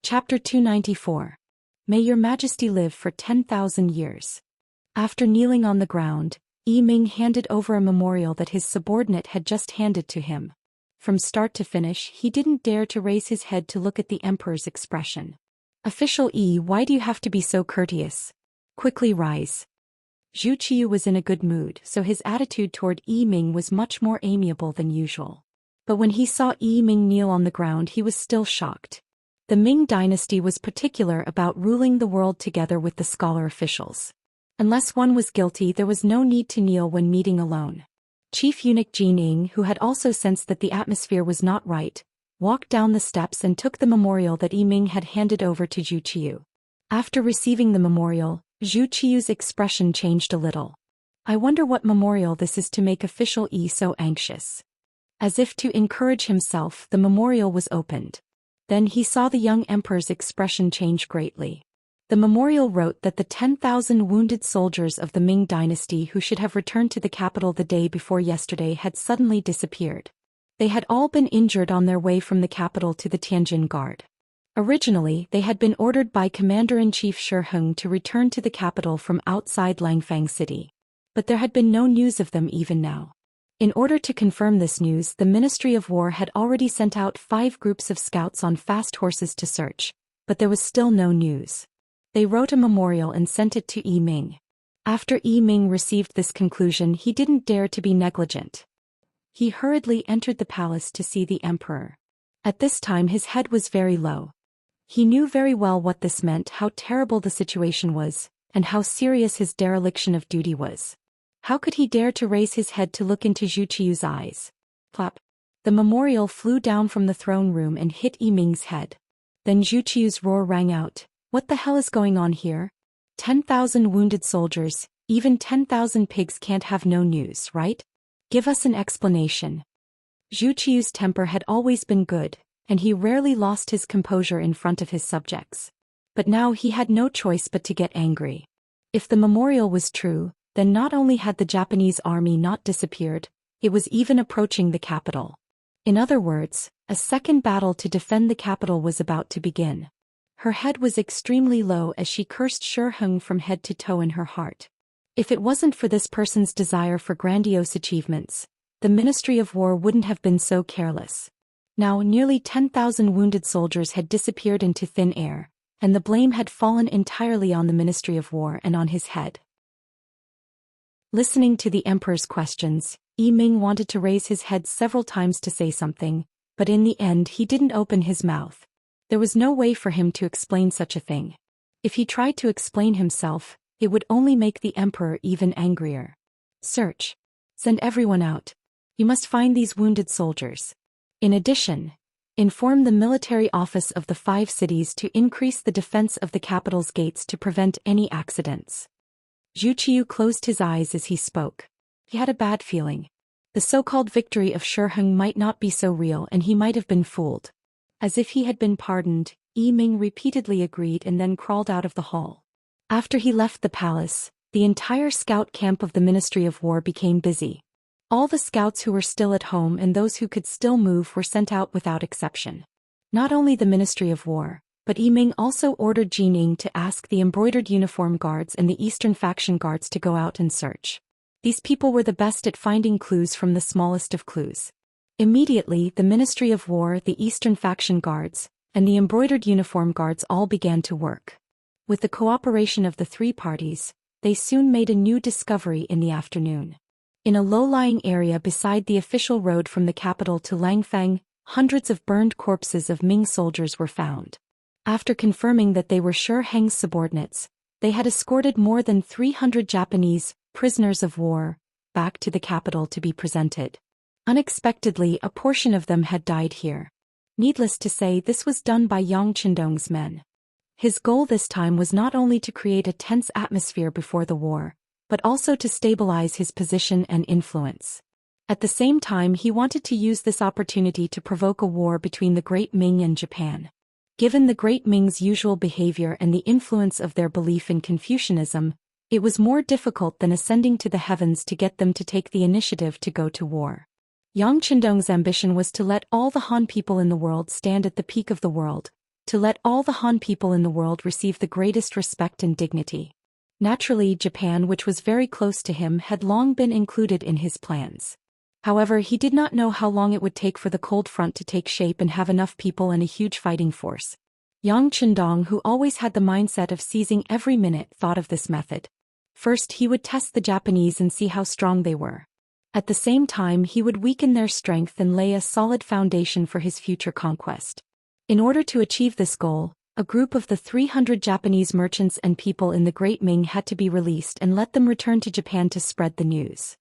Chapter 294. May your majesty live for 10,000 years. After kneeling on the ground, Yi Ming handed over a memorial that his subordinate had just handed to him. From start to finish, he didn't dare to raise his head to look at the emperor's expression. Official Yi, why do you have to be so courteous? Quickly rise. Zhu Xian was in a good mood, so his attitude toward Yi Ming was much more amiable than usual. But when he saw Yi Ming kneel on the ground, he was still shocked. The Ming dynasty was particular about ruling the world together with the scholar officials. Unless one was guilty, there was no need to kneel when meeting alone. Chief Eunuch Jining, who had also sensed that the atmosphere was not right, walked down the steps and took the memorial that Yi Ming had handed over to Zhu Xian. After receiving the memorial, Zhu Qiu's expression changed a little. I wonder what memorial this is to make official Yi so anxious. As if to encourage himself, the memorial was opened. Then he saw the young emperor's expression change greatly. The memorial wrote that the 10,000 wounded soldiers of the Ming dynasty who should have returned to the capital the day before yesterday had suddenly disappeared. They had all been injured on their way from the capital to the Tianjin Guard. Originally, they had been ordered by Commander-in-Chief Shi Heng to return to the capital from outside Langfang City. But there had been no news of them even now. In order to confirm this news, the Ministry of War had already sent out 5 groups of scouts on fast horses to search, but there was still no news. They wrote a memorial and sent it to Yi Ming. After Yi Ming received this conclusion, he didn't dare to be negligent. He hurriedly entered the palace to see the emperor. At this time his head was very low. He knew very well what this meant, how terrible the situation was, and how serious his dereliction of duty was. How could he dare to raise his head to look into Zhu Qiu's eyes? Plop. The memorial flew down from the throne room and hit Yi Ming's head. Then Zhu Qiu's roar rang out. What the hell is going on here? 10,000 wounded soldiers, even 10,000 pigs can't have no news, right? Give us an explanation. Zhu Qiu's temper had always been good, and he rarely lost his composure in front of his subjects. But now he had no choice but to get angry. If the memorial was true, then not only had the Japanese army not disappeared, it was even approaching the capital. In other words, a second battle to defend the capital was about to begin. Her head was extremely low as she cursed Shi Heng from head to toe in her heart. If it wasn't for this person's desire for grandiose achievements, the Ministry of War wouldn't have been so careless. Now nearly 10,000 wounded soldiers had disappeared into thin air, and the blame had fallen entirely on the Ministry of War and on his head. Listening to the emperor's questions, Yi Ming wanted to raise his head several times to say something, but in the end he didn't open his mouth. There was no way for him to explain such a thing. If he tried to explain himself, it would only make the emperor even angrier. Search. Send everyone out. You must find these wounded soldiers. In addition, inform the military office of the 5 cities to increase the defense of the capital's gates to prevent any accidents. Zhu Qiu closed his eyes as he spoke. He had a bad feeling. The so-called victory of Shi Heng might not be so real and he might have been fooled. As if he had been pardoned, Yi Ming repeatedly agreed and then crawled out of the hall. After he left the palace, the entire scout camp of the Ministry of War became busy. All the scouts who were still at home and those who could still move were sent out without exception. Not only the Ministry of War, but Yi Ming also ordered Jining to ask the embroidered uniform guards and the Eastern faction guards to go out and search. These people were the best at finding clues from the smallest of clues. Immediately, the Ministry of War, the Eastern faction guards, and the embroidered uniform guards all began to work. With the cooperation of the 3 parties, they soon made a new discovery in the afternoon. In a low-lying area beside the official road from the capital to Langfang, hundreds of burned corpses of Ming soldiers were found. After confirming that they were Shi Heng's subordinates, they had escorted more than 300 Japanese prisoners of war back to the capital to be presented. Unexpectedly, a portion of them had died here. Needless to say, this was done by Yang Qindong's men. His goal this time was not only to create a tense atmosphere before the war, but also to stabilize his position and influence. At the same time, he wanted to use this opportunity to provoke a war between the Great Ming and Japan. Given the Great Ming's usual behavior and the influence of their belief in Confucianism, it was more difficult than ascending to the heavens to get them to take the initiative to go to war. Yang Qindong's ambition was to let all the Han people in the world stand at the peak of the world, to let all the Han people in the world receive the greatest respect and dignity. Naturally, Japan, which was very close to him, had long been included in his plans. However, he did not know how long it would take for the cold front to take shape and have enough people and a huge fighting force. Yang Chendong, who always had the mindset of seizing every minute, thought of this method. First, he would test the Japanese and see how strong they were. At the same time, he would weaken their strength and lay a solid foundation for his future conquest. In order to achieve this goal, a group of the 300 Japanese merchants and people in the Great Ming had to be released and let them return to Japan to spread the news.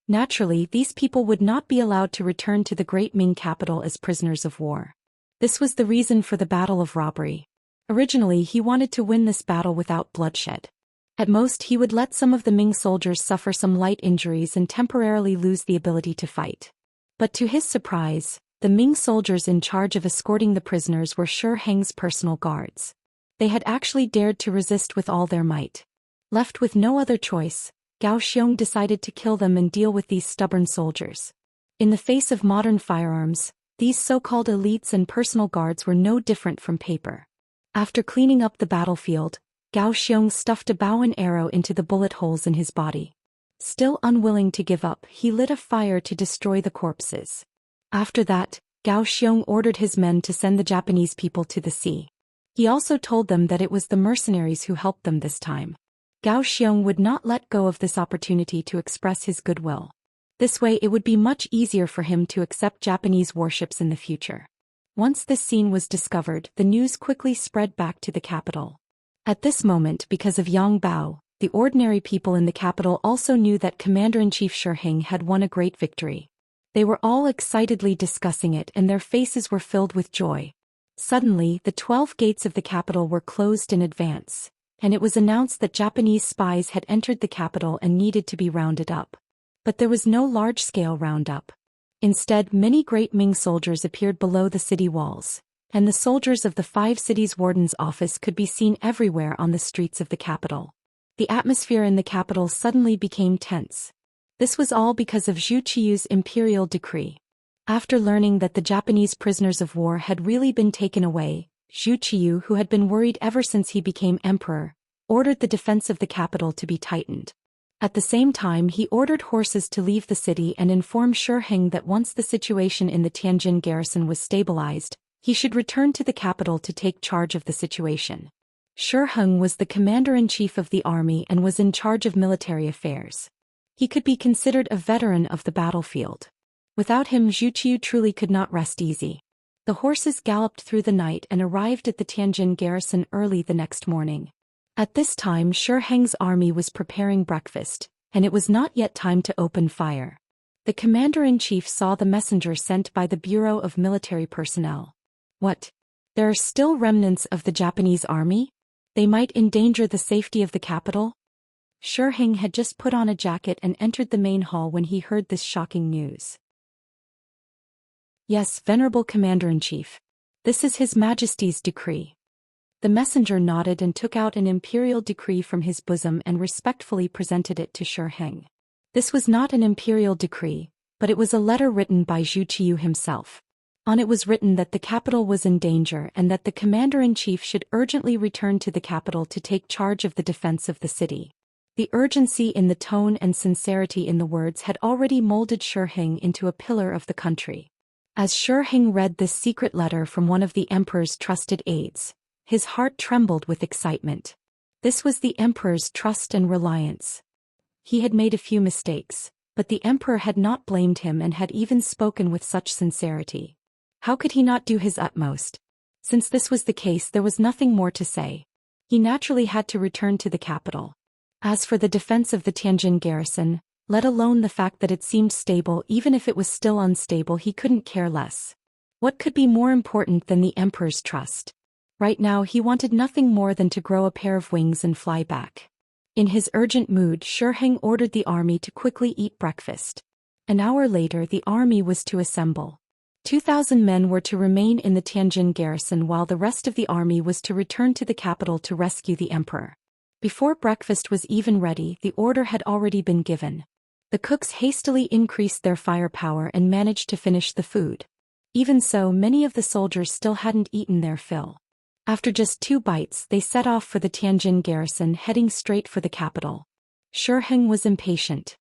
Naturally, these people would not be allowed to return to the Great Ming capital as prisoners of war. This was the reason for the Battle of Robbery. Originally, he wanted to win this battle without bloodshed. At most, he would let some of the Ming soldiers suffer some light injuries and temporarily lose the ability to fight. But to his surprise, the Ming soldiers in charge of escorting the prisoners were Shi Heng's personal guards. They had actually dared to resist with all their might. Left with no other choice, Gao Xiong decided to kill them and deal with these stubborn soldiers. In the face of modern firearms, these so-called elites and personal guards were no different from paper. After cleaning up the battlefield, Gao Xiong stuffed a bow and arrow into the bullet holes in his body. Still unwilling to give up, he lit a fire to destroy the corpses. After that, Gao Xiong ordered his men to send the Japanese people to the sea. He also told them that it was the mercenaries who helped them this time. Gao Xiong would not let go of this opportunity to express his goodwill. This way it would be much easier for him to accept Japanese warships in the future. Once this scene was discovered, the news quickly spread back to the capital. At this moment, because of Yang Bao, the ordinary people in the capital also knew that Commander-in-Chief Shi Heng had won a great victory. They were all excitedly discussing it and their faces were filled with joy. Suddenly, the 12 gates of the capital were closed in advance, and it was announced that Japanese spies had entered the capital and needed to be rounded up. But there was no large-scale roundup. Instead, many great Ming soldiers appeared below the city walls, and the soldiers of the 5 cities' warden's office could be seen everywhere on the streets of the capital. The atmosphere in the capital suddenly became tense. This was all because of Zhu Qiu's imperial decree. After learning that the Japanese prisoners of war had really been taken away, Zhu Qiu, who had been worried ever since he became emperor, ordered the defense of the capital to be tightened. At the same time, he ordered horses to leave the city and informed Shi Heng that once the situation in the Tianjin garrison was stabilized, he should return to the capital to take charge of the situation. Shi Heng was the commander-in-chief of the army and was in charge of military affairs. He could be considered a veteran of the battlefield. Without him, Zhu Qiu truly could not rest easy. The horses galloped through the night and arrived at the Tianjin garrison early the next morning. At this time, Shi Heng's army was preparing breakfast, and it was not yet time to open fire. The commander-in-chief saw the messenger sent by the Bureau of Military Personnel. What? There are still remnants of the Japanese army? They might endanger the safety of the capital? Shi Heng had just put on a jacket and entered the main hall when he heard this shocking news. Yes, Venerable Commander-in-Chief. This is His Majesty's decree. The messenger nodded and took out an imperial decree from his bosom and respectfully presented it to Shi Heng. This was not an imperial decree, but it was a letter written by Zhu Qiu himself. On it was written that the capital was in danger and that the commander-in-chief should urgently return to the capital to take charge of the defense of the city. The urgency in the tone and sincerity in the words had already molded Shi Heng into a pillar of the country. As Shi Heng read this secret letter from one of the emperor's trusted aides, his heart trembled with excitement. This was the emperor's trust and reliance. He had made a few mistakes, but the emperor had not blamed him and had even spoken with such sincerity. How could he not do his utmost? Since this was the case, there was nothing more to say. He naturally had to return to the capital. As for the defense of the Tianjin garrison, let alone the fact that it seemed stable, even if it was still unstable, he couldn't care less. What could be more important than the emperor's trust? Right now he wanted nothing more than to grow a pair of wings and fly back. In his urgent mood, Shi Heng ordered the army to quickly eat breakfast. An hour later, the army was to assemble. 2,000 men were to remain in the Tianjin garrison while the rest of the army was to return to the capital to rescue the emperor. Before breakfast was even ready, the order had already been given. The cooks hastily increased their firepower and managed to finish the food. Even so, many of the soldiers still hadn't eaten their fill. After just 2 bites, they set off for the Tianjin garrison, heading straight for the capital. Shi Heng was impatient.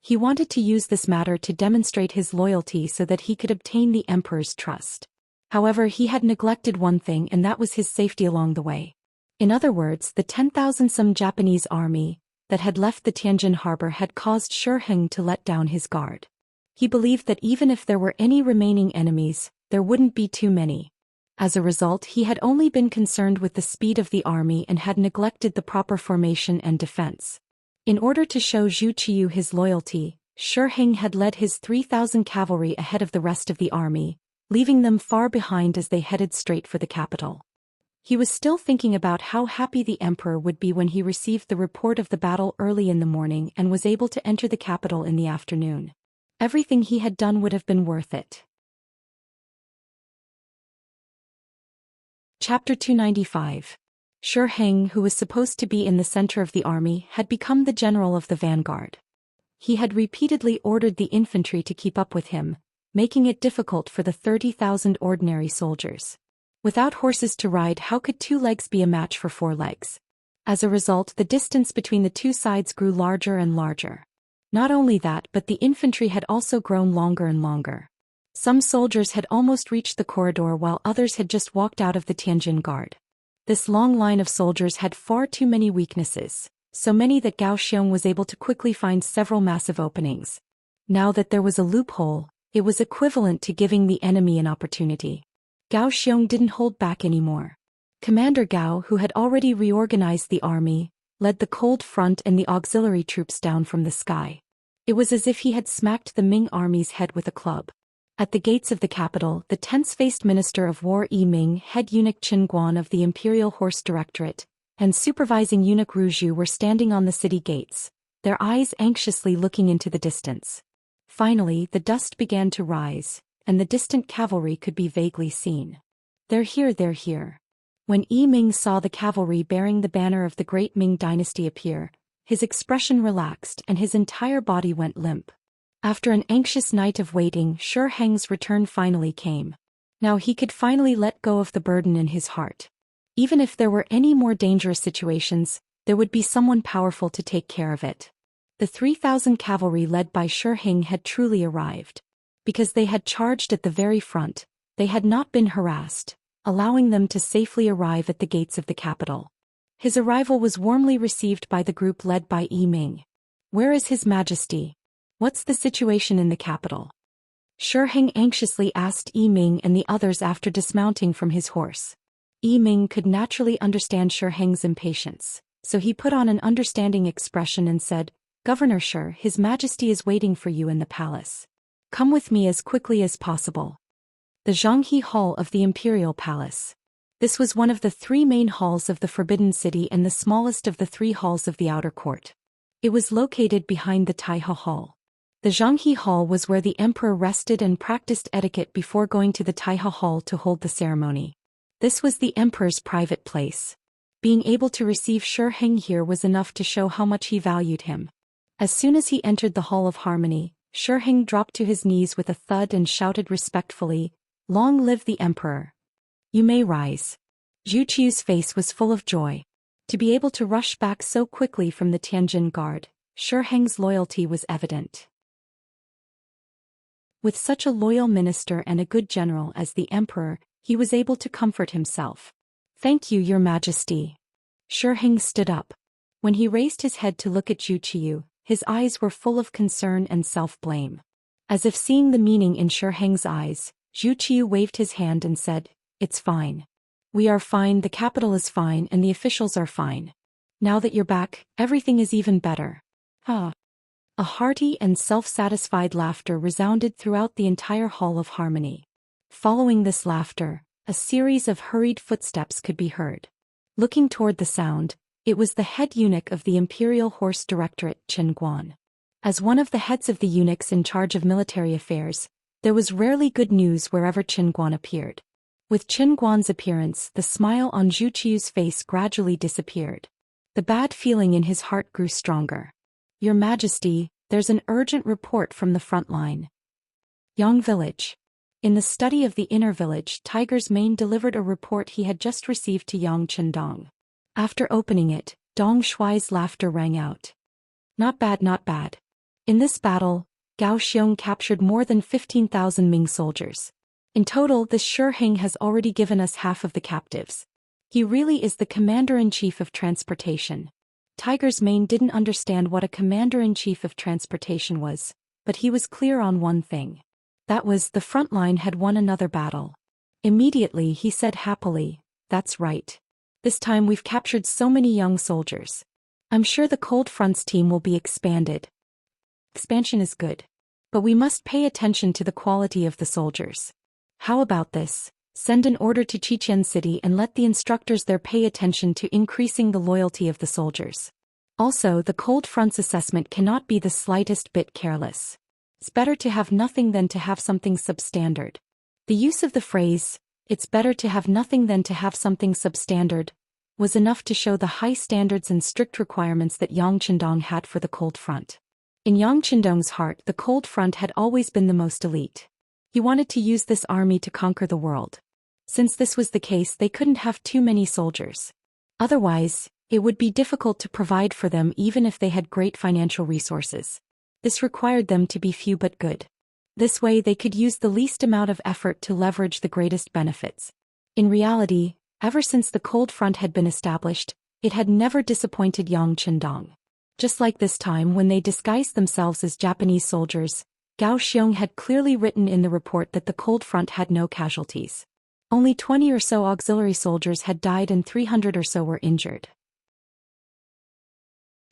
He wanted to use this matter to demonstrate his loyalty so that he could obtain the emperor's trust. However, he had neglected one thing, and that was his safety along the way. In other words, the 10,000-some Japanese army that had left the Tianjin harbor had caused Shi Heng to let down his guard. He believed that even if there were any remaining enemies, there wouldn't be too many. As a result, he had only been concerned with the speed of the army and had neglected the proper formation and defense. In order to show Zhu Qiu his loyalty, Shi Heng had led his 3,000 cavalry ahead of the rest of the army, leaving them far behind as they headed straight for the capital. He was still thinking about how happy the emperor would be when he received the report of the battle early in the morning and was able to enter the capital in the afternoon. Everything he had done would have been worth it. Chapter 295. Shi Heng, who was supposed to be in the center of the army, had become the general of the vanguard. He had repeatedly ordered the infantry to keep up with him, making it difficult for the 30,000 ordinary soldiers. Without horses to ride, how could 2 legs be a match for 4 legs? As a result, the distance between the 2 sides grew larger and larger. Not only that, but the infantry had also grown longer and longer. Some soldiers had almost reached the corridor while others had just walked out of the Tianjin guard. This long line of soldiers had far too many weaknesses, so many that Gao Xiong was able to quickly find several massive openings. Now that there was a loophole, it was equivalent to giving the enemy an opportunity. Gao Xiong didn't hold back anymore. Commander Gao, who had already reorganized the army, led the cold front and the auxiliary troops down from the sky. It was as if he had smacked the Ming army's head with a club. At the gates of the capital, the tense-faced Minister of War Yi Ming, head eunuch Qin Guan of the Imperial Horse Directorate, and supervising eunuch Ru Zhu were standing on the city gates, their eyes anxiously looking into the distance. Finally, the dust began to rise, and the distant cavalry could be vaguely seen. "They're here, they're here." When Yi Ming saw the cavalry bearing the banner of the Great Ming Dynasty appear, his expression relaxed and his entire body went limp. After an anxious night of waiting, Shi Heng's return finally came. Now he could finally let go of the burden in his heart. Even if there were any more dangerous situations, there would be someone powerful to take care of it. The 3,000 cavalry led by Shi Heng had truly arrived. Because they had charged at the very front, they had not been harassed, allowing them to safely arrive at the gates of the capital. His arrival was warmly received by the group led by Yi Ming. "Where is His Majesty? What's the situation in the capital?" Shi Heng anxiously asked Yi Ming and the others after dismounting from his horse. Yi Ming could naturally understand Shi Heng's impatience, so he put on an understanding expression and said, "Governor Shi, His Majesty is waiting for you in the palace. Come with me as quickly as possible." The Zhanghe Hall of the Imperial Palace. This was one of the 3 main halls of the Forbidden City and the smallest of the 3 halls of the outer court. It was located behind the Taihe Hall. The Zhanghe Hall was where the emperor rested and practiced etiquette before going to the Taihe Hall to hold the ceremony. This was the emperor's private place. Being able to receive Shi Heng here was enough to show how much he valued him. As soon as he entered the Hall of Harmony, Shi Heng dropped to his knees with a thud and shouted respectfully, "Long live the emperor! You may rise." Zhu Qiu's face was full of joy. To be able to rush back so quickly from the Tianjin guard, Shi Heng's loyalty was evident. With such a loyal minister and a good general as the emperor, he was able to comfort himself. "Thank you, Your Majesty." Shi Heng stood up. When he raised his head to look at Zhu Qiu, his eyes were full of concern and self-blame. As if seeing the meaning in Shi Heng's eyes, Zhu Qiu waved his hand and said, "It's fine. We are fine, the capital is fine, and the officials are fine. Now that you're back, everything is even better." Ah. A hearty and self-satisfied laughter resounded throughout the entire Hall of Harmony. Following this laughter, a series of hurried footsteps could be heard. Looking toward the sound, it was the head eunuch of the Imperial Horse Directorate, Qin Guan. As one of the heads of the eunuchs in charge of military affairs, there was rarely good news wherever Qin Guan appeared. With Qin Guan's appearance, the smile on Zhu Qiu's face gradually disappeared. The bad feeling in his heart grew stronger. "Your Majesty, there's an urgent report from the front line. Yang Village." In the study of the inner village, Tiger's Mane delivered a report he had just received to Yang Chendong. After opening it, Dong Shuai's laughter rang out. Not bad, not bad. In this battle, Gao Xiong captured more than 15,000 Ming soldiers. In total, this Shiheng has already given us half of the captives. He really is the commander-in-chief of transportation. Tiger's Mane didn't understand what a commander-in-chief of transportation was, but he was clear on one thing. That was, the front line had won another battle. Immediately he said happily, "That's right. This time we've captured so many young soldiers. I'm sure the Cold Front's team will be expanded. Expansion is good. But we must pay attention to the quality of the soldiers. How about this? Send an order to Xichen City and let the instructors there pay attention to increasing the loyalty of the soldiers. Also, the Cold Front's assessment cannot be the slightest bit careless. It's better to have nothing than to have something substandard." The use of the phrase, "it's better to have nothing than to have something substandard," was enough to show the high standards and strict requirements that Yang Chendong had for the Cold Front. In Yang Chendong's heart, the Cold Front had always been the most elite. He wanted to use this army to conquer the world. Since this was the case, they couldn't have too many soldiers. Otherwise, it would be difficult to provide for them even if they had great financial resources. This required them to be few but good. This way they could use the least amount of effort to leverage the greatest benefits. In reality, ever since the Cold Front had been established, it had never disappointed Yang Chendong. Just like this time when they disguised themselves as Japanese soldiers, Gao Xiong had clearly written in the report that the Cold Front had no casualties. Only 20 or so auxiliary soldiers had died and 300 or so were injured.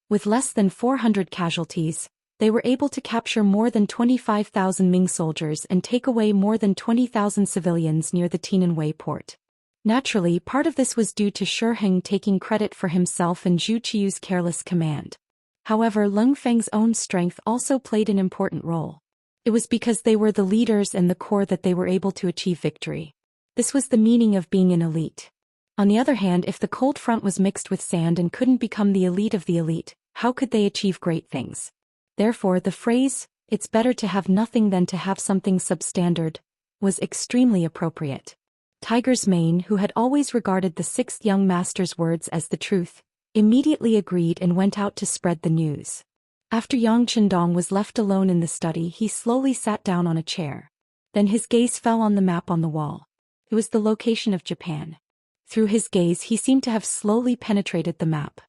With less than 400 casualties, they were able to capture more than 25,000 Ming soldiers and take away more than 20,000 civilians near the Tiananwei port. Naturally, part of this was due to Shiheng taking credit for himself and Zhu Qiu's careless command. However, Leng Feng's own strength also played an important role. It was because they were the leaders and the core that they were able to achieve victory. This was the meaning of being an elite. On the other hand, if the Cold Front was mixed with sand and couldn't become the elite of the elite, how could they achieve great things? Therefore, the phrase, "it's better to have nothing than to have something substandard," was extremely appropriate. Tiger's Mane, who had always regarded the sixth young master's words as the truth, immediately agreed and went out to spread the news. After Yang Chendong was left alone in the study, he slowly sat down on a chair. Then his gaze fell on the map on the wall. It was the location of Japan. Through his gaze he seemed to have slowly penetrated the map.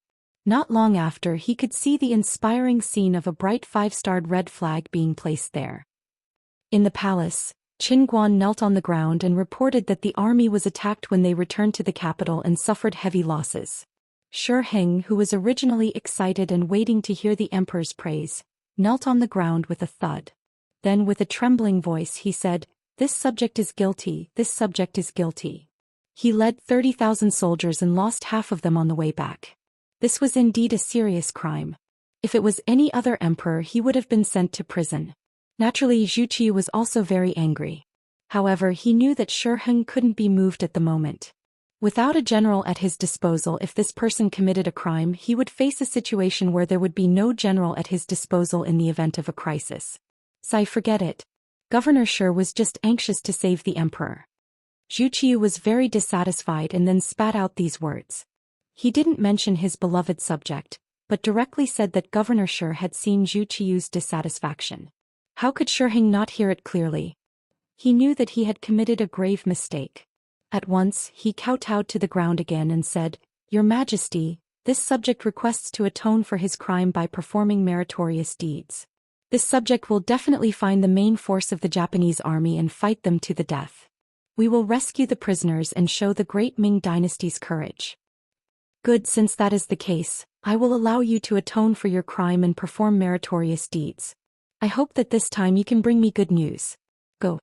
Not long after, he could see the inspiring scene of a bright five-starred red flag being placed there. In the palace, Qin Guan knelt on the ground and reported that the army was attacked when they returned to the capital and suffered heavy losses. Shiheng, who was originally excited and waiting to hear the emperor's praise, knelt on the ground with a thud. Then with a trembling voice he said, "This subject is guilty, this subject is guilty." He led 30,000 soldiers and lost half of them on the way back. This was indeed a serious crime. If it was any other emperor, he would have been sent to prison. Naturally, Zhu Qiu was also very angry. However, he knew that Shiheng couldn't be moved at the moment. Without a general at his disposal, if this person committed a crime, he would face a situation where there would be no general at his disposal in the event of a crisis. So forget it. Governor Shi was just anxious to save the emperor. Zhu Qiu was very dissatisfied and then spat out these words. He didn't mention his beloved subject, but directly said that Governor Shi had seen Zhu Qiu's dissatisfaction. How could Shiheng not hear it clearly? He knew that he had committed a grave mistake. At once, he kowtowed to the ground again and said, "Your Majesty, this subject requests to atone for his crime by performing meritorious deeds. This subject will definitely find the main force of the Japanese army and fight them to the death. We will rescue the prisoners and show the great Ming dynasty's courage." "Good, since that is the case, I will allow you to atone for your crime and perform meritorious deeds. I hope that this time you can bring me good news. Go."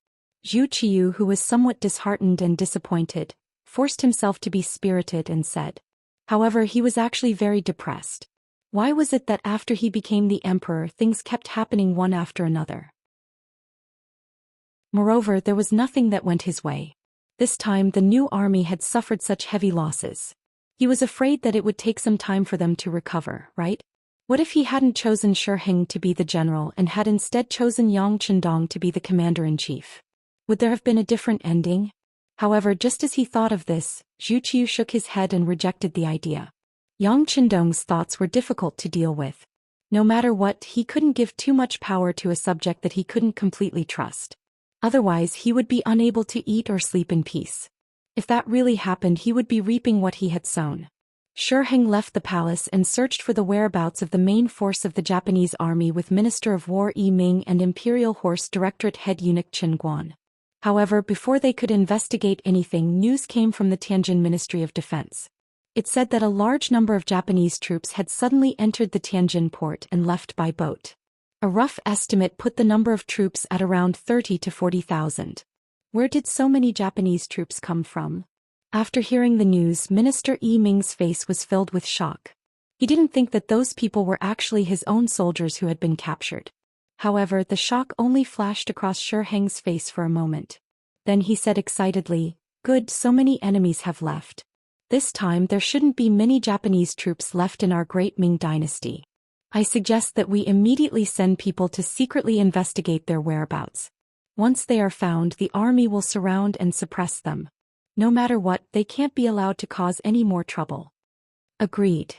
Zhu Qiu, who was somewhat disheartened and disappointed, forced himself to be spirited and said. However, he was actually very depressed. Why was it that after he became the emperor, things kept happening one after another? Moreover, there was nothing that went his way. This time the new army had suffered such heavy losses. He was afraid that it would take some time for them to recover, right? What if he hadn't chosen Shiheng to be the general and had instead chosen Yang Chendong to be the commander-in-chief? Would there have been a different ending? However, just as he thought of this, Zhu Qiu shook his head and rejected the idea. Yang Qindong's thoughts were difficult to deal with. No matter what, he couldn't give too much power to a subject that he couldn't completely trust. Otherwise, he would be unable to eat or sleep in peace. If that really happened, he would be reaping what he had sown. Xianxia left the palace and searched for the whereabouts of the main force of the Japanese army with Minister of War Yi Ming and Imperial Horse Directorate head eunuch Qin Guan. However, before they could investigate anything, news came from the Tianjin Ministry of Defense. It said that a large number of Japanese troops had suddenly entered the Tianjin port and left by boat. A rough estimate put the number of troops at around 30 to 40,000. Where did so many Japanese troops come from? After hearing the news, Minister Yi Ming's face was filled with shock. He didn't think that those people were actually his own soldiers who had been captured. However, the shock only flashed across Xianxia's face for a moment. Then he said excitedly, "Good, so many enemies have left. This time there shouldn't be many Japanese troops left in our great Ming dynasty. I suggest that we immediately send people to secretly investigate their whereabouts. Once they are found, the army will surround and suppress them. No matter what, they can't be allowed to cause any more trouble." Agreed.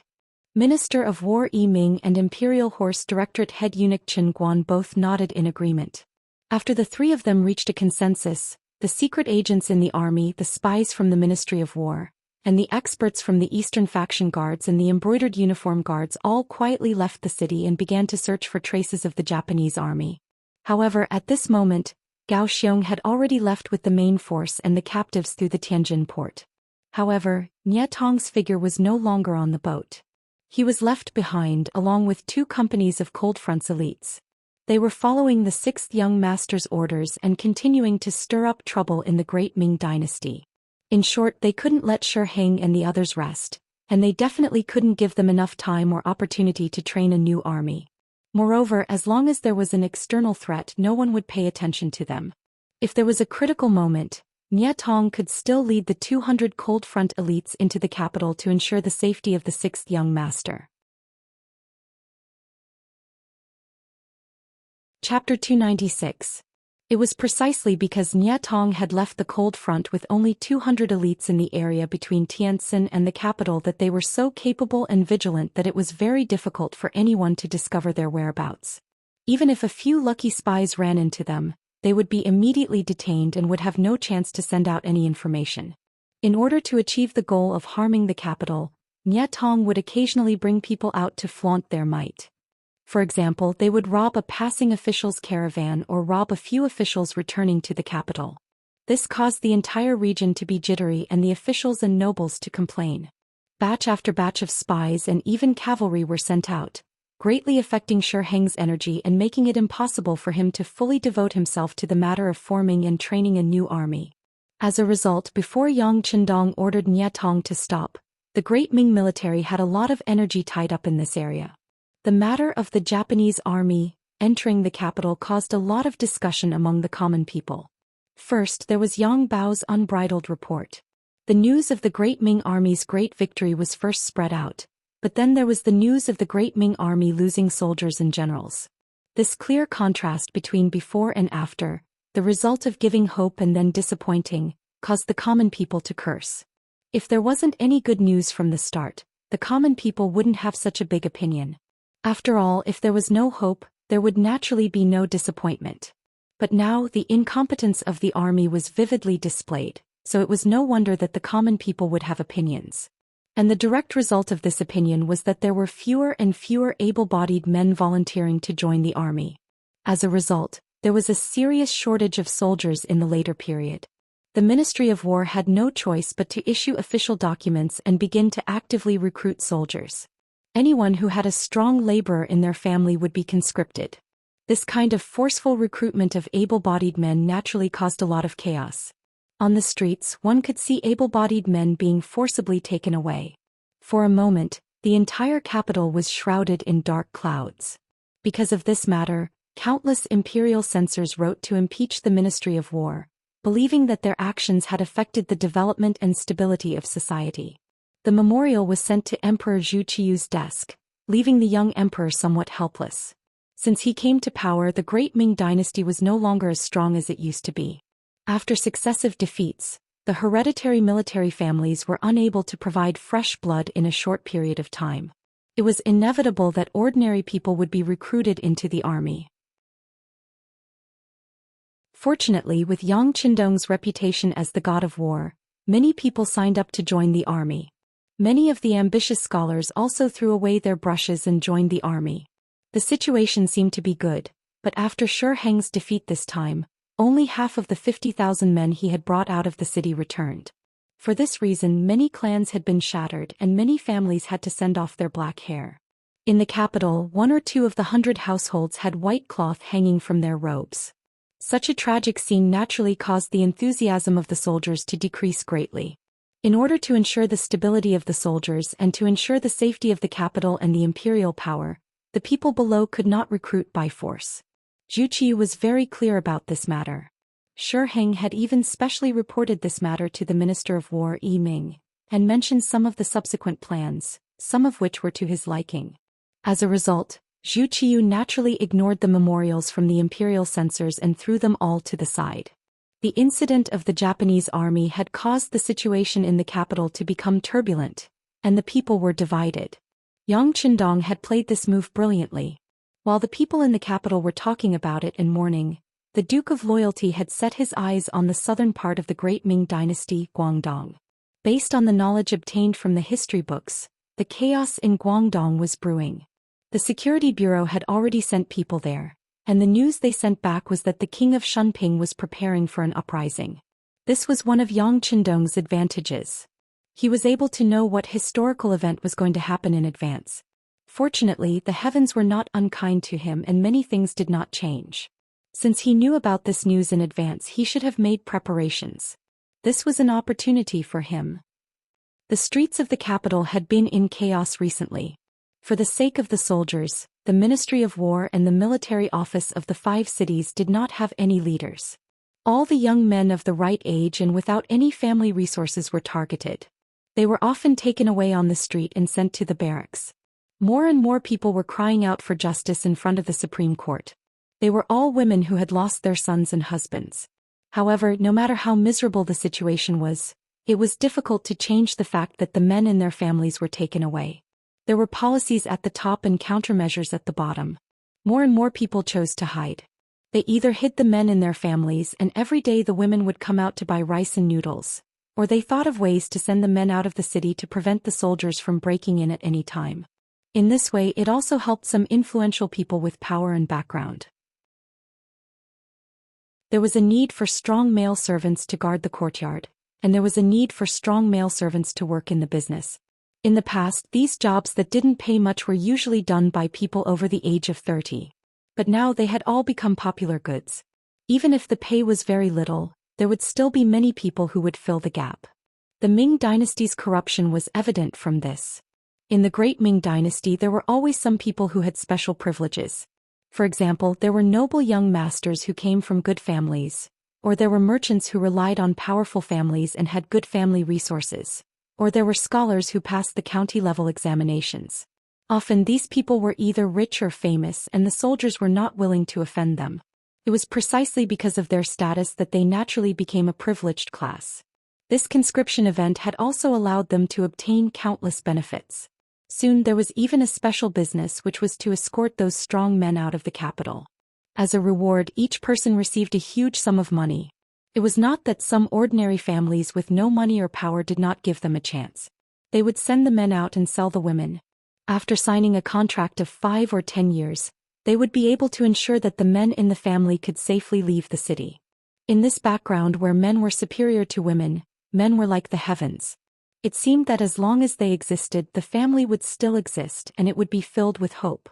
Minister of War Yi Ming and Imperial Horse Directorate head eunuch Qin Guan both nodded in agreement. After the three of them reached a consensus, the secret agents in the army, the spies from the Ministry of War, and the experts from the Eastern Faction Guards and the embroidered uniform guards all quietly left the city and began to search for traces of the Japanese army. However, at this moment, Gao Xiong had already left with the main force and the captives through the Tianjin port. However, Nie Tong's figure was no longer on the boat. He was left behind along with 2 companies of Cold Front's elites. They were following the 6th young master's orders and continuing to stir up trouble in the Great Ming dynasty. In short, they couldn't let Xianxia and the others rest, and they definitely couldn't give them enough time or opportunity to train a new army. Moreover, as long as there was an external threat, no one would pay attention to them. If there was a critical moment, Nie Tong could still lead the 200 Cold Front elites into the capital to ensure the safety of the 6th young master. Chapter 296. It was precisely because Nie Tong had left the Cold Front with only 200 elites in the area between Tientsin and the capital that they were so capable and vigilant that it was very difficult for anyone to discover their whereabouts. Even if a few lucky spies ran into them, they would be immediately detained and would have no chance to send out any information. In order to achieve the goal of harming the capital, Nie Tong would occasionally bring people out to flaunt their might. For example, they would rob a passing official's caravan or rob a few officials returning to the capital. This caused the entire region to be jittery and the officials and nobles to complain. Batch after batch of spies and even cavalry were sent out, greatly affecting Xianxia's energy and making it impossible for him to fully devote himself to the matter of forming and training a new army. As a result, before Yang Qindong ordered Nie Tong to stop, the Great Ming military had a lot of energy tied up in this area. The matter of the Japanese army entering the capital caused a lot of discussion among the common people. First, there was Yang Bao's unbridled report. The news of the Great Ming army's great victory was first spread out, but then there was the news of the Great Ming army losing soldiers and generals. This clear contrast between before and after, the result of giving hope and then disappointing, caused the common people to curse. If there wasn't any good news from the start, the common people wouldn't have such a big opinion. After all, if there was no hope, there would naturally be no disappointment. But now the incompetence of the army was vividly displayed, so it was no wonder that the common people would have opinions. And the direct result of this opinion was that there were fewer and fewer able-bodied men volunteering to join the army. As a result, there was a serious shortage of soldiers in the later period. The Ministry of War had no choice but to issue official documents and begin to actively recruit soldiers. Anyone who had a strong laborer in their family would be conscripted. This kind of forceful recruitment of able-bodied men naturally caused a lot of chaos. On the streets, one could see able-bodied men being forcibly taken away. For a moment, the entire capital was shrouded in dark clouds. Because of this matter, countless imperial censors wrote to impeach the Ministry of War, believing that their actions had affected the development and stability of society. The memorial was sent to Emperor Zhu Qiu's desk, leaving the young emperor somewhat helpless. Since he came to power, the Great Ming dynasty was no longer as strong as it used to be. After successive defeats, the hereditary military families were unable to provide fresh blood in a short period of time. It was inevitable that ordinary people would be recruited into the army. Fortunately, with Yang Qindong's reputation as the god of war, many people signed up to join the army. Many of the ambitious scholars also threw away their brushes and joined the army. The situation seemed to be good, but after Zhou Xian's defeat this time, only half of the 50,000 men he had brought out of the city returned. For this reason, many clans had been shattered and many families had to send off their black hair. In the capital, 1 or 2 of the 100 households had white cloth hanging from their robes. Such a tragic scene naturally caused the enthusiasm of the soldiers to decrease greatly. In order to ensure the stability of the soldiers and to ensure the safety of the capital and the imperial power, the people below could not recruit by force. Zhu Qiu was very clear about this matter. Zhou Xian had even specially reported this matter to the Minister of War Yi Ming, and mentioned some of the subsequent plans, some of which were to his liking. As a result, Zhu Qiu naturally ignored the memorials from the imperial censors and threw them all to the side. The incident of the Japanese army had caused the situation in the capital to become turbulent, and the people were divided. Yang Qindong had played this move brilliantly. While the people in the capital were talking about it and mourning, the Duke of Loyalty had set his eyes on the southern part of the great Ming dynasty, Guangdong. Based on the knowledge obtained from the history books, the chaos in Guangdong was brewing. The Security Bureau had already sent people there, and the news they sent back was that the king of Shunping was preparing for an uprising. This was one of Yang Qindong's advantages. He was able to know what historical event was going to happen in advance. Fortunately, the heavens were not unkind to him and many things did not change. Since he knew about this news in advance, he should have made preparations. This was an opportunity for him. The streets of the capital had been in chaos recently. For the sake of the soldiers, the Ministry of War and the military office of the 5 cities did not have any leaders. All the young men of the right age and without any family resources were targeted. They were often taken away on the street and sent to the barracks. More and more people were crying out for justice in front of the Supreme Court. They were all women who had lost their sons and husbands. However, no matter how miserable the situation was, it was difficult to change the fact that the men and their families were taken away. There were policies at the top and countermeasures at the bottom. More and more people chose to hide. They either hid the men and their families, and every day the women would come out to buy rice and noodles, or they thought of ways to send the men out of the city to prevent the soldiers from breaking in at any time. In this way, it also helped some influential people with power and background. There was a need for strong male servants to guard the courtyard, and there was a need for strong male servants to work in the business. In the past, these jobs that didn't pay much were usually done by people over the age of 30. But now they had all become popular goods. Even if the pay was very little, there would still be many people who would fill the gap. The Ming dynasty's corruption was evident from this. In the Great Ming Dynasty, there were always some people who had special privileges. For example, there were noble young masters who came from good families, or there were merchants who relied on powerful families and had good family resources, or there were scholars who passed the county-level examinations. Often these people were either rich or famous, and the soldiers were not willing to offend them. It was precisely because of their status that they naturally became a privileged class. This conscription event had also allowed them to obtain countless benefits. Soon there was even a special business which was to escort those strong men out of the capital. As a reward, each person received a huge sum of money. It was not that some ordinary families with no money or power did not give them a chance. They would send the men out and sell the women. After signing a contract of 5 or 10 years, they would be able to ensure that the men in the family could safely leave the city. In this background where men were superior to women, men were like the heavens. It seemed that as long as they existed, the family would still exist and it would be filled with hope.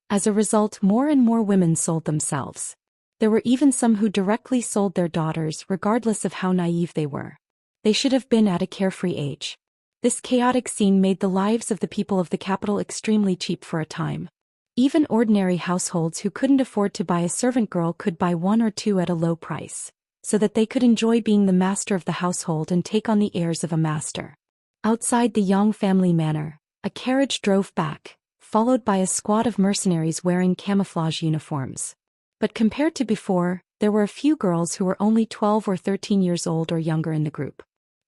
As a result, more and more women sold themselves. There were even some who directly sold their daughters regardless of how naive they were. They should have been at a carefree age. This chaotic scene made the lives of the people of the capital extremely cheap for a time. Even ordinary households who couldn't afford to buy a servant girl could buy 1 or 2 at a low price, so that they could enjoy being the master of the household and take on the airs of a master. Outside the Yang family manor, a carriage drove back, followed by a squad of mercenaries wearing camouflage uniforms. But compared to before, There were a few girls who were only 12 or 13 years old or younger in the group.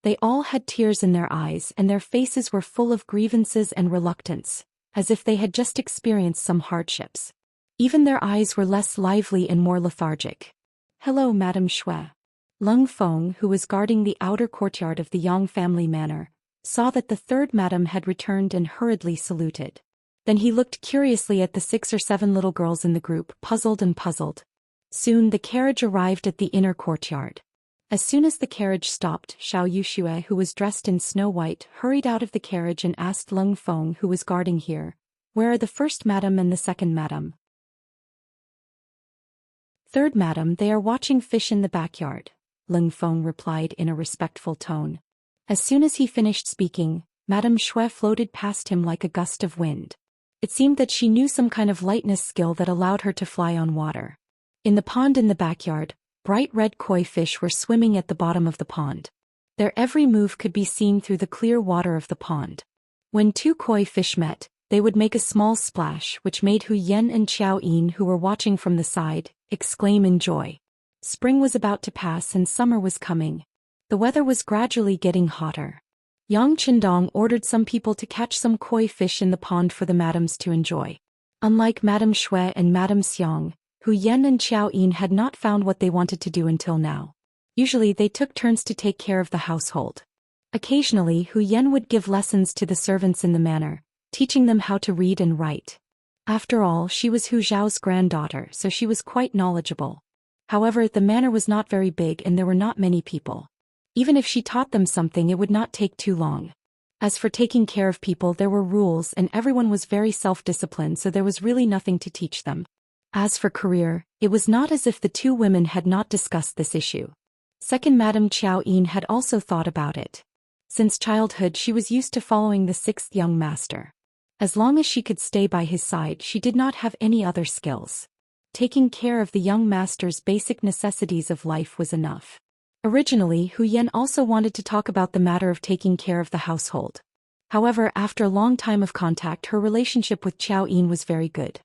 They all had tears in their eyes and their faces were full of grievances and reluctance, as if they had just experienced some hardships. Even their eyes were less lively and more lethargic. "Hello, Madame Shui." Lung Feng, who was guarding the outer courtyard of the Yang family manor, saw that the third madam had returned and hurriedly saluted. Then he looked curiously at the 6 or 7 little girls in the group, puzzled. Soon the carriage arrived at the inner courtyard. As soon as the carriage stopped, Xiao Yuxue, who was dressed in snow white, hurried out of the carriage and asked Lung Feng, who was guarding here, "Where are the first madam and the second madam?" "Third madam, they are watching fish in the backyard," Lung Feng replied in a respectful tone. As soon as he finished speaking, Madame Shui floated past him like a gust of wind. It seemed that she knew some kind of lightness skill that allowed her to fly on water. In the pond in the backyard, bright red koi fish were swimming at the bottom of the pond. Their every move could be seen through the clear water of the pond. When 2 koi fish met, they would make a small splash, which made Hu Yan and Qiao Yin, who were watching from the side, exclaim in joy. Spring was about to pass and summer was coming. The weather was gradually getting hotter. Yang Qindong ordered some people to catch some koi fish in the pond for the madams to enjoy. Unlike Madame Shui and Madame Xiang, Hu Yan and Qiao Yin had not found what they wanted to do until now. Usually they took turns to take care of the household. Occasionally Hu Yan would give lessons to the servants in the manor, teaching them how to read and write. After all, she was Hu Zhao's granddaughter, so she was quite knowledgeable. However, the manor was not very big and there were not many people. Even if she taught them something, it would not take too long. As for taking care of people, there were rules and everyone was very self-disciplined, so there was really nothing to teach them. As for career, it was not as if the 2 women had not discussed this issue. Second Madame Qiao Yin had also thought about it. Since childhood she was used to following the 6th young master. As long as she could stay by his side, she did not have any other skills. Taking care of the young master's basic necessities of life was enough. Originally, Hu Yan also wanted to talk about the matter of taking care of the household. However, after a long time of contact, her relationship with Qiao Yin was very good.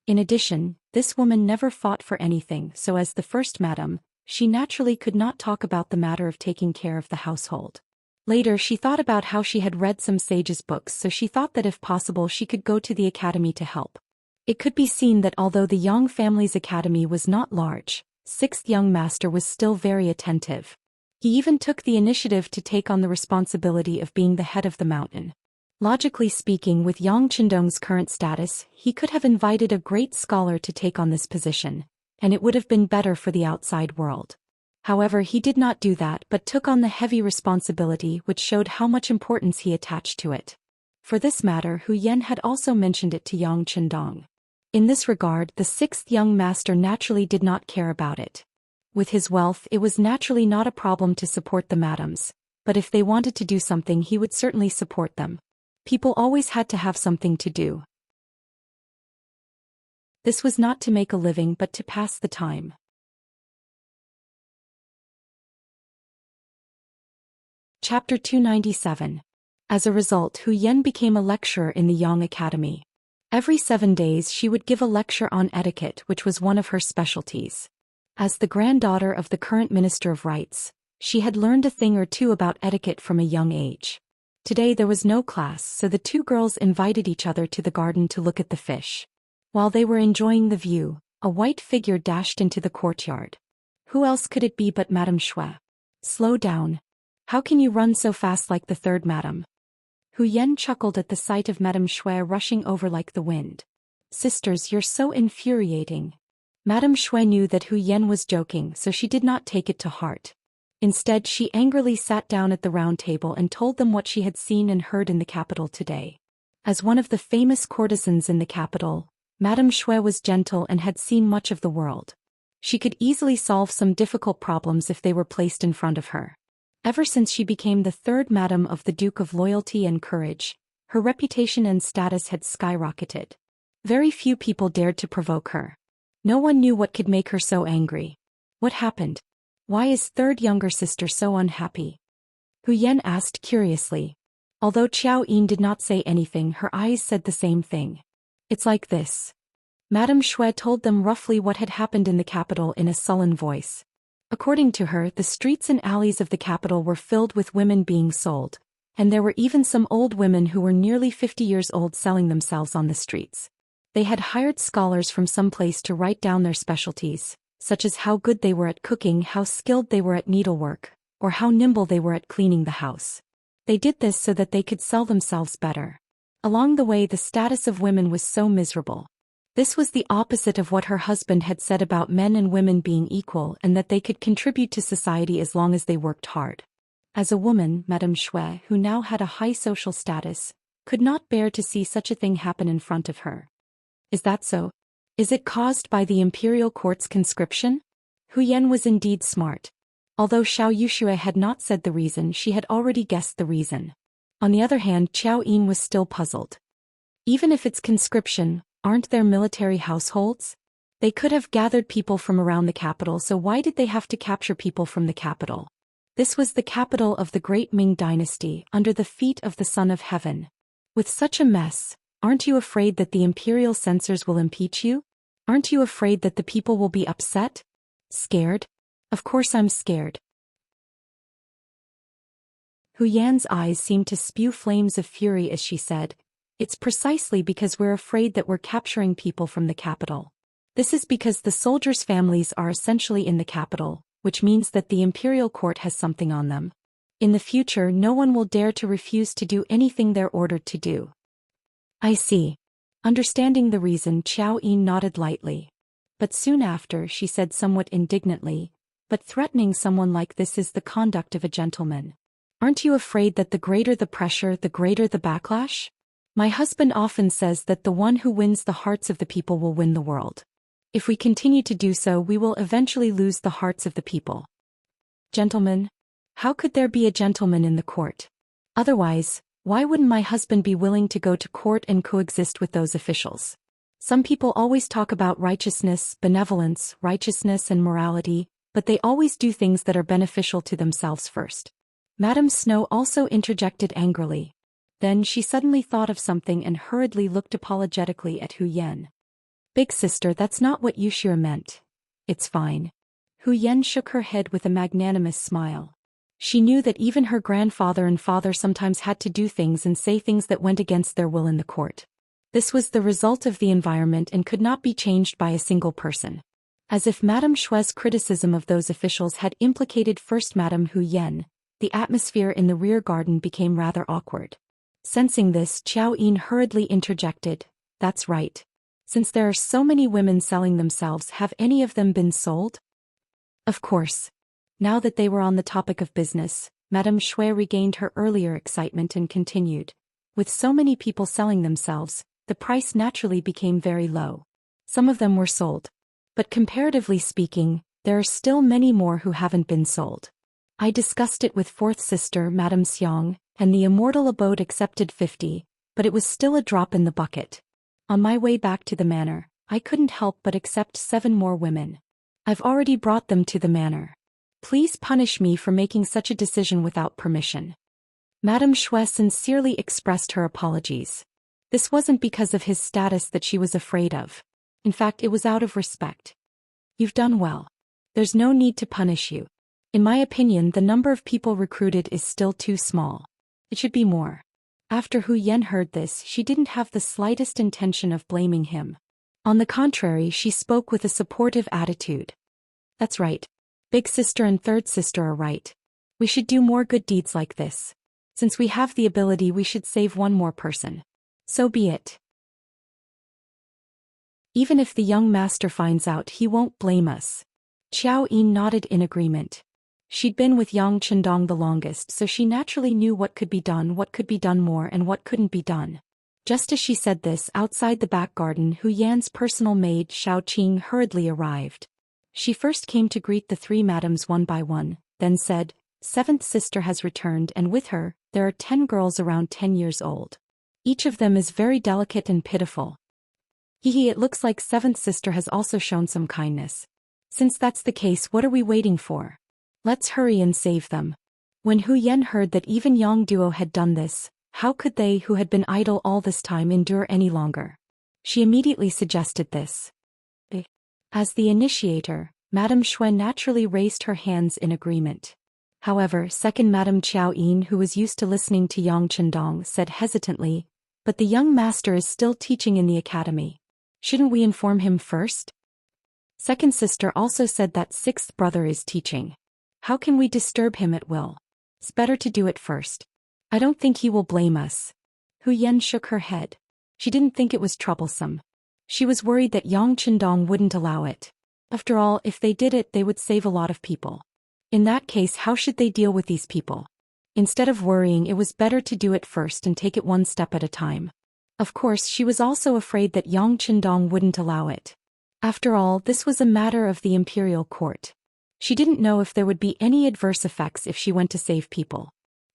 In addition, this woman never fought for anything, so as the first madam, she naturally could not talk about the matter of taking care of the household. Later she thought about how she had read some sages' books, so she thought that if possible she could go to the academy to help. It could be seen that although the Yang family's academy was not large, 6th young master was still very attentive. He even took the initiative to take on the responsibility of being the head of the mountain. Logically speaking, with Yang Qindong's current status, he could have invited a great scholar to take on this position, and it would have been better for the outside world. However, he did not do that but took on the heavy responsibility, which showed how much importance he attached to it. For this matter, Hu Yan had also mentioned it to Yang Qindong. In this regard, the 6th young master naturally did not care about it. With his wealth, it was naturally not a problem to support the madams, but if they wanted to do something, he would certainly support them. People always had to have something to do. This was not to make a living but to pass the time. Chapter 297. As a result, Hu Yan became a lecturer in the Yang Academy. Every 7 days she would give a lecture on etiquette, which was one of her specialties. As the granddaughter of the current Minister of Rights, she had learned a thing or two about etiquette from a young age. Today there was no class, so the 2 girls invited each other to the garden to look at the fish. While they were enjoying the view, a white figure dashed into the courtyard. Who else could it be but Madame Shui? "Slow down. How can you run so fast like the third madam?" Hu Yan chuckled at the sight of Madame Shui rushing over like the wind. "Sisters, you're so infuriating." Madame Shui knew that Hu Yan was joking, so she did not take it to heart. Instead, she angrily sat down at the round table and told them what she had seen and heard in the capital today. As one of the famous courtesans in the capital, Madame Shui was gentle and had seen much of the world. She could easily solve some difficult problems if they were placed in front of her. Ever since she became the 3rd madam of the Duke of Loyalty and Courage, her reputation and status had skyrocketed. Very few people dared to provoke her. No one knew what could make her so angry. What happened? Why is 3rd younger sister so unhappy? Hu Yan asked curiously. Although Qiao Yin did not say anything, her eyes said the same thing. "It's like this." Madame Shui told them roughly what had happened in the capital in a sullen voice. According to her, the streets and alleys of the capital were filled with women being sold, and there were even some old women who were nearly 50 years old selling themselves on the streets. They had hired scholars from some place to write down their specialties, such as how good they were at cooking, how skilled they were at needlework, or how nimble they were at cleaning the house. They did this so that they could sell themselves better. Along the way, the status of women was so miserable. This was the opposite of what her husband had said about men and women being equal and that they could contribute to society as long as they worked hard. As a woman, Madame Shui, who now had a high social status, could not bear to see such a thing happen in front of her. Is that so? Is it caused by the imperial court's conscription? Hu Yan was indeed smart. Although Xiao Yuxue had not said the reason, she had already guessed the reason. On the other hand, Qiao Yin was still puzzled. Even if it's conscription, aren't there military households? They could have gathered people from around the capital, so why did they have to capture people from the capital? This was the capital of the great Ming dynasty, under the feet of the Son of Heaven. With such a mess, aren't you afraid that the imperial censors will impeach you? Aren't you afraid that the people will be upset? Scared? Of course I'm scared. Hu Yan's eyes seemed to spew flames of fury as she said, "It's precisely because we're afraid that we're capturing people from the capital. This is because the soldiers' families are essentially in the capital, which means that the imperial court has something on them. In the future, no one will dare to refuse to do anything they're ordered to do." I see. Understanding the reason, Qiao Yin nodded lightly. But soon after, she said somewhat indignantly, "But threatening someone like this is the conduct of a gentleman. Aren't you afraid that the greater the pressure, the greater the backlash? My husband often says that the one who wins the hearts of the people will win the world. If we continue to do so, we will eventually lose the hearts of the people." Gentlemen? How could there be a gentleman in the court? Otherwise, why wouldn't my husband be willing to go to court and coexist with those officials? Some people always talk about righteousness, benevolence, righteousness and morality, but they always do things that are beneficial to themselves first. Madame Snow also interjected angrily. Then she suddenly thought of something and hurriedly looked apologetically at Hu Yan. "Big sister, that's not what Yuxia meant. It's fine." Hu Yan shook her head with a magnanimous smile. She knew that even her grandfather and father sometimes had to do things and say things that went against their will in the court. This was the result of the environment and could not be changed by a single person. As if Madame Shui's criticism of those officials had implicated first Madame Hu Yan, the atmosphere in the rear garden became rather awkward. Sensing this, Qiao Yin hurriedly interjected, "That's right. Since there are so many women selling themselves, have any of them been sold?" Of course. Now that they were on the topic of business, Madame Shui regained her earlier excitement and continued, "With so many people selling themselves, the price naturally became very low. Some of them were sold. But comparatively speaking, there are still many more who haven't been sold. I discussed it with fourth sister Madame Xiang, and the Immortal abode accepted 50, but it was still a drop in the bucket. On my way back to the manor, I couldn't help but accept 7 more women. I've already brought them to the manor. Please punish me for making such a decision without permission." Madame Shui sincerely expressed her apologies. This wasn't because of his status that she was afraid of. In fact, it was out of respect. "You've done well. There's no need to punish you. In my opinion, the number of people recruited is still too small. It should be more." After Hu Yan heard this, she didn't have the slightest intention of blaming him. On the contrary, she spoke with a supportive attitude. "That's right. Big sister and third sister are right. We should do more good deeds like this. Since we have the ability, we should save one more person. So be it. Even if the young master finds out, he won't blame us." Qiao Yin nodded in agreement. She'd been with Yang Chendong the longest, so she naturally knew what could be done more and what couldn't be done. Just as she said this, outside the back garden, Hu Yan's personal maid Shao Qing hurriedly arrived. She first came to greet the 3 madams one by one, then said, "Seventh sister has returned, and with her, there are 10 girls around 10 years old. Each of them is very delicate and pitiful. Hehe, it looks like seventh sister has also shown some kindness. Since that's the case, what are we waiting for? Let's hurry and save them." When Hu Yan heard that even Yang Duo had done this, how could they, who had been idle all this time, endure any longer? She immediately suggested this. As the initiator, Madame Shui naturally raised her hands in agreement. However, second Madame Qiao Yin, who was used to listening to Yang Chendong, said hesitantly, "But the young master is still teaching in the academy. Shouldn't we inform him first?" Second sister also said that sixth brother is teaching. How can we disturb him at will? It's better to do it first. I don't think he will blame us. Hu Yan shook her head. She didn't think it was troublesome. She was worried that Yang Chendong wouldn't allow it. After all, if they did it, they would save a lot of people. In that case, how should they deal with these people? Instead of worrying, it was better to do it first and take it one step at a time. Of course, she was also afraid that Yang Chendong wouldn't allow it. After all, this was a matter of the imperial court. She didn't know if there would be any adverse effects if she went to save people.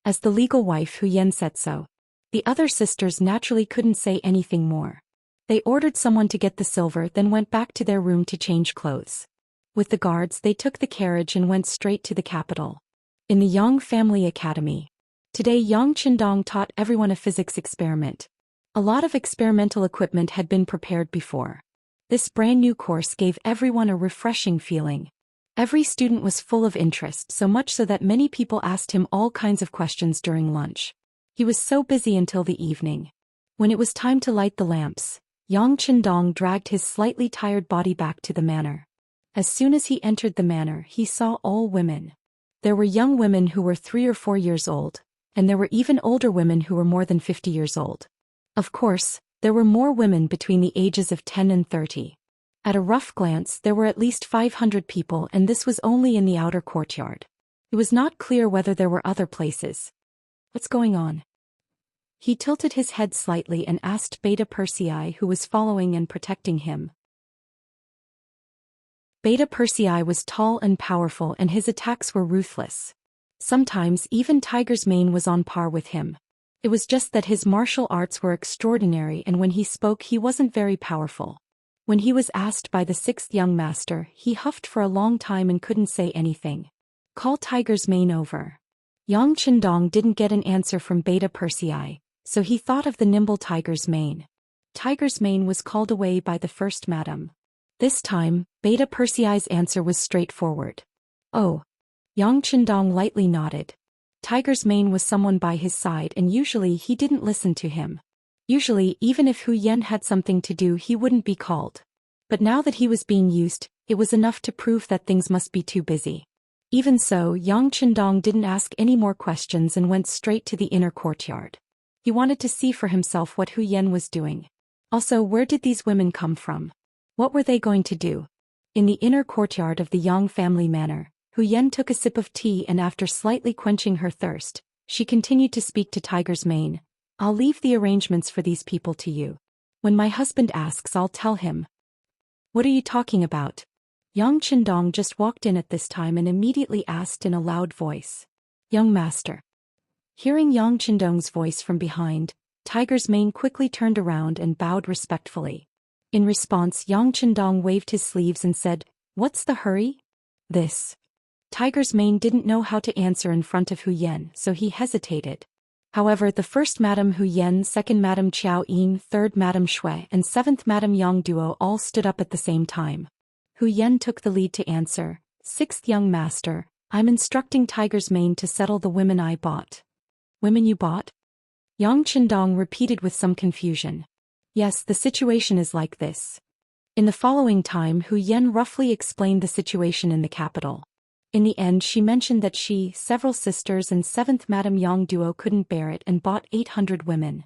As the legal wife, Hu Yan said so. The other sisters naturally couldn't say anything more. They ordered someone to get the silver, then went back to their room to change clothes. With the guards, they took the carriage and went straight to the capital. In the Yang Family Academy. Today, Yang Chendong taught everyone a physics experiment. A lot of experimental equipment had been prepared before. This brand new course gave everyone a refreshing feeling. Every student was full of interest, so much so that many people asked him all kinds of questions during lunch. He was so busy until the evening. When it was time to light the lamps, Yang Chendong dragged his slightly tired body back to the manor. As soon as he entered the manor, he saw all women. There were young women who were 3 or 4 years old, and there were even older women who were more than 50 years old. Of course, there were more women between the ages of 10 and 30. At a rough glance, there were at least 500 people, and this was only in the outer courtyard. It was not clear whether there were other places. What's going on? He tilted his head slightly and asked Beta Persei, who was following and protecting him. Beta Persei was tall and powerful, and his attacks were ruthless. Sometimes even Tiger's Mane was on par with him. It was just that his martial arts were extraordinary, and when he spoke he wasn't very powerful. When he was asked by the sixth young master, he huffed for a long time and couldn't say anything. Call Tiger's Mane over. Yang Chendong didn't get an answer from Beta Persei, so he thought of the nimble Tiger's Mane. Tiger's Mane was called away by the first madam. This time, Beta Persei's answer was straightforward. Oh. Yang Chendong lightly nodded. Tiger's Mane was someone by his side, and usually he didn't listen to him. Usually, even if Hu Yan had something to do, he wouldn't be called. But now that he was being used, it was enough to prove that things must be too busy. Even so, Yang Chendong didn't ask any more questions and went straight to the inner courtyard. He wanted to see for himself what Hu Yan was doing. Also, where did these women come from? What were they going to do? In the inner courtyard of the Yang family manor, Hu Yan took a sip of tea, and after slightly quenching her thirst, she continued to speak to Tiger's Mane. I'll leave the arrangements for these people to you. When my husband asks, I'll tell him. What are you talking about? Yang Chendong just walked in at this time and immediately asked in a loud voice. Young master. Hearing Yang Chendong's voice from behind, Tiger's Mane quickly turned around and bowed respectfully. In response, Yang Chendong waved his sleeves and said, What's the hurry? This. Tiger's Mane didn't know how to answer in front of Hu Yan, so he hesitated. However, the first Madame Hu Yan, second Madame Qiao Yin, third Madame Shui, and seventh Madame Yang Duo all stood up at the same time. Hu Yan took the lead to answer. Sixth young master, I'm instructing Tiger's Mane to settle the women I bought. Women you bought? Yang Chendong repeated with some confusion. Yes, the situation is like this. In the following time, Hu Yan roughly explained the situation in the capital. In the end, she mentioned that she, several sisters, and seventh Madame Yang Duo couldn't bear it and bought 800 women.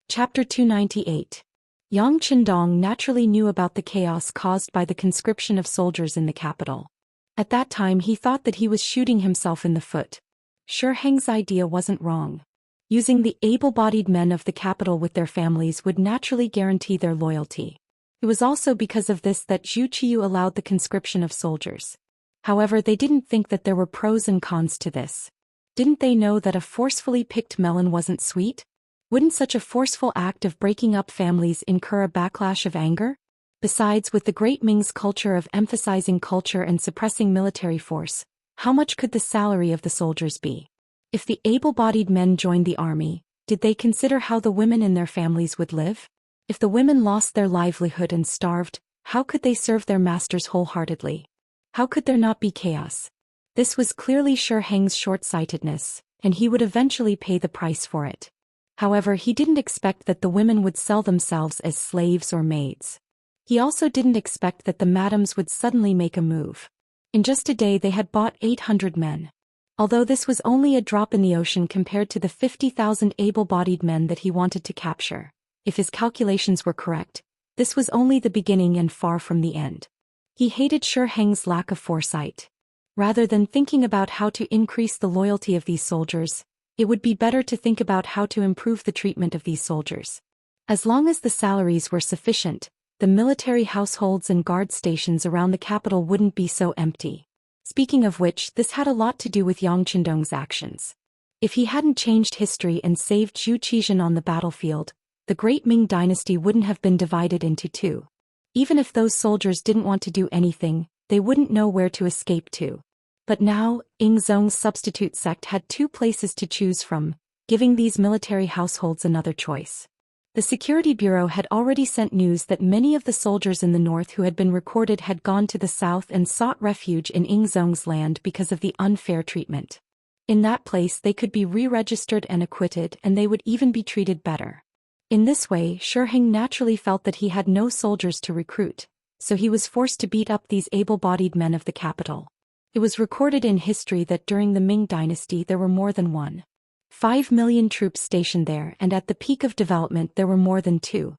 Chapter 298. Yang Chendong naturally knew about the chaos caused by the conscription of soldiers in the capital. At that time, he thought that he was shooting himself in the foot. Sure, Heng's idea wasn't wrong. Using the able-bodied men of the capital with their families would naturally guarantee their loyalty. It was also because of this that Zhu Qiu allowed the conscription of soldiers. However, they didn't think that there were pros and cons to this. Didn't they know that a forcefully picked melon wasn't sweet? Wouldn't such a forceful act of breaking up families incur a backlash of anger? Besides, with the Great Ming's culture of emphasizing culture and suppressing military force, how much could the salary of the soldiers be? If the able-bodied men joined the army, did they consider how the women in their families would live? If the women lost their livelihood and starved, how could they serve their masters wholeheartedly? How could there not be chaos? This was clearly Shi Heng's short-sightedness, and he would eventually pay the price for it. However, he didn't expect that the women would sell themselves as slaves or maids. He also didn't expect that the madams would suddenly make a move. In just a day they had bought 800 men. Although this was only a drop in the ocean compared to the 50,000 able-bodied men that he wanted to capture, if his calculations were correct, this was only the beginning and far from the end. He hated Shi Heng's lack of foresight. Rather than thinking about how to increase the loyalty of these soldiers, it would be better to think about how to improve the treatment of these soldiers. As long as the salaries were sufficient, the military households and guard stations around the capital wouldn't be so empty. Speaking of which, this had a lot to do with Yang Qindong's actions. If he hadn't changed history and saved Zhou Xian on the battlefield, the great Ming dynasty wouldn't have been divided into two. Even if those soldiers didn't want to do anything, they wouldn't know where to escape to. But now, Yingzong's substitute sect had two places to choose from, giving these military households another choice. The Security Bureau had already sent news that many of the soldiers in the north who had been recorded had gone to the south and sought refuge in Yingzong's land because of the unfair treatment. In that place they could be re-registered and acquitted, and they would even be treated better. In this way, Shi Heng naturally felt that he had no soldiers to recruit, so he was forced to beat up these able-bodied men of the capital. It was recorded in history that during the Ming dynasty there were more than 1.5 million troops stationed there, and at the peak of development there were more than 2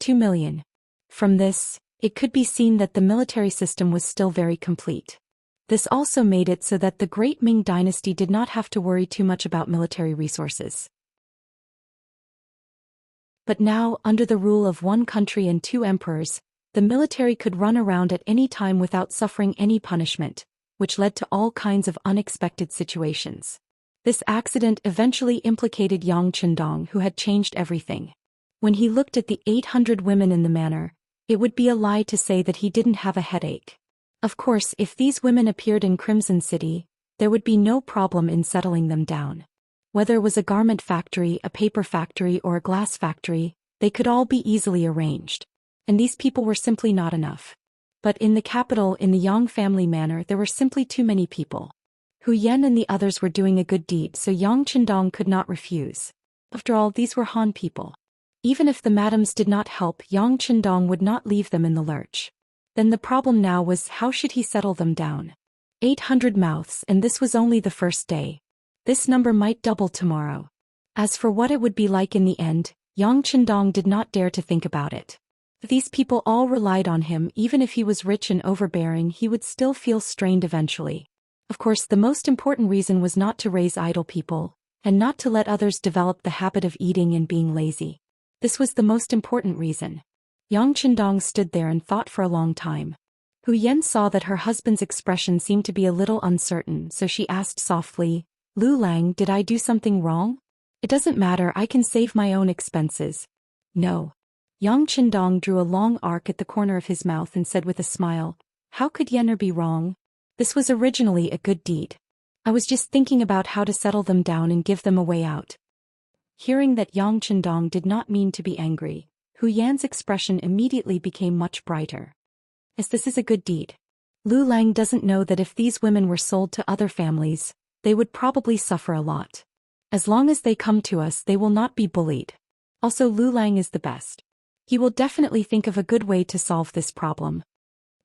million. From this, it could be seen that the military system was still very complete. This also made it so that the great Ming dynasty did not have to worry too much about military resources. But now, under the rule of one country and two emperors, the military could run around at any time without suffering any punishment, which led to all kinds of unexpected situations. This accident eventually implicated Yang Qindong, who had changed everything. When he looked at the 800 women in the manor, it would be a lie to say that he didn't have a headache. Of course, if these women appeared in Crimson City, there would be no problem in settling them down. Whether it was a garment factory, a paper factory, or a glass factory, they could all be easily arranged. And these people were simply not enough. But in the capital, in the Yang family manor, there were simply too many people. Hu Yan and the others were doing a good deed, so Yang Qindong could not refuse. After all, these were Han people. Even if the madams did not help, Yang Qindong would not leave them in the lurch. Then the problem now was, how should he settle them down? 800 mouths, and this was only the first day. This number might double tomorrow. As for what it would be like in the end, Yang Qindong did not dare to think about it. These people all relied on him. Even if he was rich and overbearing, he would still feel strained eventually. Of course, the most important reason was not to raise idle people, and not to let others develop the habit of eating and being lazy. This was the most important reason. Yang Qindong stood there and thought for a long time. Hu Yan saw that her husband's expression seemed to be a little uncertain, so she asked softly, "Lu Lang, did I do something wrong? It doesn't matter, I can save my own expenses." "No." Yang Qindong drew a long arc at the corner of his mouth and said with a smile, "How could Yenner be wrong? This was originally a good deed. I was just thinking about how to settle them down and give them a way out." Hearing that Yang Qindong did not mean to be angry, Hu Yan's expression immediately became much brighter. "As this is a good deed. Lu Lang doesn't know that if these women were sold to other families, they would probably suffer a lot. As long as they come to us, they will not be bullied. Also, Lu Lang is the best. He will definitely think of a good way to solve this problem."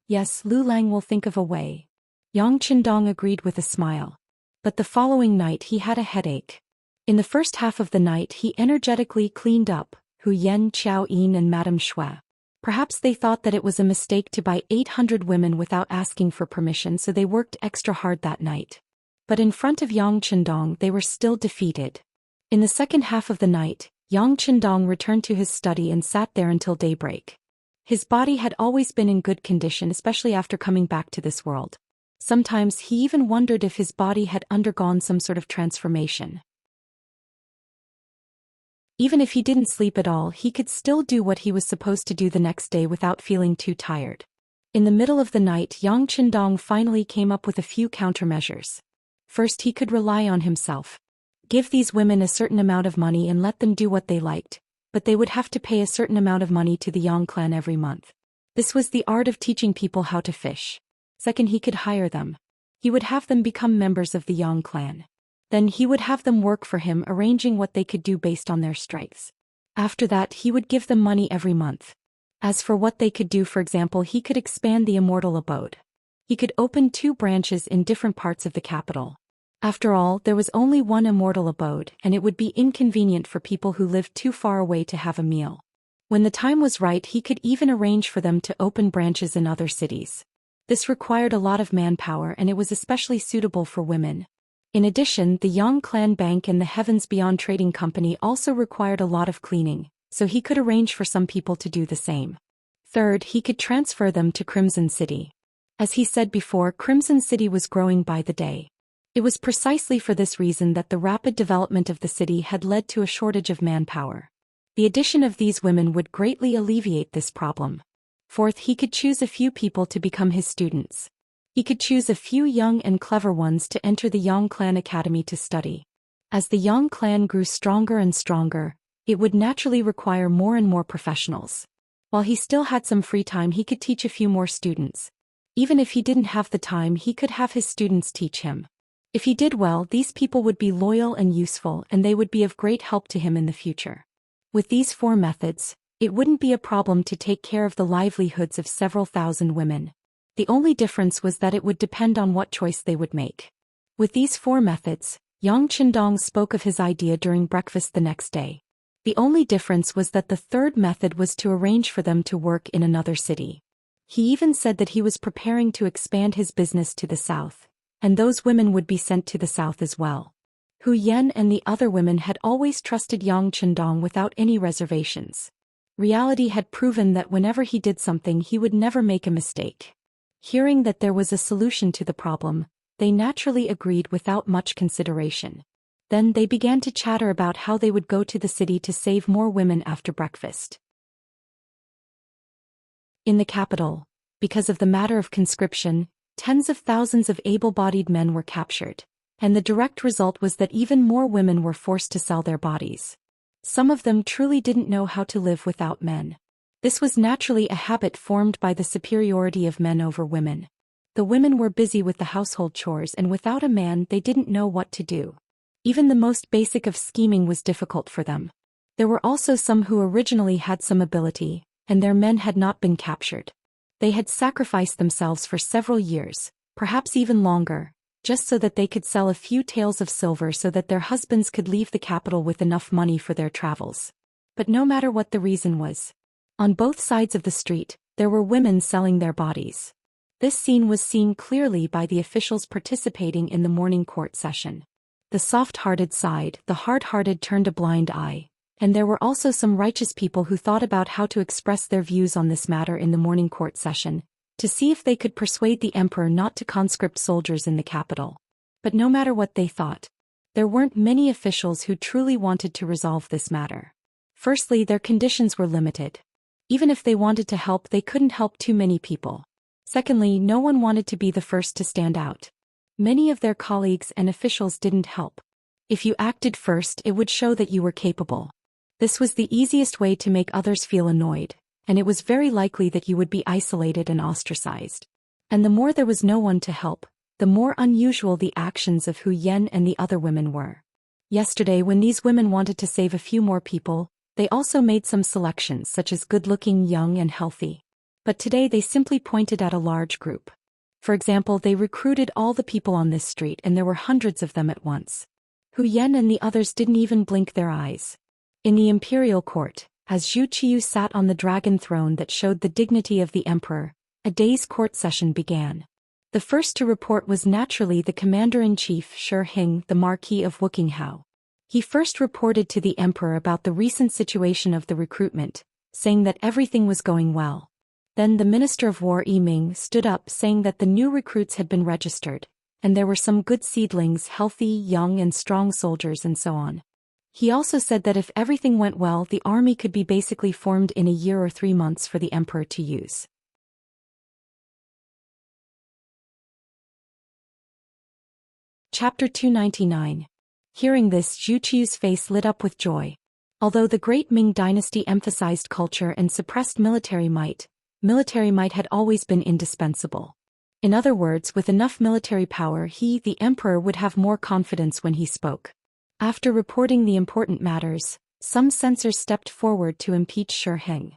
"Yes, Lu Lang will think of a way." Yang Qindong agreed with a smile. But the following night he had a headache. In the first half of the night he energetically cleaned up Hu Yan, Qiao Yin and Madame Xue. Perhaps they thought that it was a mistake to buy 800 women without asking for permission, so they worked extra hard that night. But in front of Yang Qindong they were still defeated. In the second half of the night, Yang Qindong returned to his study and sat there until daybreak. His body had always been in good condition, especially after coming back to this world. Sometimes he even wondered if his body had undergone some sort of transformation. Even if he didn't sleep at all, he could still do what he was supposed to do the next day without feeling too tired. In the middle of the night, Yang Qindong finally came up with a few countermeasures. First, he could rely on himself. give these women a certain amount of money and let them do what they liked, but they would have to pay a certain amount of money to the Yang clan every month. This was the art of teaching people how to fish. Second, he could hire them. He would have them become members of the Yang clan. Then he would have them work for him, arranging what they could do based on their strengths. After that, he would give them money every month. As for what they could do, for example, he could expand the Immortal abode. He could open 2 branches in different parts of the capital. After all, there was only one Immortal abode, and it would be inconvenient for people who lived too far away to have a meal. When the time was right, he could even arrange for them to open branches in other cities. This required a lot of manpower, and it was especially suitable for women. In addition, the Yang Clan Bank and the Heavens Beyond Trading Company also required a lot of cleaning, so he could arrange for some people to do the same. Third, he could transfer them to Crimson City. As he said before, Crimson City was growing by the day. It was precisely for this reason that the rapid development of the city had led to a shortage of manpower. The addition of these women would greatly alleviate this problem. Fourth, he could choose a few people to become his students. He could choose a few young and clever ones to enter the Yang Clan Academy to study. As the Yang Clan grew stronger and stronger, it would naturally require more and more professionals. While he still had some free time, he could teach a few more students. Even if he didn't have the time, he could have his students teach him. If he did well, these people would be loyal and useful, and they would be of great help to him in the future. With these 4 methods, it wouldn't be a problem to take care of the livelihoods of several thousand women. The only difference was that it would depend on what choice they would make. With these 4 methods, Yang Qindong spoke of his idea during breakfast the next day. The only difference was that the 3rd method was to arrange for them to work in another city. He even said that he was preparing to expand his business to the south, and those women would be sent to the south as well. Hu Yan and the other women had always trusted Yang Qindong without any reservations. Reality had proven that whenever he did something, he would never make a mistake. Hearing that there was a solution to the problem, they naturally agreed without much consideration. Then they began to chatter about how they would go to the city to save more women after breakfast. In the capital, because of the matter of conscription, tens of thousands of able-bodied men were captured, and the direct result was that even more women were forced to sell their bodies. Some of them truly didn't know how to live without men. This was naturally a habit formed by the superiority of men over women. The women were busy with the household chores, and without a man they didn't know what to do. Even the most basic of scheming was difficult for them. There were also some who originally had some ability, and their men had not been captured. They had sacrificed themselves for several years, perhaps even longer, just so that they could sell a few taels of silver so that their husbands could leave the capital with enough money for their travels. But no matter what the reason was, on both sides of the street, there were women selling their bodies. This scene was seen clearly by the officials participating in the morning court session. The soft-hearted sighed, the hard-hearted turned a blind eye, and there were also some righteous people who thought about how to express their views on this matter in the morning court session, to see if they could persuade the emperor not to conscript soldiers in the capital. But no matter what they thought, there weren't many officials who truly wanted to resolve this matter. Firstly, their conditions were limited. Even if they wanted to help, they couldn't help too many people. Secondly, no one wanted to be the first to stand out. Many of their colleagues and officials didn't help. If you acted first, it would show that you were capable. This was the easiest way to make others feel annoyed, and it was very likely that you would be isolated and ostracized. And the more there was no one to help, the more unusual the actions of Hu Yan and the other women were. Yesterday, when these women wanted to save a few more people, they also made some selections, such as good-looking, young and healthy. But today they simply pointed at a large group. For example, they recruited all the people on this street, and there were hundreds of them at once. Hu Yan and the others didn't even blink their eyes. In the imperial court, as Zhu Qiu sat on the dragon throne that showed the dignity of the emperor, a day's court session began. The first to report was naturally the commander-in-chief Shi Hing, the Marquis of Wuxia. He first reported to the emperor about the recent situation of the recruitment, saying that everything was going well. Then the Minister of War Yiming stood up, saying that the new recruits had been registered, and there were some good seedlings, healthy, young and strong soldiers and so on. He also said that if everything went well, the army could be basically formed in a year or 3 months for the emperor to use. Chapter 299. Hearing this, Zhu Qiu's face lit up with joy. Although the great Ming dynasty emphasized culture and suppressed military might had always been indispensable. In other words, with enough military power, he, the emperor, would have more confidence when he spoke. After reporting the important matters, some censors stepped forward to impeach Shi Heng.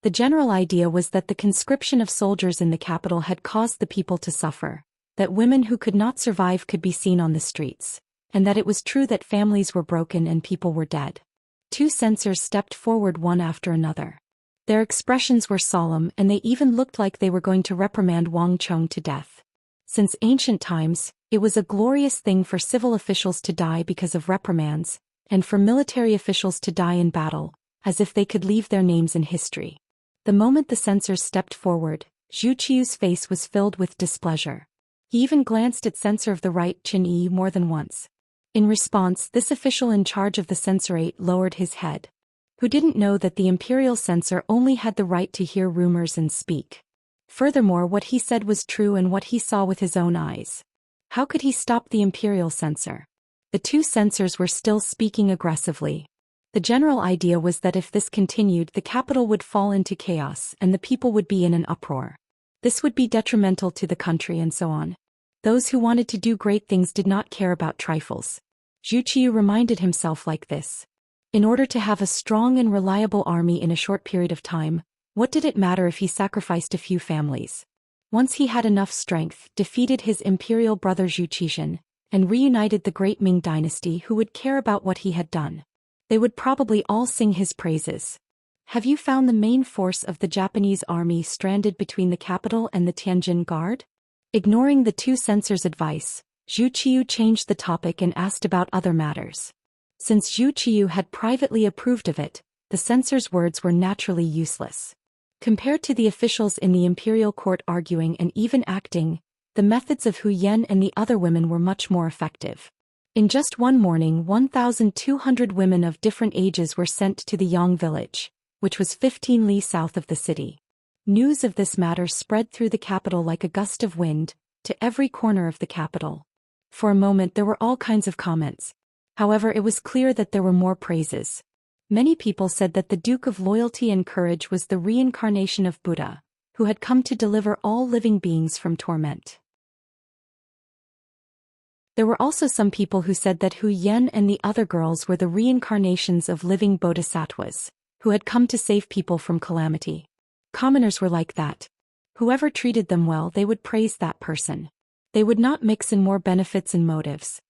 The general idea was that the conscription of soldiers in the capital had caused the people to suffer, that women who could not survive could be seen on the streets, and that it was true that families were broken and people were dead. 2 censors stepped forward one after another. Their expressions were solemn, and they even looked like they were going to reprimand Wang Chong to death. Since ancient times, it was a glorious thing for civil officials to die because of reprimands, and for military officials to die in battle, as if they could leave their names in history. The moment the censors stepped forward, Zhu Qiu's face was filled with displeasure. He even glanced at censor of the right, Qin Yi, more than once. In response, this official in charge of the censorate lowered his head. Who didn't know that the imperial censor only had the right to hear rumors and speak? Furthermore, what he said was true and what he saw with his own eyes. How could he stop the imperial censor? The 2 censors were still speaking aggressively. The general idea was that if this continued, the capital would fall into chaos and the people would be in an uproar. This would be detrimental to the country and so on. Those who wanted to do great things did not care about trifles. Zhu Qiu reminded himself like this. In order to have a strong and reliable army in a short period of time, what did it matter if he sacrificed a few families? Once he had enough strength, defeated his imperial brother Zhu Qizhen, and reunited the great Ming dynasty, who would care about what he had done? They would probably all sing his praises. Have you found the main force of the Japanese army stranded between the capital and the Tianjin Guard? Ignoring the 2 censors' advice, Zhu Qiu changed the topic and asked about other matters. Since Zhu Qiu had privately approved of it, the censors' words were naturally useless. Compared to the officials in the imperial court arguing and even acting, the methods of Hu Yan and the other women were much more effective. In just one morning, 1,200 women of different ages were sent to the Yang village, which was 15 li south of the city. News of this matter spread through the capital like a gust of wind, to every corner of the capital. For a moment there were all kinds of comments. However, it was clear that there were more praises. Many people said that the Duke of Loyalty and Courage was the reincarnation of Buddha, who had come to deliver all living beings from torment. There were also some people who said that Hu Yan and the other girls were the reincarnations of living bodhisattvas, who had come to save people from calamity. Commoners were like that. Whoever treated them well, they would praise that person. They would not mix in more benefits and motives.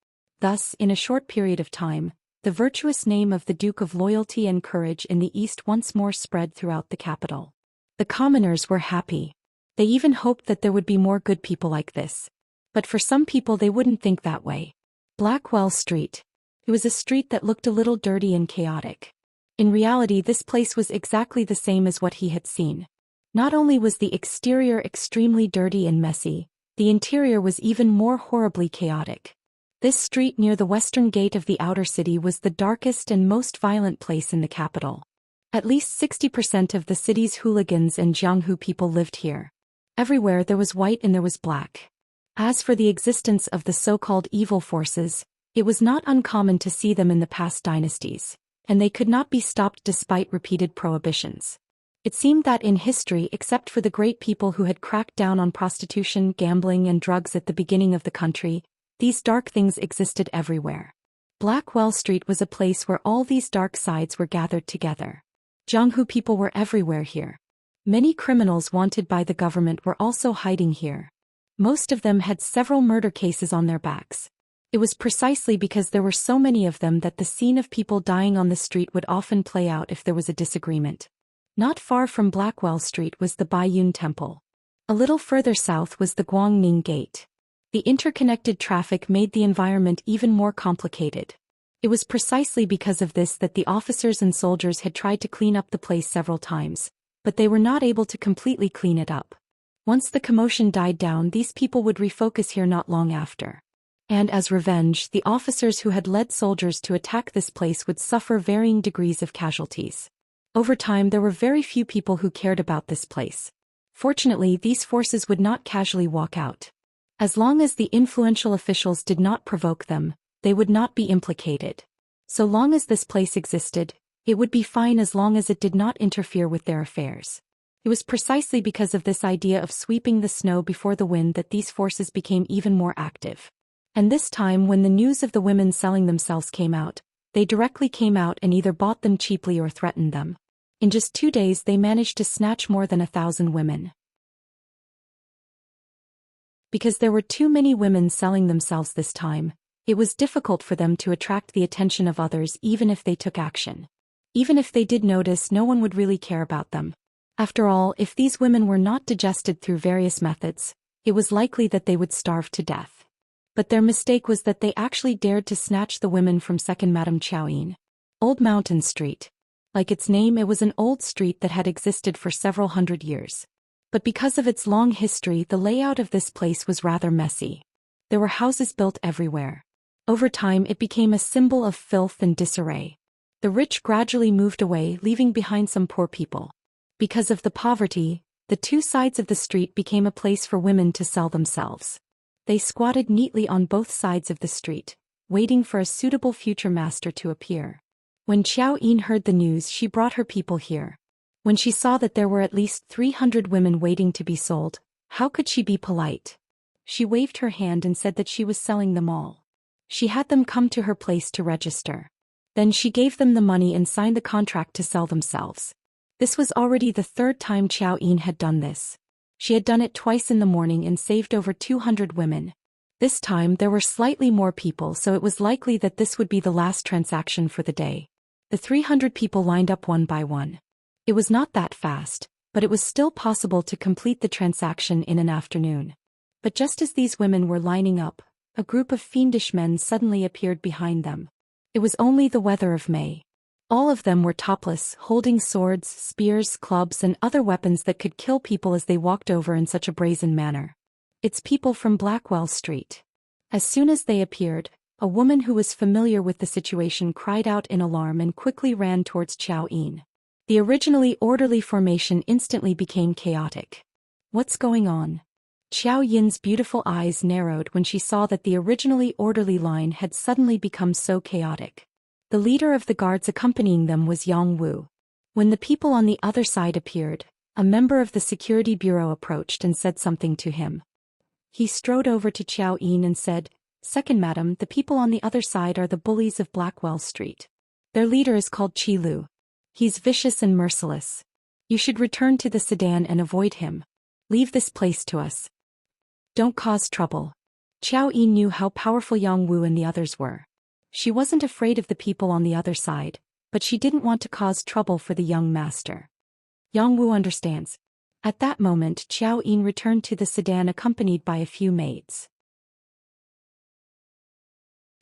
Thus, in a short period of time, the virtuous name of the Duke of Loyalty and Courage in the East once more spread throughout the capital. The commoners were happy. They even hoped that there would be more good people like this. But for some people they wouldn't think that way. Blackwell Street. It was a street that looked a little dirty and chaotic. In reality, this place was exactly the same as what he had seen. Not only was the exterior extremely dirty and messy, the interior was even more horribly chaotic. This street near the western gate of the outer city was the darkest and most violent place in the capital. At least 60% of the city's hooligans and Jianghu people lived here. Everywhere there was white and there was black. As for the existence of the so-called evil forces, it was not uncommon to see them in the past dynasties, and they could not be stopped despite repeated prohibitions. It seemed that in history, except for the great people who had cracked down on prostitution, gambling and drugs at the beginning of the country, these dark things existed everywhere. Blackwell Street was a place where all these dark sides were gathered together. Jianghu people were everywhere here. Many criminals wanted by the government were also hiding here. Most of them had several murder cases on their backs. It was precisely because there were so many of them that the scene of people dying on the street would often play out if there was a disagreement. Not far from Blackwell Street was the Baiyun Temple. A little further south was the Guangning Gate. The interconnected traffic made the environment even more complicated. It was precisely because of this that the officers and soldiers had tried to clean up the place several times, but they were not able to completely clean it up. Once the commotion died down, these people would refocus here not long after. And as revenge, the officers who had led soldiers to attack this place would suffer varying degrees of casualties. Over time, there were very few people who cared about this place. Fortunately, these forces would not casually walk out. As long as the influential officials did not provoke them, They would not be implicated. So long as this place existed, it would be fine as long as it did not interfere with their affairs. It was precisely because of this idea of sweeping the snow before the wind that these forces became even more active. And this time when the news of the women selling themselves came out, they directly came out and either bought them cheaply or threatened them. In just 2 days they managed to snatch more than 1,000 women. Because there were too many women selling themselves this time, it was difficult for them to attract the attention of others even if they took action. Even if they did notice, no one would really care about them. After all, if these women were not digested through various methods, it was likely that they would starve to death. But their mistake was that they actually dared to snatch the women from second Madame Xiaoyin. Old Mountain Street. Like its name, it was an old street that had existed for several hundred years. But because of its long history, the layout of this place was rather messy. There were houses built everywhere. Over time, it became a symbol of filth and disarray. The rich gradually moved away, leaving behind some poor people. Because of the poverty, the two sides of the street became a place for women to sell themselves. They squatted neatly on both sides of the street, waiting for a suitable future master to appear. When Xiaoyin heard the news, she brought her people here. When she saw that there were at least 300 women waiting to be sold, how could she be polite? She waved her hand and said that she was selling them all. She had them come to her place to register. Then she gave them the money and signed the contract to sell themselves. This was already the 3rd time Xiaoyin had done this. She had done it twice in the morning and saved over 200 women. This time there were slightly more people, so it was likely that this would be the last transaction for the day. The 300 people lined up one by one. It was not that fast, but it was still possible to complete the transaction in an afternoon. But just as these women were lining up, a group of fiendish men suddenly appeared behind them. It was only the weather of May. All of them were topless, holding swords, spears, clubs, and other weapons that could kill people as they walked over in such a brazen manner. It's people from Blackwell Street. As soon as they appeared, a woman who was familiar with the situation cried out in alarm and quickly ran towards Xiaoyin. The originally orderly formation instantly became chaotic. What's going on? Xiaoyin's beautiful eyes narrowed when she saw that the originally orderly line had suddenly become so chaotic. The leader of the guards accompanying them was Yang Wu. When the people on the other side appeared, a member of the security bureau approached and said something to him. He strode over to Xiaoyin and said, "Second madam, the people on the other side are the bullies of Blackwell Street. Their leader is called Qi Lu. He's vicious and merciless. You should return to the sedan and avoid him. Leave this place to us. Don't cause trouble." Xiaoyin knew how powerful Yang Wu and the others were. She wasn't afraid of the people on the other side, but she didn't want to cause trouble for the young master. Yang Wu understands. At that moment, Xiaoyin returned to the sedan accompanied by a few maids.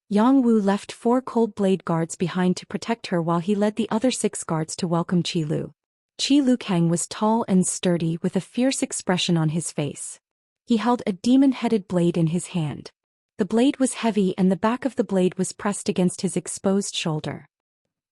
Yang Wu left 4 cold blade guards behind to protect her while he led the other 6 guards to welcome Qi Lu. Qi Lu Kang was tall and sturdy with a fierce expression on his face. He held a demon-headed blade in his hand. The blade was heavy and the back of the blade was pressed against his exposed shoulder.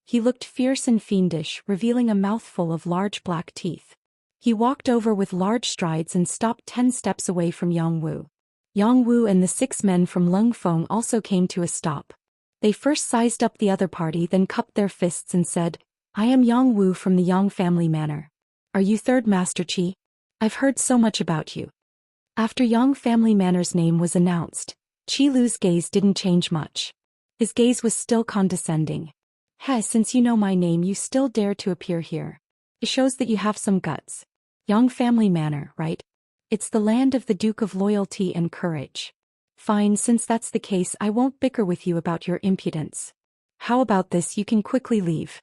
He looked fierce and fiendish, revealing a mouthful of large black teeth. He walked over with large strides and stopped 10 steps away from Yang Wu. Yang Wu and the 6 men from Lung Feng also came to a stop. They first sized up the other party, then cupped their fists and said, "I am Yang Wu from the Yang family manor. Are you third Master Qi? I've heard so much about you." After Yang family manor's name was announced, Qi Lu's gaze didn't change much. His gaze was still condescending. "Heh, since you know my name you still dare to appear here. It shows that you have some guts. Yang family manor, right? It's the land of the Duke of Loyalty and Courage. Fine, since that's the case I won't bicker with you about your impudence. How about this, you can quickly leave."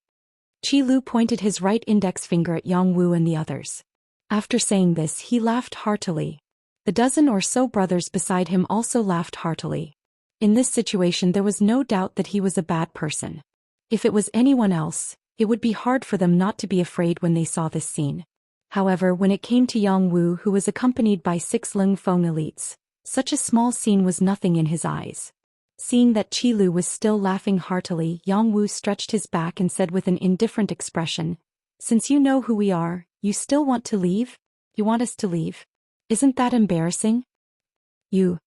Qi Lu pointed his right index finger at Yang Wu and the others. After saying this he laughed heartily. The dozen or so brothers beside him also laughed heartily. In this situation there was no doubt that he was a bad person. If it was anyone else, it would be hard for them not to be afraid when they saw this scene. However, when it came to Yang Wu, who was accompanied by 6 Lung Feng elites, such a small scene was nothing in his eyes. Seeing that Qi Lu was still laughing heartily, Yang Wu stretched his back and said with an indifferent expression, "Since you know who we are, you still want to leave? You want us to leave? Isn't that embarrassing?" You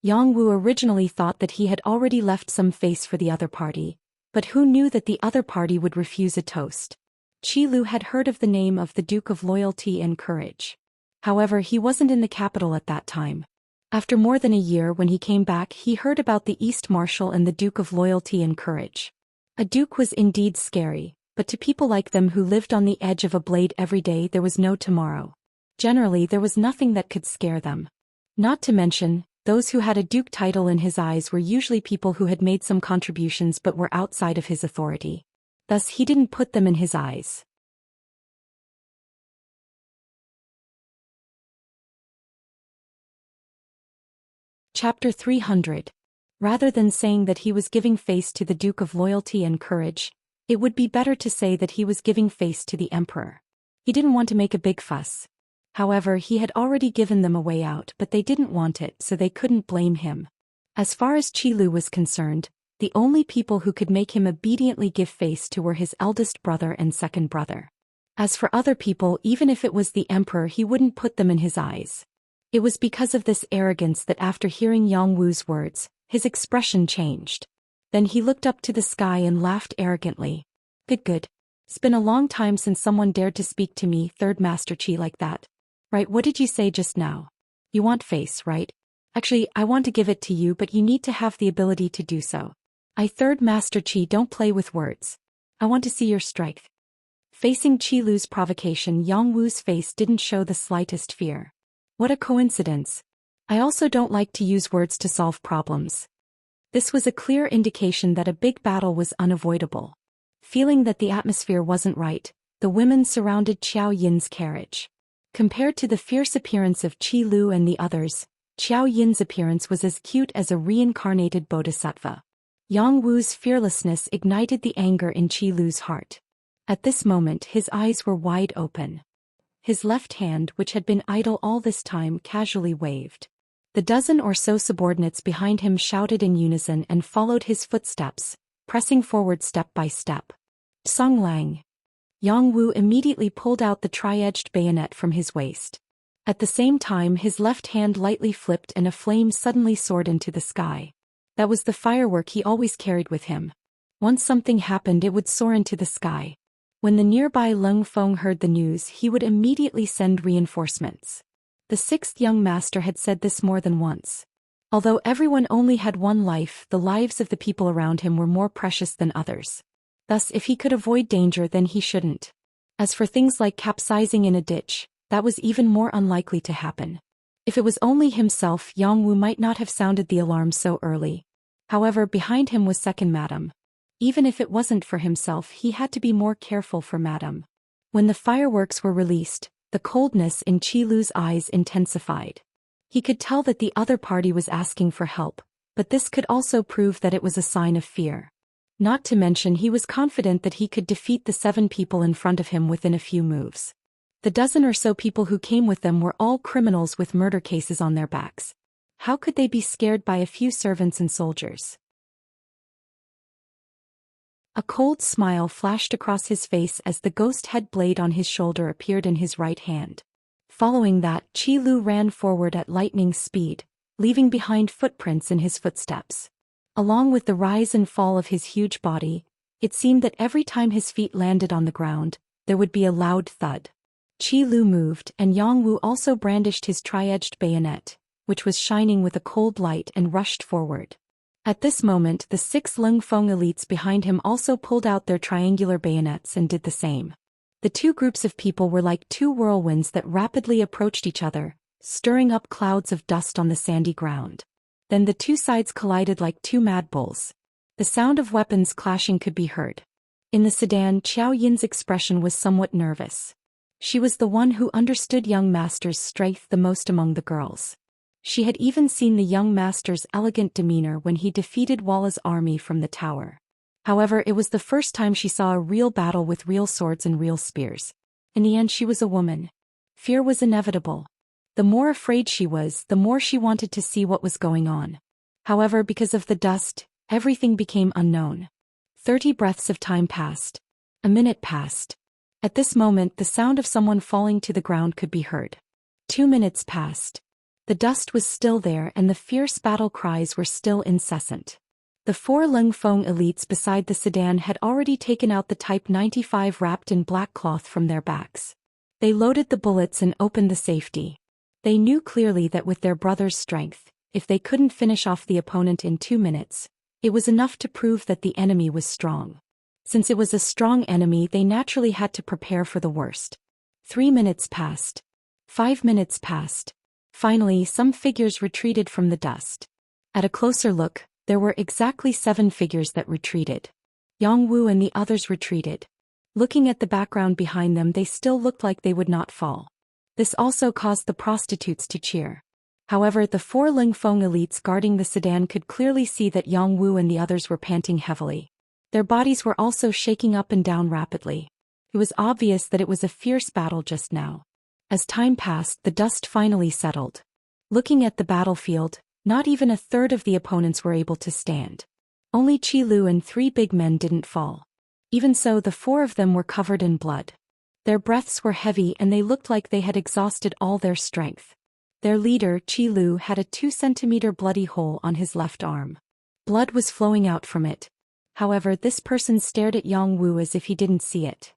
Yang Wu originally thought that he had already left some face for the other party, but who knew that the other party would refuse a toast? Qi Lu had heard of the name of the Duke of Loyalty and Courage. However, he wasn't in the capital at that time. After more than a year when he came back, he heard about the East Marshal and the Duke of Loyalty and Courage. A duke was indeed scary, but to people like them who lived on the edge of a blade every day there was no tomorrow. Generally there was nothing that could scare them. Not to mention, those who had a duke title in his eyes were usually people who had made some contributions but were outside of his authority. Thus he didn't put them in his eyes. Chapter 300. Rather than saying that he was giving face to the Duke of Loyalty and Courage, it would be better to say that he was giving face to the Emperor. He didn't want to make a big fuss. However, he had already given them a way out, but they didn't want it, so they couldn't blame him. As far as Qi Lu was concerned, the only people who could make him obediently give face to were his eldest brother and second brother. As for other people, even if it was the Emperor, he wouldn't put them in his eyes. It was because of this arrogance that after hearing Yang Wu's words, his expression changed. Then he looked up to the sky and laughed arrogantly. Good. It's been a long time since someone dared to speak to me, Third Master Qi, like that. Right, what did you say just now? You want face, right? Actually, I want to give it to you, but you need to have the ability to do so. Third Master Qi, don't play with words. I want to see your strength. Facing Qi Lu's provocation, Yang Wu's face didn't show the slightest fear. What a coincidence. I also don't like to use words to solve problems. This was a clear indication that a big battle was unavoidable. Feeling that the atmosphere wasn't right, the women surrounded Xiao Yin's carriage. Compared to the fierce appearance of Qi Lu and the others, Xiao Yin's appearance was as cute as a reincarnated bodhisattva. Yang Wu's fearlessness ignited the anger in Qi Lu's heart. At this moment his eyes were wide open. His left hand, which had been idle all this time, casually waved. The dozen or so subordinates behind him shouted in unison and followed his footsteps, pressing forward step by step. Song Lang. Yang Wu immediately pulled out the tri-edged bayonet from his waist. At the same time his left hand lightly flipped and a flame suddenly soared into the sky. That was the firework he always carried with him. Once something happened, it would soar into the sky. When the nearby Lung Feng heard the news, he would immediately send reinforcements. The sixth young master had said this more than once. Although everyone only had one life, the lives of the people around him were more precious than others. Thus, if he could avoid danger, then he shouldn't. As for things like capsizing in a ditch, that was even more unlikely to happen. If it was only himself, Yang Wu might not have sounded the alarm so early. However, behind him was second madam. Even if it wasn't for himself, he had to be more careful for madam. When the fireworks were released, the coldness in Qi Lu's eyes intensified. He could tell that the other party was asking for help, but this could also prove that it was a sign of fear. Not to mention he was confident that he could defeat the 7 people in front of him within a few moves. The dozen or so people who came with them were all criminals with murder cases on their backs. How could they be scared by a few servants and soldiers? A cold smile flashed across his face as the ghost head blade on his shoulder appeared in his right hand. Following that, Qi Lu ran forward at lightning speed, leaving behind footprints in his footsteps. Along with the rise and fall of his huge body, it seemed that every time his feet landed on the ground, there would be a loud thud. Qi Lu moved, and Yang Wu also brandished his tri-edged bayonet, which was shining with a cold light, and rushed forward. At this moment, the 6 Lung Feng elites behind him also pulled out their triangular bayonets and did the same. The 2 groups of people were like 2 whirlwinds that rapidly approached each other, stirring up clouds of dust on the sandy ground. Then the 2 sides collided like 2 mad bulls. The sound of weapons clashing could be heard. In the sedan, Xiao Yin's expression was somewhat nervous. She was the one who understood young master's strength the most among the girls. She had even seen the young master's elegant demeanor when he defeated Walla's army from the tower. However, it was the first time she saw a real battle with real swords and real spears. In the end, she was a woman. Fear was inevitable. The more afraid she was, the more she wanted to see what was going on. However, because of the dust, everything became unknown. 30 breaths of time passed. A minute passed. At this moment, the sound of someone falling to the ground could be heard. 2 minutes passed. The dust was still there and the fierce battle cries were still incessant. The 4 Lengfeng elites beside the sedan had already taken out the Type 95 wrapped in black cloth from their backs. They loaded the bullets and opened the safety. They knew clearly that with their brother's strength, if they couldn't finish off the opponent in 2 minutes, it was enough to prove that the enemy was strong. Since it was a strong enemy, they naturally had to prepare for the worst. 3 minutes passed. 5 minutes passed. Finally, some figures retreated from the dust. At a closer look, there were exactly 7 figures that retreated. Yang Wu and the others retreated. Looking at the background behind them, they still looked like they would not fall. This also caused the prostitutes to cheer. However, the 4 Lingfeng elites guarding the sedan could clearly see that Yang Wu and the others were panting heavily. Their bodies were also shaking up and down rapidly. It was obvious that it was a fierce battle just now. As time passed, the dust finally settled. Looking at the battlefield, not even a third of the opponents were able to stand. Only Qi Lu and 3 big men didn't fall. Even so, the 4 of them were covered in blood. Their breaths were heavy and they looked like they had exhausted all their strength. Their leader, Qi Lu, had a 2-centimeter bloody hole on his left arm. Blood was flowing out from it. However, this person stared at Yang Wu as if he didn't see it.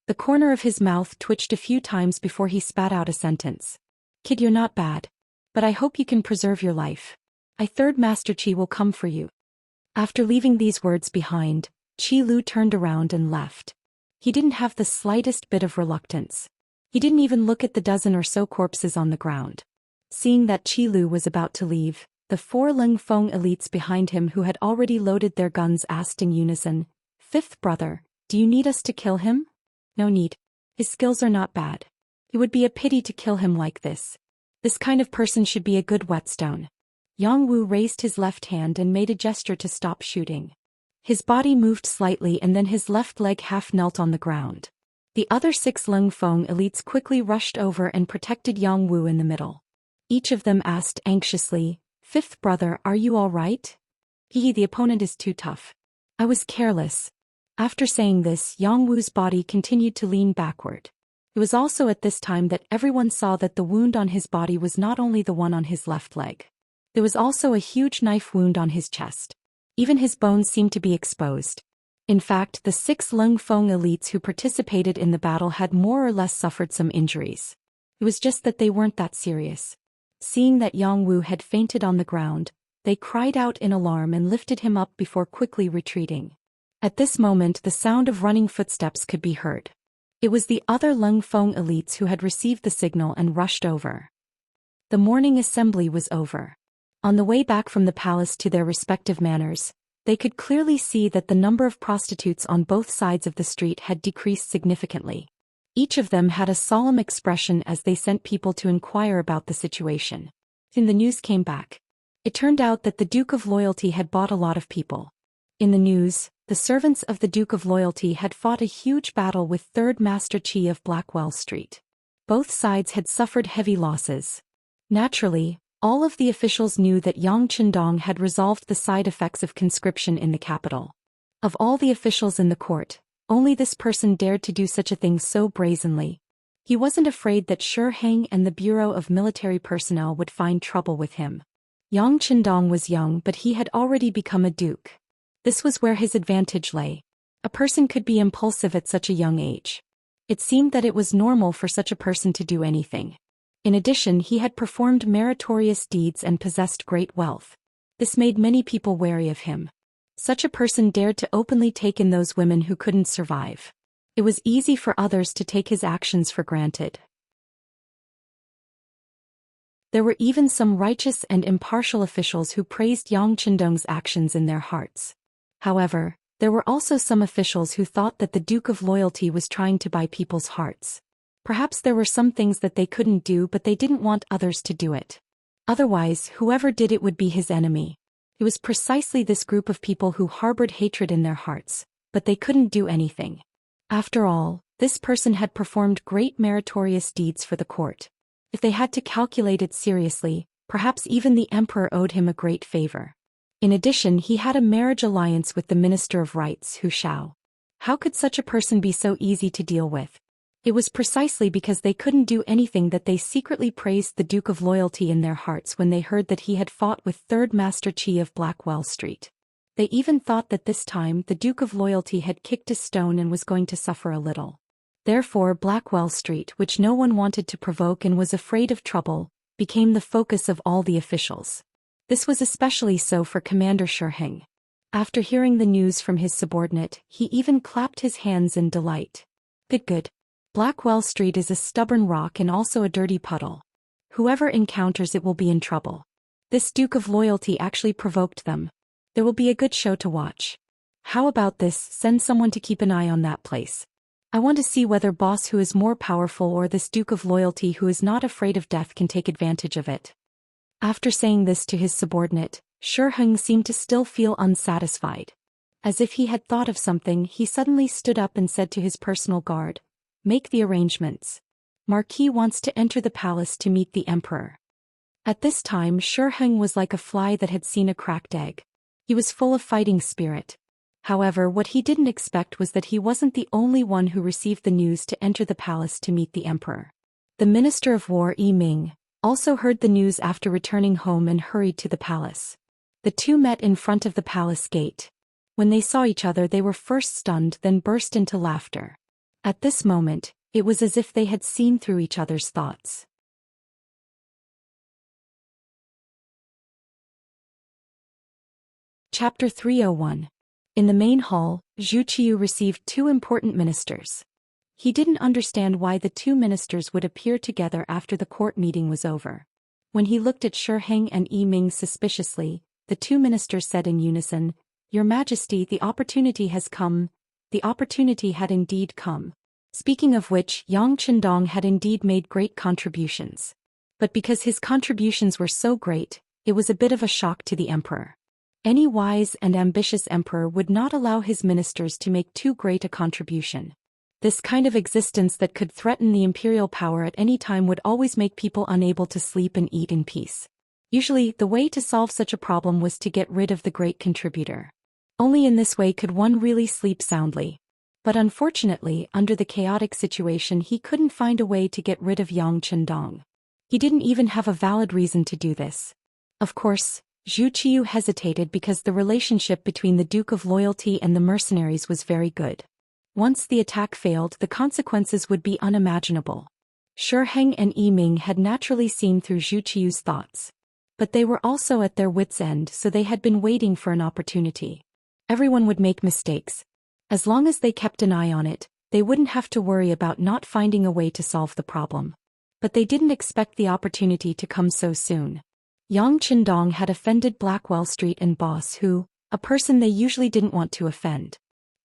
The corner of his mouth twitched a few times before he spat out a sentence. "Kid, you're not bad. But I hope you can preserve your life. I Third Master Qi will come for you." After leaving these words behind, Qi Lu turned around and left. He didn't have the slightest bit of reluctance. He didn't even look at the dozen or so corpses on the ground. Seeing that Qi Lu was about to leave, the 4 Lingfeng elites behind him who had already loaded their guns asked in unison, "Fifth brother, do you need us to kill him?" "No need. His skills are not bad. It would be a pity to kill him like this. This kind of person should be a good whetstone." Yang Wu raised his left hand and made a gesture to stop shooting. His body moved slightly and then his left leg half knelt on the ground. The other 6 Lingfeng elites quickly rushed over and protected Yang Wu in the middle. Each of them asked anxiously, "Fifth brother, are you all right?" The opponent is too tough. I was careless." After saying this, Yang Wu's body continued to lean backward. It was also at this time that everyone saw that the wound on his body was not only the one on his left leg. There was also a huge knife wound on his chest. Even his bones seemed to be exposed. In fact, the 6 Lingfeng elites who participated in the battle had more or less suffered some injuries. It was just that they weren't that serious. Seeing that Yang Wu had fainted on the ground, they cried out in alarm and lifted him up before quickly retreating. At this moment, the sound of running footsteps could be heard. It was the other Lingfeng elites who had received the signal and rushed over. The morning assembly was over. On the way back from the palace to their respective manors, they could clearly see that the number of prostitutes on both sides of the street had decreased significantly. Each of them had a solemn expression as they sent people to inquire about the situation. Then the news came back. It turned out that the Duke of Loyalty had bought a lot of people. In the news, the servants of the Duke of Loyalty had fought a huge battle with Third Master Qi of Blackwell Street. Both sides had suffered heavy losses. Naturally, all of the officials knew that Yang Qindong had resolved the side effects of conscription in the capital. Of all the officials in the court, only this person dared to do such a thing so brazenly. He wasn't afraid that Shi Heng and the Bureau of Military Personnel would find trouble with him. Yang Qindong was young, but he had already become a duke. This was where his advantage lay. A person could be impulsive at such a young age. It seemed that it was normal for such a person to do anything. In addition, he had performed meritorious deeds and possessed great wealth. This made many people wary of him. Such a person dared to openly take in those women who couldn't survive. It was easy for others to take his actions for granted. There were even some righteous and impartial officials who praised Yang Qindong's actions in their hearts. However, there were also some officials who thought that the Duke of Loyalty was trying to buy people's hearts. Perhaps there were some things that they couldn't do, but they didn't want others to do it. Otherwise, whoever did it would be his enemy. It was precisely this group of people who harbored hatred in their hearts, but they couldn't do anything. After all, this person had performed great meritorious deeds for the court. If they had to calculate it seriously, perhaps even the emperor owed him a great favor. In addition, he had a marriage alliance with the Minister of Rights, Hu Shao. How could such a person be so easy to deal with? It was precisely because they couldn't do anything that they secretly praised the Duke of Loyalty in their hearts when they heard that he had fought with Third Master Qi of Blackwell Street. They even thought that this time the Duke of Loyalty had kicked a stone and was going to suffer a little. Therefore Blackwell Street, which no one wanted to provoke and was afraid of trouble, became the focus of all the officials. This was especially so for Commander Xianxia. After hearing the news from his subordinate, he even clapped his hands in delight. Good. Blackwell Street is a stubborn rock and also a dirty puddle. Whoever encounters it will be in trouble. This Duke of Loyalty actually provoked them. There will be a good show to watch. How about this, send someone to keep an eye on that place. I want to see whether boss who is more powerful or this Duke of Loyalty who is not afraid of death can take advantage of it. After saying this to his subordinate, Xianxia seemed to still feel unsatisfied. As if he had thought of something, he suddenly stood up and said to his personal guard, "Make the arrangements. Marquis wants to enter the palace to meet the emperor." At this time Xianxia was like a fly that had seen a cracked egg. He was full of fighting spirit. However, what he didn't expect was that he wasn't the only one who received the news to enter the palace to meet the emperor. The Minister of War Yiming also heard the news after returning home and hurried to the palace. The two met in front of the palace gate. When they saw each other they were first stunned, then burst into laughter. At this moment, it was as if they had seen through each other's thoughts. Chapter 301. In the main hall, Zhu Xian received two important ministers. He didn't understand why the two ministers would appear together after the court meeting was over. When he looked at Xianxia and Yiming suspiciously, the two ministers said in unison, "Your Majesty, the opportunity has come." The opportunity had indeed come. Speaking of which, Yang Qindong had indeed made great contributions. But because his contributions were so great, it was a bit of a shock to the emperor. Any wise and ambitious emperor would not allow his ministers to make too great a contribution. This kind of existence that could threaten the imperial power at any time would always make people unable to sleep and eat in peace. Usually, the way to solve such a problem was to get rid of the great contributor. Only in this way could one really sleep soundly. But unfortunately, under the chaotic situation he couldn't find a way to get rid of Yang Qindong. He didn't even have a valid reason to do this. Of course, Zhu Qiu hesitated because the relationship between the Duke of Loyalty and the mercenaries was very good. Once the attack failed, the consequences would be unimaginable. Xianxia and Yiming had naturally seen through Zhu Qiu's thoughts. But they were also at their wits' end, so they had been waiting for an opportunity. Everyone would make mistakes. As long as they kept an eye on it, they wouldn't have to worry about not finding a way to solve the problem. But they didn't expect the opportunity to come so soon. Yang Qindong had offended Blackwell Street and Boss Who, a person they usually didn't want to offend.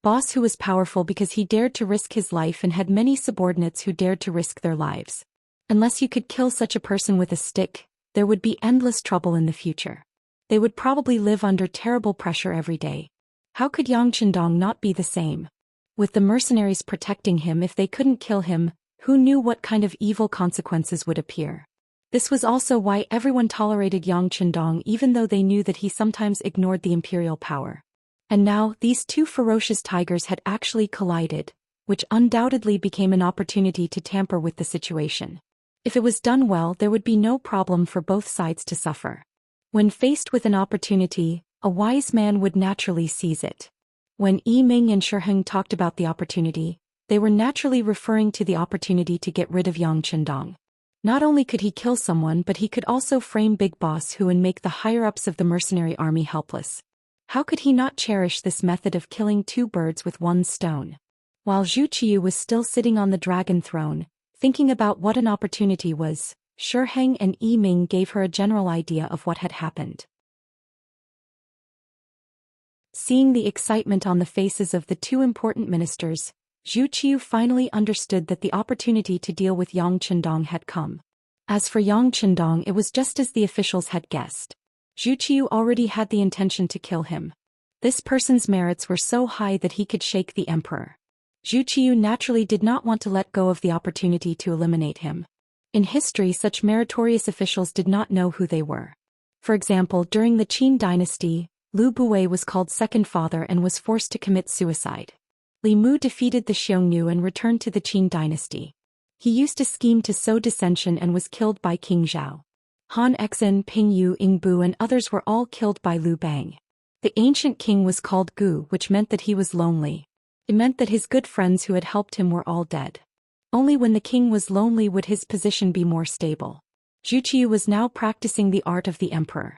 Boss Who was powerful because he dared to risk his life and had many subordinates who dared to risk their lives. Unless you could kill such a person with a stick, there would be endless trouble in the future. They would probably live under terrible pressure every day. How could Yang Qindong not be the same? With the mercenaries protecting him, if they couldn't kill him, who knew what kind of evil consequences would appear? This was also why everyone tolerated Yang Qindong even though they knew that he sometimes ignored the imperial power. And now, these two ferocious tigers had actually collided, which undoubtedly became an opportunity to tamper with the situation. If it was done well, there would be no problem for both sides to suffer. When faced with an opportunity, a wise man would naturally seize it. When Yiming and Xianxia talked about the opportunity, they were naturally referring to the opportunity to get rid of Yang Qindong. Not only could he kill someone, but he could also frame Big Boss Who and make the higher-ups of the mercenary army helpless. How could he not cherish this method of killing two birds with one stone? While Zhu Qiu was still sitting on the dragon throne, thinking about what an opportunity was, Xianxia and Yiming gave her a general idea of what had happened. Seeing the excitement on the faces of the two important ministers, Zhu Qiu finally understood that the opportunity to deal with Yang Qindong had come. As for Yang Qindong, it was just as the officials had guessed. Zhu Qiu already had the intention to kill him. This person's merits were so high that he could shake the emperor. Zhu Qiu naturally did not want to let go of the opportunity to eliminate him. In history, such meritorious officials did not know who they were. For example, during the Qin dynasty, Lu Buwei was called second father and was forced to commit suicide. Li Mu defeated the Xiongnu and returned to the Qin dynasty. He used a scheme to sow dissension and was killed by King Zhao. Han Exin, Ping Yu, Ingbu and others were all killed by Liu Bang. The ancient king was called Gu, which meant that he was lonely. It meant that his good friends who had helped him were all dead. Only when the king was lonely would his position be more stable. Zhu Qiu was now practicing the art of the emperor.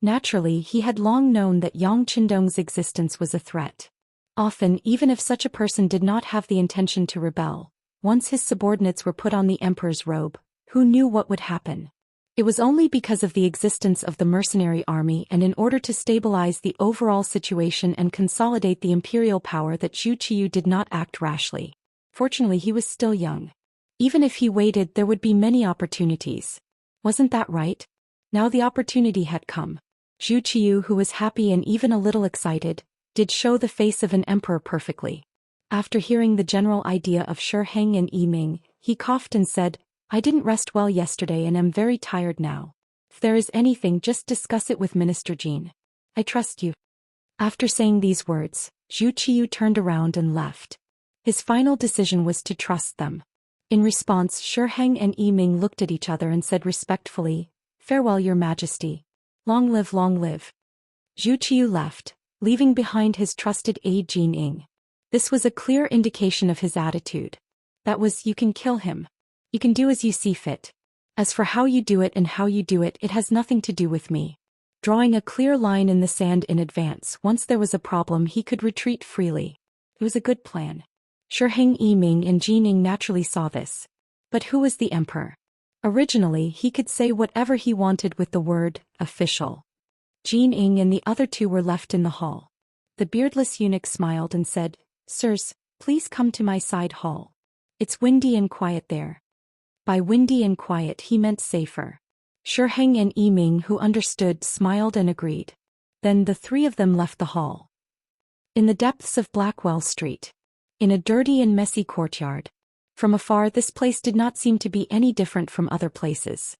Naturally, he had long known that Yang Qindong's existence was a threat. Often, even if such a person did not have the intention to rebel, once his subordinates were put on the emperor's robe, who knew what would happen? It was only because of the existence of the mercenary army and in order to stabilize the overall situation and consolidate the imperial power that Zhu Qiu did not act rashly. Fortunately, he was still young. Even if he waited, there would be many opportunities. Wasn't that right? Now the opportunity had come. Zhu Qiu, who was happy and even a little excited, did show the face of an emperor perfectly. After hearing the general idea of Shiheng and Yiming, he coughed and said, "I didn't rest well yesterday and am very tired now. If there is anything, just discuss it with Minister Jin. I trust you." After saying these words, Zhu Qiu turned around and left. His final decision was to trust them. In response, Shiheng and Yiming looked at each other and said respectfully, "Farewell, Your Majesty. Long live, long live." Zhu Qiu left, leaving behind his trusted aide Jin Ying. This was a clear indication of his attitude. That was, you can kill him. You can do as you see fit. As for how you do it and how you do it, it has nothing to do with me. Drawing a clear line in the sand in advance, once there was a problem he could retreat freely. It was a good plan. Shiheng, Yiming and Jin Ying naturally saw this. But who was the emperor? Originally, he could say whatever he wanted with the word, official. Jin Ying and the other two were left in the hall. The beardless eunuch smiled and said, "Sirs, please come to my side hall. It's windy and quiet there." By windy and quiet he meant safer. Shiheng and Yiming, who understood, smiled and agreed. Then the three of them left the hall. In the depths of Blackwell Street. In a dirty and messy courtyard. From afar, this place did not seem to be any different from other places.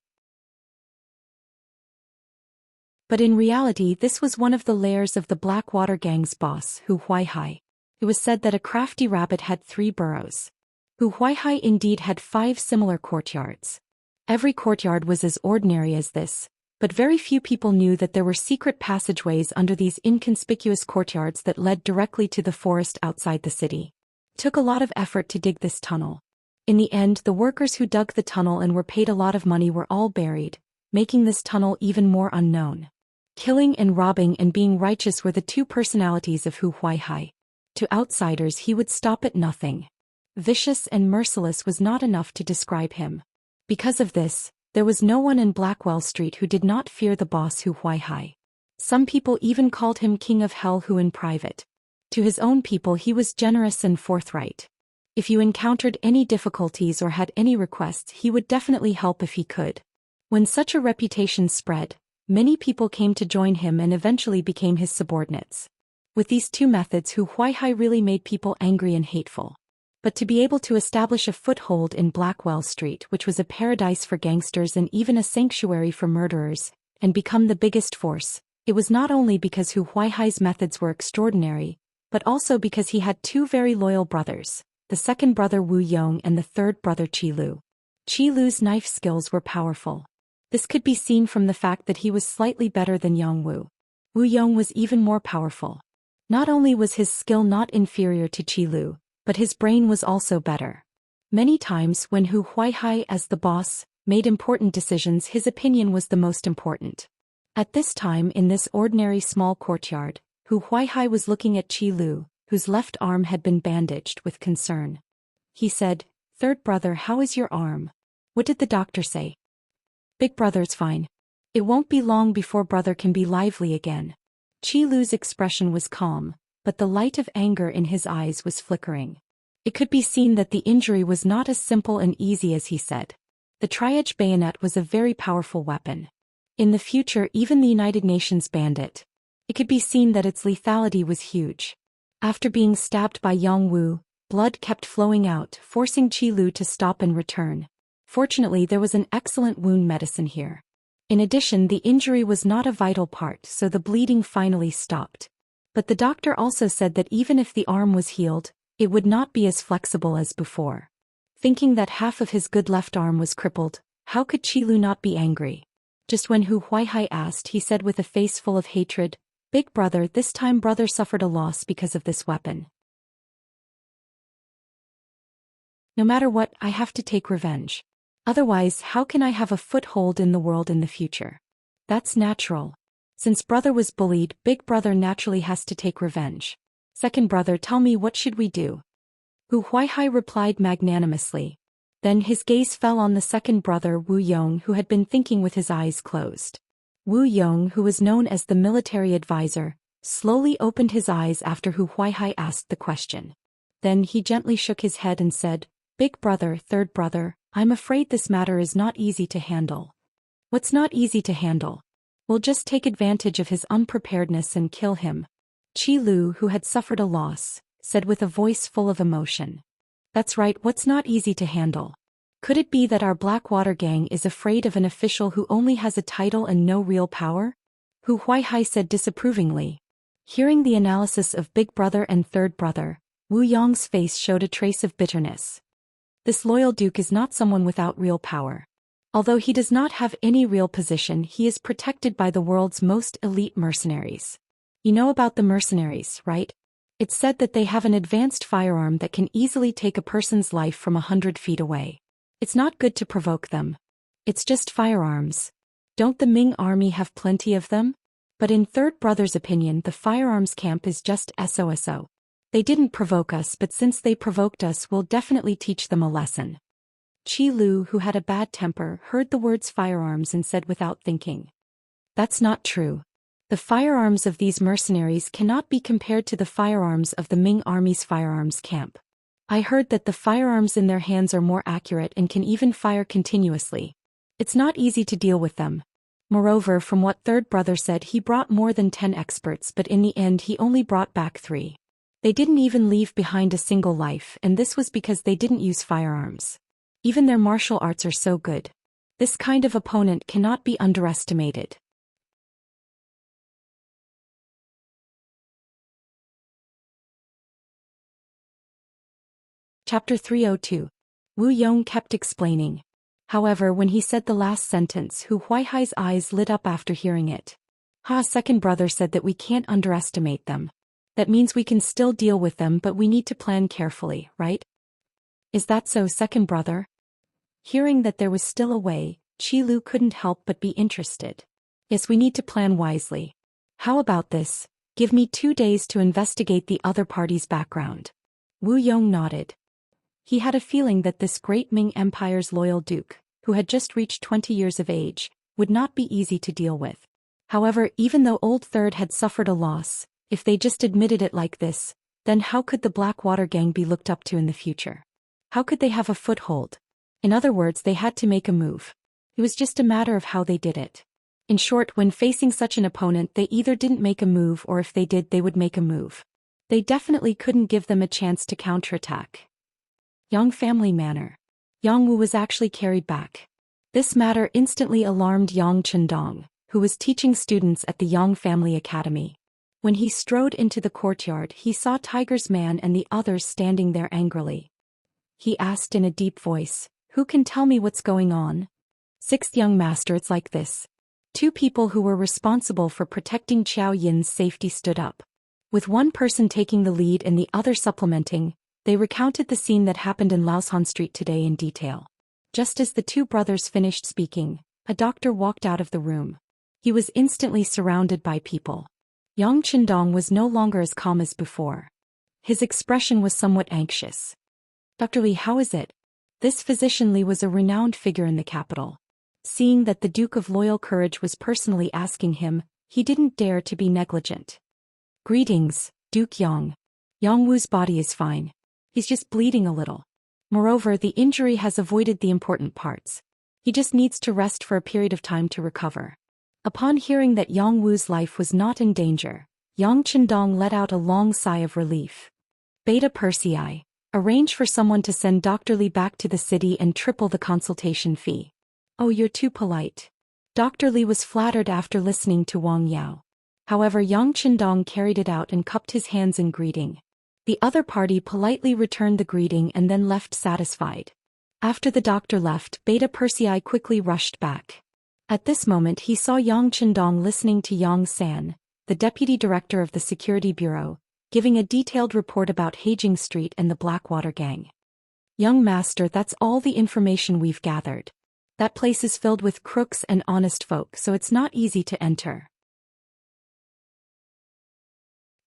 But in reality, this was one of the lairs of the Blackwater Gang's boss, Hu Huaihai. It was said that a crafty rabbit had 3 burrows. Hu Huaihai indeed had 5 similar courtyards. Every courtyard was as ordinary as this, but very few people knew that there were secret passageways under these inconspicuous courtyards that led directly to the forest outside the city. It took a lot of effort to dig this tunnel. In the end, the workers who dug the tunnel and were paid a lot of money were all buried, making this tunnel even more unknown. Killing and robbing and being righteous were the 2 personalities of Hu Huaihai. To outsiders he would stop at nothing. Vicious and merciless was not enough to describe him. Because of this, there was no one in Blackwell Street who did not fear the boss Hu Huaihai. Some people even called him King of Hell Hu in private. To his own people he was generous and forthright. If you encountered any difficulties or had any requests, he would definitely help if he could. When such a reputation spread, many people came to join him and eventually became his subordinates. With these 2 methods, Hu Huaihai really made people angry and hateful. But to be able to establish a foothold in Blackwell Street, which was a paradise for gangsters and even a sanctuary for murderers, and become the biggest force, it was not only because Hu Huaihai's methods were extraordinary, but also because he had 2 very loyal brothers, the second brother Wu Yong and the third brother Qi Lu. Qi Lu's knife skills were powerful. This could be seen from the fact that he was slightly better than Yang Wu. Wu Yong was even more powerful. Not only was his skill not inferior to Qi Lu, but his brain was also better. Many times when Hu Huaihai, as the boss, made important decisions, his opinion was the most important. At this time in this ordinary small courtyard, Hu Huaihai was looking at Qi Lu, whose left arm had been bandaged, with concern. He said, "Third brother, how is your arm? What did the doctor say?" "Big brother's fine. It won't be long before brother can be lively again." Qi Lu's expression was calm, but the light of anger in his eyes was flickering. It could be seen that the injury was not as simple and easy as he said. The tri-edge bayonet was a very powerful weapon. In the future, even the United Nations banned it. It could be seen that its lethality was huge. After being stabbed by Yang Wu, blood kept flowing out, forcing Qi Lu to stop and return. Fortunately, there was an excellent wound medicine here. In addition, the injury was not a vital part, so the bleeding finally stopped. But the doctor also said that even if the arm was healed, It would not be as flexible as before. Thinking that half of his good left arm was crippled, how could Qilu not be angry? Just when Hu Huaihai asked, he said with a face full of hatred, "Big brother, this time brother suffered a loss because of this weapon. No matter what, I have to take revenge. Otherwise, how can I have a foothold in the world in the future? That's natural. Since brother was bullied, big brother naturally has to take revenge. Second brother, tell me, what should we do?" Hu Huaihai replied magnanimously. Then his gaze fell on the second brother Wu Yong, who had been thinking with his eyes closed. Wu Yong, who was known as the military advisor, slowly opened his eyes after Hu Huaihai asked the question. Then he gently shook his head and said, "Big brother, third brother, I'm afraid this matter is not easy to handle." "What's not easy to handle?" "We'll just take advantage of his unpreparedness and kill him," Qi Lu, who had suffered a loss, said with a voice full of emotion. "That's right, what's not easy to handle? Could it be that our Blackwater gang is afraid of an official who only has a title and no real power?" Hu Huaihai said disapprovingly. Hearing the analysis of big brother and third brother, Wu Yong's face showed a trace of bitterness. This loyal duke is not someone without real power. Although he does not have any real position, he is protected by the world's most elite mercenaries. You know about the mercenaries, right? It's said that they have an advanced firearm that can easily take a person's life from 100 feet away. It's not good to provoke them. It's just firearms. Don't the Ming army have plenty of them? But in third brother's opinion, the firearms camp is just SOSO. They didn't provoke us, but since they provoked us, we'll definitely teach them a lesson. Qi Lu, who had a bad temper, heard the words firearms and said without thinking, "That's not true. The firearms of these mercenaries cannot be compared to the firearms of the Ming army's firearms camp. I heard that the firearms in their hands are more accurate and can even fire continuously. It's not easy to deal with them." Moreover, from what third brother said, he brought more than 10 experts, but in the end he only brought back 3. They didn't even leave behind a single life, and this was because they didn't use firearms. Even their martial arts are so good. This kind of opponent cannot be underestimated. Chapter 302. Wu Yong kept explaining. However, when he said the last sentence, Hu Huaihai's eyes lit up after hearing it. Second brother said that we can't underestimate them. That means we can still deal with them, but we need to plan carefully, right? Is that so, second brother? Hearing that there was still a way, Qi Lu couldn't help but be interested. Yes, we need to plan wisely. How about this? Give me 2 days to investigate the other party's background. Wu Yong nodded. He had a feeling that this great Ming Empire's loyal duke, who had just reached 20 years of age, would not be easy to deal with. However, even though Old Third had suffered a loss, if they just admitted it like this, then how could the Blackwater gang be looked up to in the future? How could they have a foothold? In other words, they had to make a move. It was just a matter of how they did it. In short, when facing such an opponent, they either didn't make a move, or if they did, they would make a move. They definitely couldn't give them a chance to counterattack. Yang family manor. Yang Wu was actually carried back. This matter instantly alarmed Yang Chendong, who was teaching students at the Yang family academy. When he strode into the courtyard, he saw Tiger's man and the others standing there angrily. He asked in a deep voice, "Who can tell me what's going on?" "Sixth young master, it's like this." 2 people who were responsible for protecting Qiao Yin's safety stood up. With one person taking the lead and the other supplementing, they recounted the scene that happened in Laoshan Street today in detail. Just as the 2 brothers finished speaking, a doctor walked out of the room. He was instantly surrounded by people. Yang Chendong was no longer as calm as before. His expression was somewhat anxious. "Dr. Li, how is it?" This physician Li was a renowned figure in the capital. Seeing that the Duke of Loyal Courage was personally asking him, he didn't dare to be negligent. "Greetings, Duke Yang. Yang Wu's body is fine. He's just bleeding a little. Moreover, the injury has avoided the important parts. He just needs to rest for a period of time to recover." Upon hearing that Yang Wu's life was not in danger, Yang Chendong let out a long sigh of relief. Beta Persei, arrange for someone to send Dr. Li back to the city and triple the consultation fee. "Oh, you're too polite." Dr. Li was flattered after listening to Wang Yao. However, Yang Chendong carried it out and cupped his hands in greeting. The other party politely returned the greeting and then left satisfied. After the doctor left, Beta Persei quickly rushed back. At this moment he saw Yang Qindong listening to Yang San, the deputy director of the security bureau, giving a detailed report about Heijing Street and the Blackwater gang. "Young master, that's all the information we've gathered. That place is filled with crooks and honest folk, so it's not easy to enter.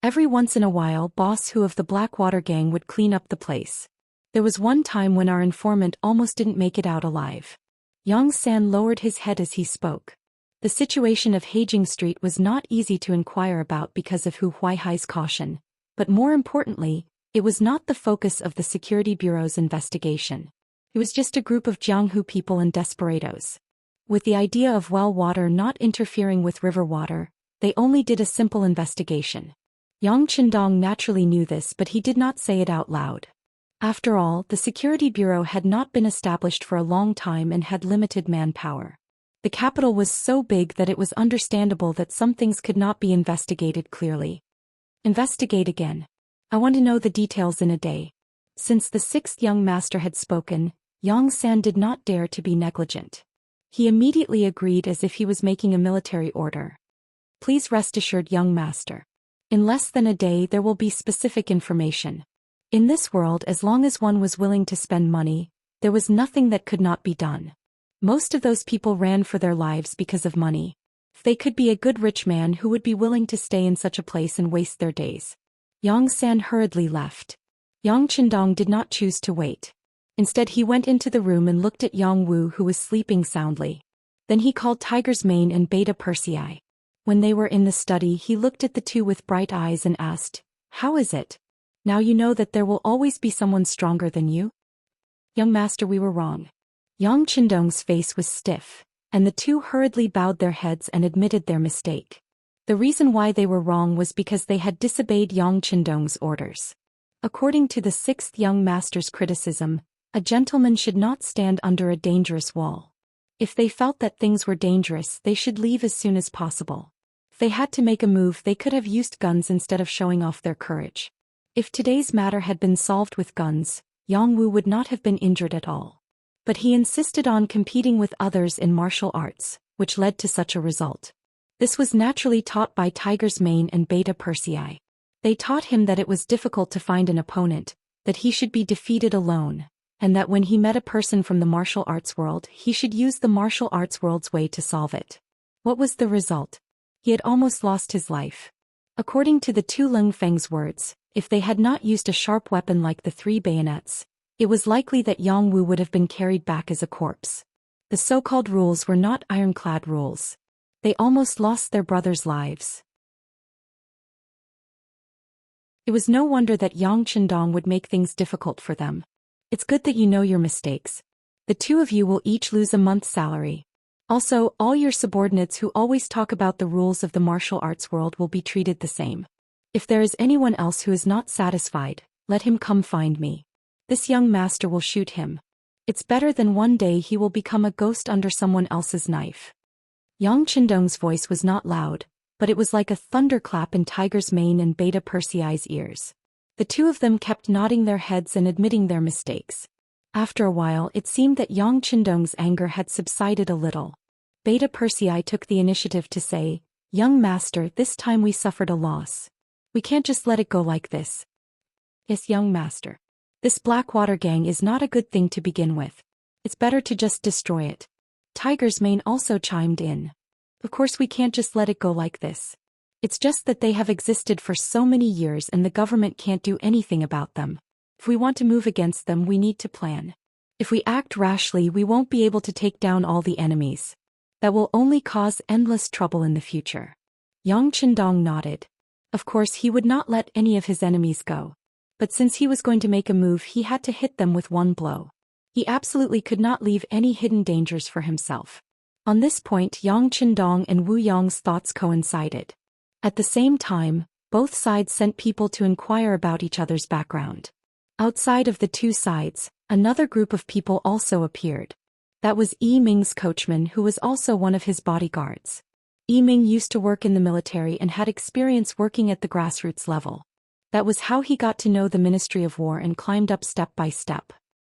Every once in a while, Boss Hu of the Blackwater gang would clean up the place. There was one time when our informant almost didn't make it out alive." Yang San lowered his head as he spoke. The situation of Heijing Street was not easy to inquire about because of Hu Huaihai's caution, but more importantly, it was not the focus of the Security Bureau's investigation. It was just a group of Jianghu people and desperados. With the idea of well water not interfering with river water, they only did a simple investigation. Yang Qindong naturally knew this, but he did not say it out loud. After all, the Security Bureau had not been established for a long time and had limited manpower. The capital was so big that it was understandable that some things could not be investigated clearly. "Investigate again. I want to know the details in a day." Since the sixth young master had spoken, Yang San did not dare to be negligent. He immediately agreed as if he was making a military order. "Please rest assured, young master. In less than a day there will be specific information. In this world, as long as one was willing to spend money, there was nothing that could not be done. Most of those people ran for their lives because of money. If they could be a good rich man who would be willing to stay in such a place and waste their days." Yang San hurriedly left. Yang Qindong did not choose to wait. Instead he went into the room and looked at Yang Wu, who was sleeping soundly. Then he called Tiger's Mane and Beta Persei. When they were in the study, he looked at the two with bright eyes and asked, "How is it? Now you know that there will always be someone stronger than you?" "Young master, we were wrong." Yang Qindong's face was stiff, and the two hurriedly bowed their heads and admitted their mistake. The reason why they were wrong was because they had disobeyed Yang Qindong's orders. According to the sixth young master's criticism, a gentleman should not stand under a dangerous wall. If they felt that things were dangerous, they should leave as soon as possible. If they had to make a move, they could have used guns instead of showing off their courage. If today's matter had been solved with guns, Yang Wu would not have been injured at all. But he insisted on competing with others in martial arts, which led to such a result. This was naturally taught by Tiger's Mane and Beta Persei. They taught him that it was difficult to find an opponent, that he should be defeated alone, and that when he met a person from the martial arts world, he should use the martial arts world's way to solve it. What was the result? He had almost lost his life. According to the two Lung Feng's words, if they had not used a sharp weapon like the 3 bayonets, it was likely that Yang Wu would have been carried back as a corpse. The so-called rules were not ironclad rules. They almost lost their brothers' lives. It was no wonder that Yang Qindong would make things difficult for them. "It's good that you know your mistakes. The two of you will each lose a month's salary. Also, all your subordinates who always talk about the rules of the martial arts world will be treated the same. If there is anyone else who is not satisfied, let him come find me. This young master will shoot him. It's better than one day he will become a ghost under someone else's knife." Yang Qindong's voice was not loud, but it was like a thunderclap in Tiger's Mane and Beta Persei's ears. The two of them kept nodding their heads and admitting their mistakes. After a while, it seemed that Yang Qindong's anger had subsided a little. Beta Persei took the initiative to say, "Young master, this time we suffered a loss. We can't just let it go like this." "Yes, young master. This Blackwater gang is not a good thing to begin with. It's better to just destroy it." Tiger's Mane also chimed in. "Of course we can't just let it go like this. It's just that they have existed for so many years and the government can't do anything about them. If we want to move against them, we need to plan. If we act rashly, we won't be able to take down all the enemies. That will only cause endless trouble in the future." Yang Qindong nodded. Of course he would not let any of his enemies go. But since he was going to make a move, he had to hit them with one blow. He absolutely could not leave any hidden dangers for himself. On this point, Yang Qindong and Wu Yong's thoughts coincided. At the same time, both sides sent people to inquire about each other's background. Outside of the two sides, another group of people also appeared. That was Yi Ming's coachman, who was also one of his bodyguards. Yi Ming used to work in the military and had experience working at the grassroots level. That was how he got to know the Ministry of War and climbed up step by step.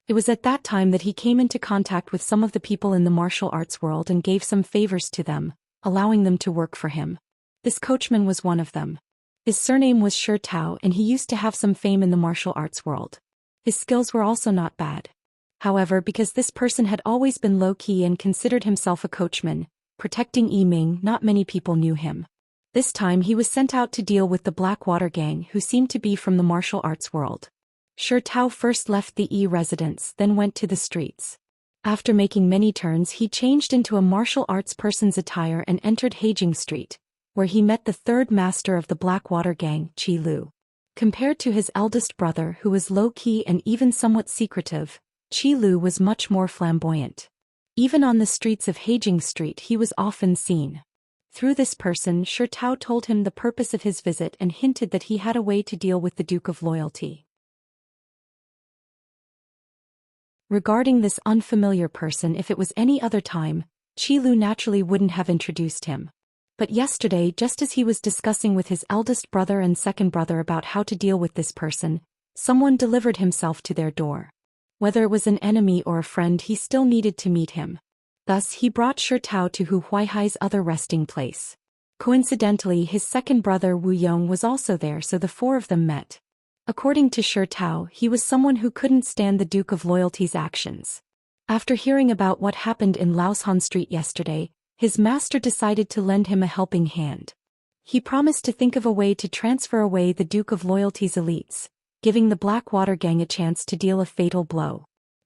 It was at that time that he came into contact with some of the people in the martial arts world and gave some favors to them, allowing them to work for him. This coachman was one of them. His surname was Shi Tao and he used to have some fame in the martial arts world. His skills were also not bad. However, because this person had always been low-key and considered himself a coachman, protecting Yiming, not many people knew him. This time he was sent out to deal with the Blackwater gang who seemed to be from the martial arts world. Shi Tao first left the residence, then went to the streets. After making many turns he changed into a martial arts person's attire and entered Heijing Street, where he met the third master of the Blackwater gang, Qi Lu. Compared to his eldest brother who was low-key and even somewhat secretive, Qi Lu was much more flamboyant. Even on the streets of Heijing Street he was often seen. Through this person, Shi Tao told him the purpose of his visit and hinted that he had a way to deal with the Duke of Loyalty. Regarding this unfamiliar person, if it was any other time, Qi Lu naturally wouldn't have introduced him. But yesterday, just as he was discussing with his eldest brother and second brother about how to deal with this person, someone delivered himself to their door. Whether it was an enemy or a friend, he still needed to meet him. Thus he brought Shi Tao to Hu Huaihai's other resting place. Coincidentally, his second brother Wu Yong was also there, so the four of them met. According to Shi Tao, he was someone who couldn't stand the Duke of Loyalty's actions. After hearing about what happened in Laoshan Street yesterday, his master decided to lend him a helping hand. He promised to think of a way to transfer away the Duke of Loyalty's elites, giving the Blackwater gang a chance to deal a fatal blow.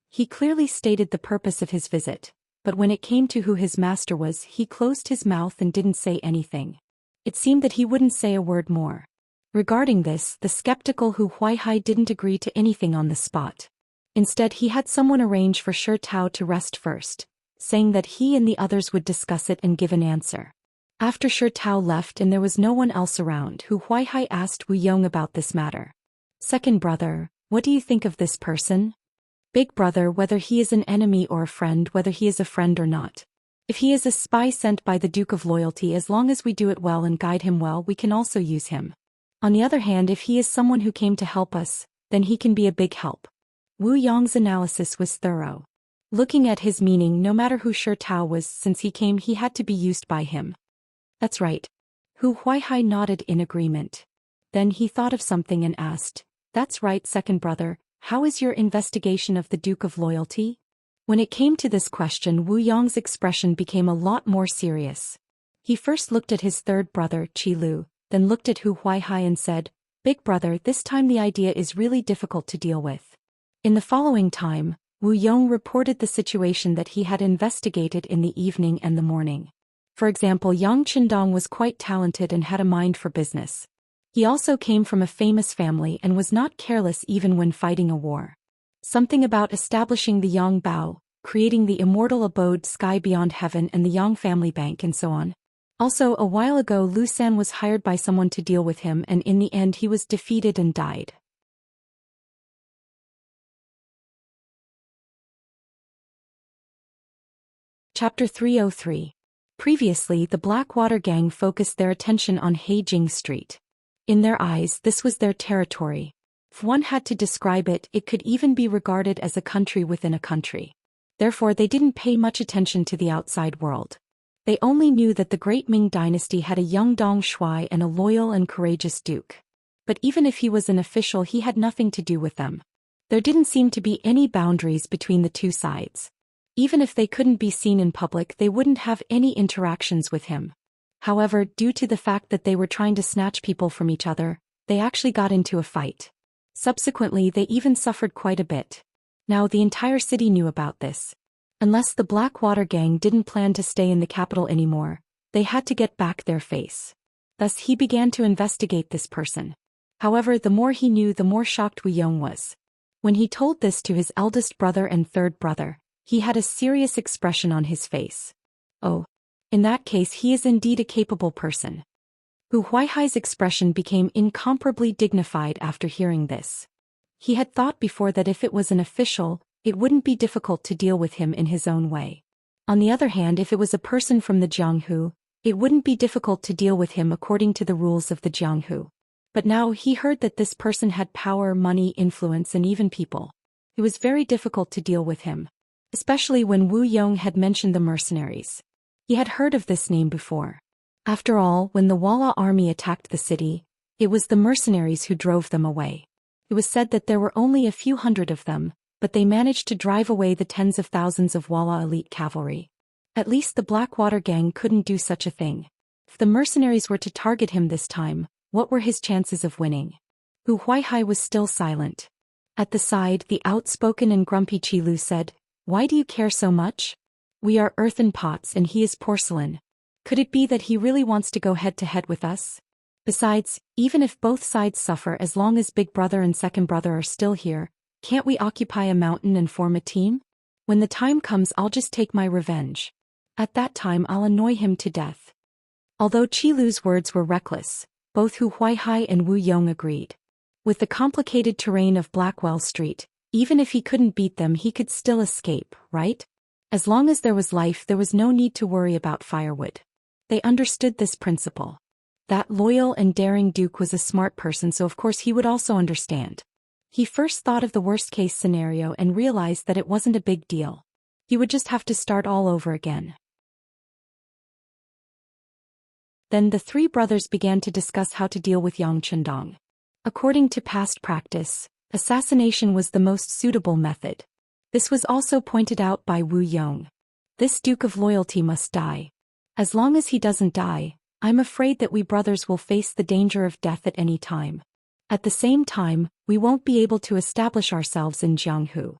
He clearly stated the purpose of his visit, but when it came to who his master was, he closed his mouth and didn't say anything. It seemed that he wouldn't say a word more. Regarding this, the skeptical Hu Huaihai didn't agree to anything on the spot. Instead, he had someone arrange for Shi Tao to rest first, saying that he and the others would discuss it and give an answer. After Shi Tao left and there was no one else around, Hu Huaihai asked Wu Yong about this matter. Second brother, what do you think of this person? Big brother, whether he is an enemy or a friend, whether he is a friend or not. If he is a spy sent by the Duke of Loyalty, as long as we do it well and guide him well, we can also use him. On the other hand, if he is someone who came to help us, then he can be a big help. Wu Yong's analysis was thorough. Looking at his meaning, no matter who Shi Tao was, since he came he had to be used by him. That's right. Hu Huaihai nodded in agreement. Then he thought of something and asked, that's right, second brother, how is your investigation of the Duke of Loyalty? When it came to this question, Wu Yong's expression became a lot more serious. He first looked at his third brother, Qi Lu, then looked at Hu Huaihai and said, Big brother, this time the idea is really difficult to deal with. In the following time, Wu Yong reported the situation that he had investigated in the evening and the morning. For example, Yang Qindong was quite talented and had a mind for business. He also came from a famous family and was not careless even when fighting a war. Something about establishing the Yang Bao, creating the immortal abode Sky Beyond Heaven and the Yang Family Bank and so on. Also, a while ago Lu San was hired by someone to deal with him and in the end he was defeated and died. Chapter 303. Previously, the Blackwater gang focused their attention on Heijing Street. In their eyes, this was their territory. If one had to describe it, it could even be regarded as a country within a country. Therefore, they didn't pay much attention to the outside world. They only knew that the Great Ming dynasty had a young Dong Shuai and a loyal and courageous duke. But even if he was an official, he had nothing to do with them. There didn't seem to be any boundaries between the two sides. Even if they couldn't be seen in public, they wouldn't have any interactions with him. However, due to the fact that they were trying to snatch people from each other, they actually got into a fight. Subsequently, they even suffered quite a bit. Now the entire city knew about this. Unless the Blackwater gang didn't plan to stay in the capital anymore, they had to get back their face. Thus he began to investigate this person. However, the more he knew, the more shocked Wu Yong was. When he told this to his eldest brother and third brother, he had a serious expression on his face. Oh. In that case, he is indeed a capable person. Hu Huaihai's expression became incomparably dignified after hearing this. He had thought before that if it was an official, it wouldn't be difficult to deal with him in his own way. On the other hand, if it was a person from the Jianghu, it wouldn't be difficult to deal with him according to the rules of the Jianghu. But now he heard that this person had power, money, influence, and even people. It was very difficult to deal with him, especially when Wu Yong had mentioned the mercenaries. He had heard of this name before. After all, when the Walla army attacked the city, it was the mercenaries who drove them away. It was said that there were only a few hundred of them, but they managed to drive away the tens of thousands of Walla elite cavalry. At least the Blackwater gang couldn't do such a thing. If the mercenaries were to target him this time, what were his chances of winning? Hu Huaihai was still silent. At the side, the outspoken and grumpy Qi Lu said, "Why do you care so much? We are earthen pots and he is porcelain. Could it be that he really wants to go head-to-head with us? Besides, even if both sides suffer, as long as Big Brother and Second Brother are still here, can't we occupy a mountain and form a team? When the time comes, I'll just take my revenge. At that time I'll annoy him to death." Although Qi Lu's words were reckless, both Hu Huaihai and Wu Yong agreed. With the complicated terrain of Blackwell Street, even if he couldn't beat them, he could still escape, right? As long as there was life, there was no need to worry about firewood. They understood this principle. That loyal and daring Duke was a smart person, so of course he would also understand. He first thought of the worst-case scenario and realized that it wasn't a big deal. He would just have to start all over again. Then the three brothers began to discuss how to deal with Yang Chendong. According to past practice, assassination was the most suitable method. This was also pointed out by Wu Yong. This Duke of Loyalty must die. As long as he doesn't die, I'm afraid that we brothers will face the danger of death at any time. At the same time, we won't be able to establish ourselves in Jianghu.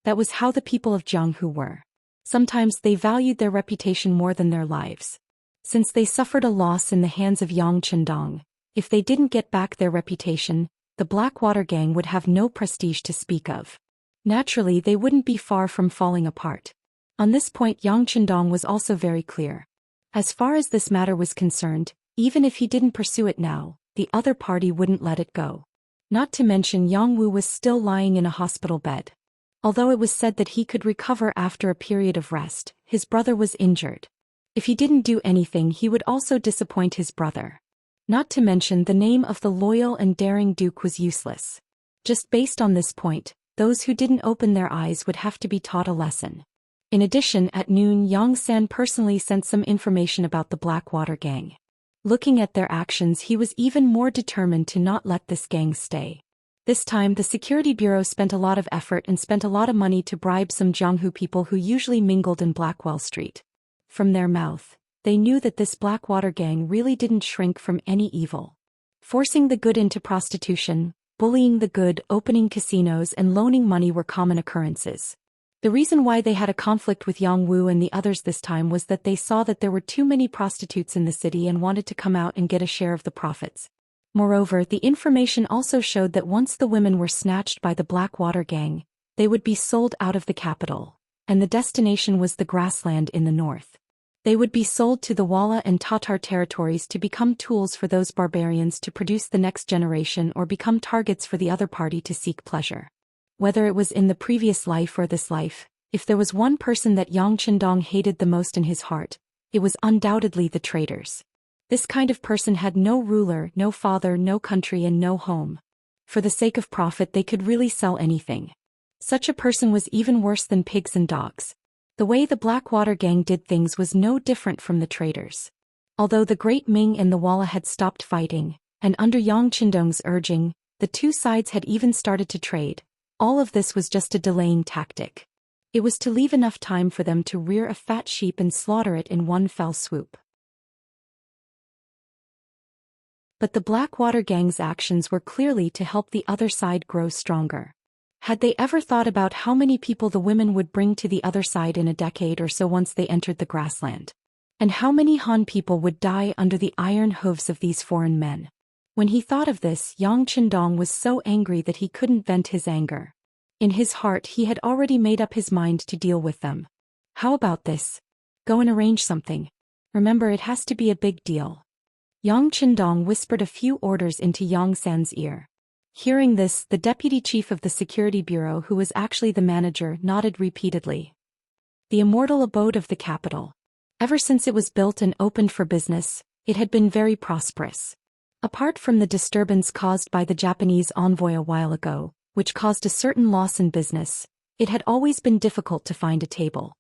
That was how the people of Jianghu were. Sometimes they valued their reputation more than their lives. Since they suffered a loss in the hands of Yang Chendong, if they didn't get back their reputation, the Blackwater gang would have no prestige to speak of. Naturally, they wouldn't be far from falling apart. On this point, Yang Chendong was also very clear. As far as this matter was concerned, even if he didn't pursue it now, the other party wouldn't let it go. Not to mention Yang Wu was still lying in a hospital bed. Although it was said that he could recover after a period of rest, his brother was injured. If he didn't do anything, he would also disappoint his brother. Not to mention the name of the loyal and daring Duke was useless. Just based on this point, those who didn't open their eyes would have to be taught a lesson. In addition, at noon, Yang San personally sent some information about the Blackwater gang. Looking at their actions, he was even more determined to not let this gang stay. This time, the Security Bureau spent a lot of effort and spent a lot of money to bribe some Jianghu people who usually mingled in Blackwell Street. From their mouth, they knew that this Blackwater gang really didn't shrink from any evil. Forcing the good into prostitution, bullying the good, opening casinos, and loaning money were common occurrences. The reason why they had a conflict with Yang Wu and the others this time was that they saw that there were too many prostitutes in the city and wanted to come out and get a share of the profits. Moreover, the information also showed that once the women were snatched by the Blackwater gang, they would be sold out of the capital, and the destination was the grassland in the north. They would be sold to the Walla and Tatar territories to become tools for those barbarians to produce the next generation or become targets for the other party to seek pleasure. Whether it was in the previous life or this life, if there was one person that Yang Chendong hated the most in his heart, it was undoubtedly the traitors. This kind of person had no ruler, no father, no country, and no home. For the sake of profit, they could really sell anything. Such a person was even worse than pigs and dogs. The way the Blackwater gang did things was no different from the traitors. Although the Great Ming and the Walla had stopped fighting, and under Yang Chendong's urging, the two sides had even started to trade, all of this was just a delaying tactic. It was to leave enough time for them to rear a fat sheep and slaughter it in one fell swoop. But the Blackwater gang's actions were clearly to help the other side grow stronger. Had they ever thought about how many people the women would bring to the other side in a decade or so once they entered the grassland? And how many Han people would die under the iron hooves of these foreign men? When he thought of this, Yang Chendong was so angry that he couldn't vent his anger. In his heart, he had already made up his mind to deal with them. How about this? Go and arrange something. Remember, it has to be a big deal. Yang Chendong whispered a few orders into Yang San's ear. Hearing this, the deputy chief of the Security Bureau, who was actually the manager, nodded repeatedly. The immortal abode of the capital. Ever since it was built and opened for business, it had been very prosperous. Apart from the disturbance caused by the Japanese envoy a while ago, which caused a certain loss in business, it had always been difficult to find a table.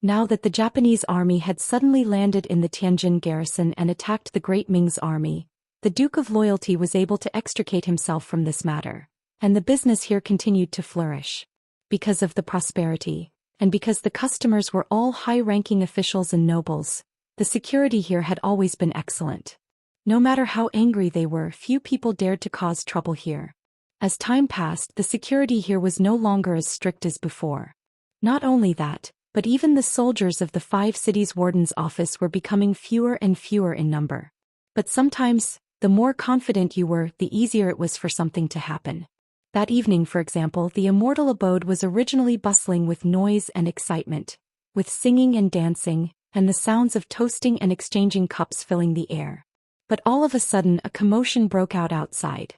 Now that the Japanese army had suddenly landed in the Tianjin garrison and attacked the Great Ming's army, the Duke of Loyalty was able to extricate himself from this matter, and the business here continued to flourish. Because of the prosperity, and because the customers were all high-ranking officials and nobles, the security here had always been excellent. No matter how angry they were, few people dared to cause trouble here. As time passed, the security here was no longer as strict as before. Not only that, but even the soldiers of the 5 cities warden's office were becoming fewer and fewer in number. But sometimes, the more confident you were, the easier it was for something to happen. That evening, for example, the Immortal abode was originally bustling with noise and excitement, with singing and dancing, and the sounds of toasting and exchanging cups filling the air. But all of a sudden a commotion broke out outside.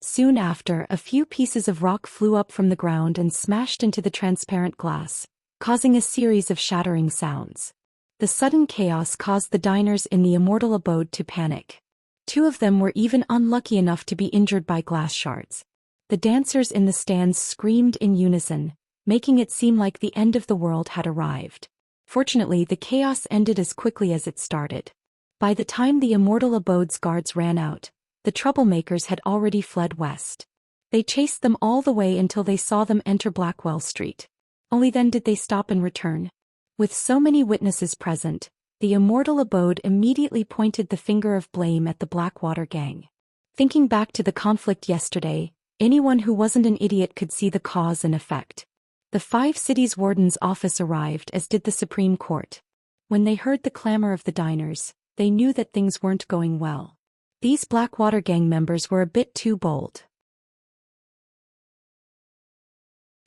Soon after, a few pieces of rock flew up from the ground and smashed into the transparent glass, causing a series of shattering sounds. The sudden chaos caused the diners in the Immortal abode to panic. 2 of them were even unlucky enough to be injured by glass shards. The dancers in the stands screamed in unison, making it seem like the end of the world had arrived. Fortunately, the chaos ended as quickly as it started. By the time the Immortal abode's guards ran out, the troublemakers had already fled west. They chased them all the way until they saw them enter Blackwell Street. Only then did they stop and return. With so many witnesses present, the Immortal abode immediately pointed the finger of blame at the Blackwater gang. Thinking back to the conflict yesterday, anyone who wasn't an idiot could see the cause and effect. The 5 cities warden's office arrived, as did the Supreme Court. When they heard the clamor of the diners, they knew that things weren't going well. These Blackwater gang members were a bit too bold.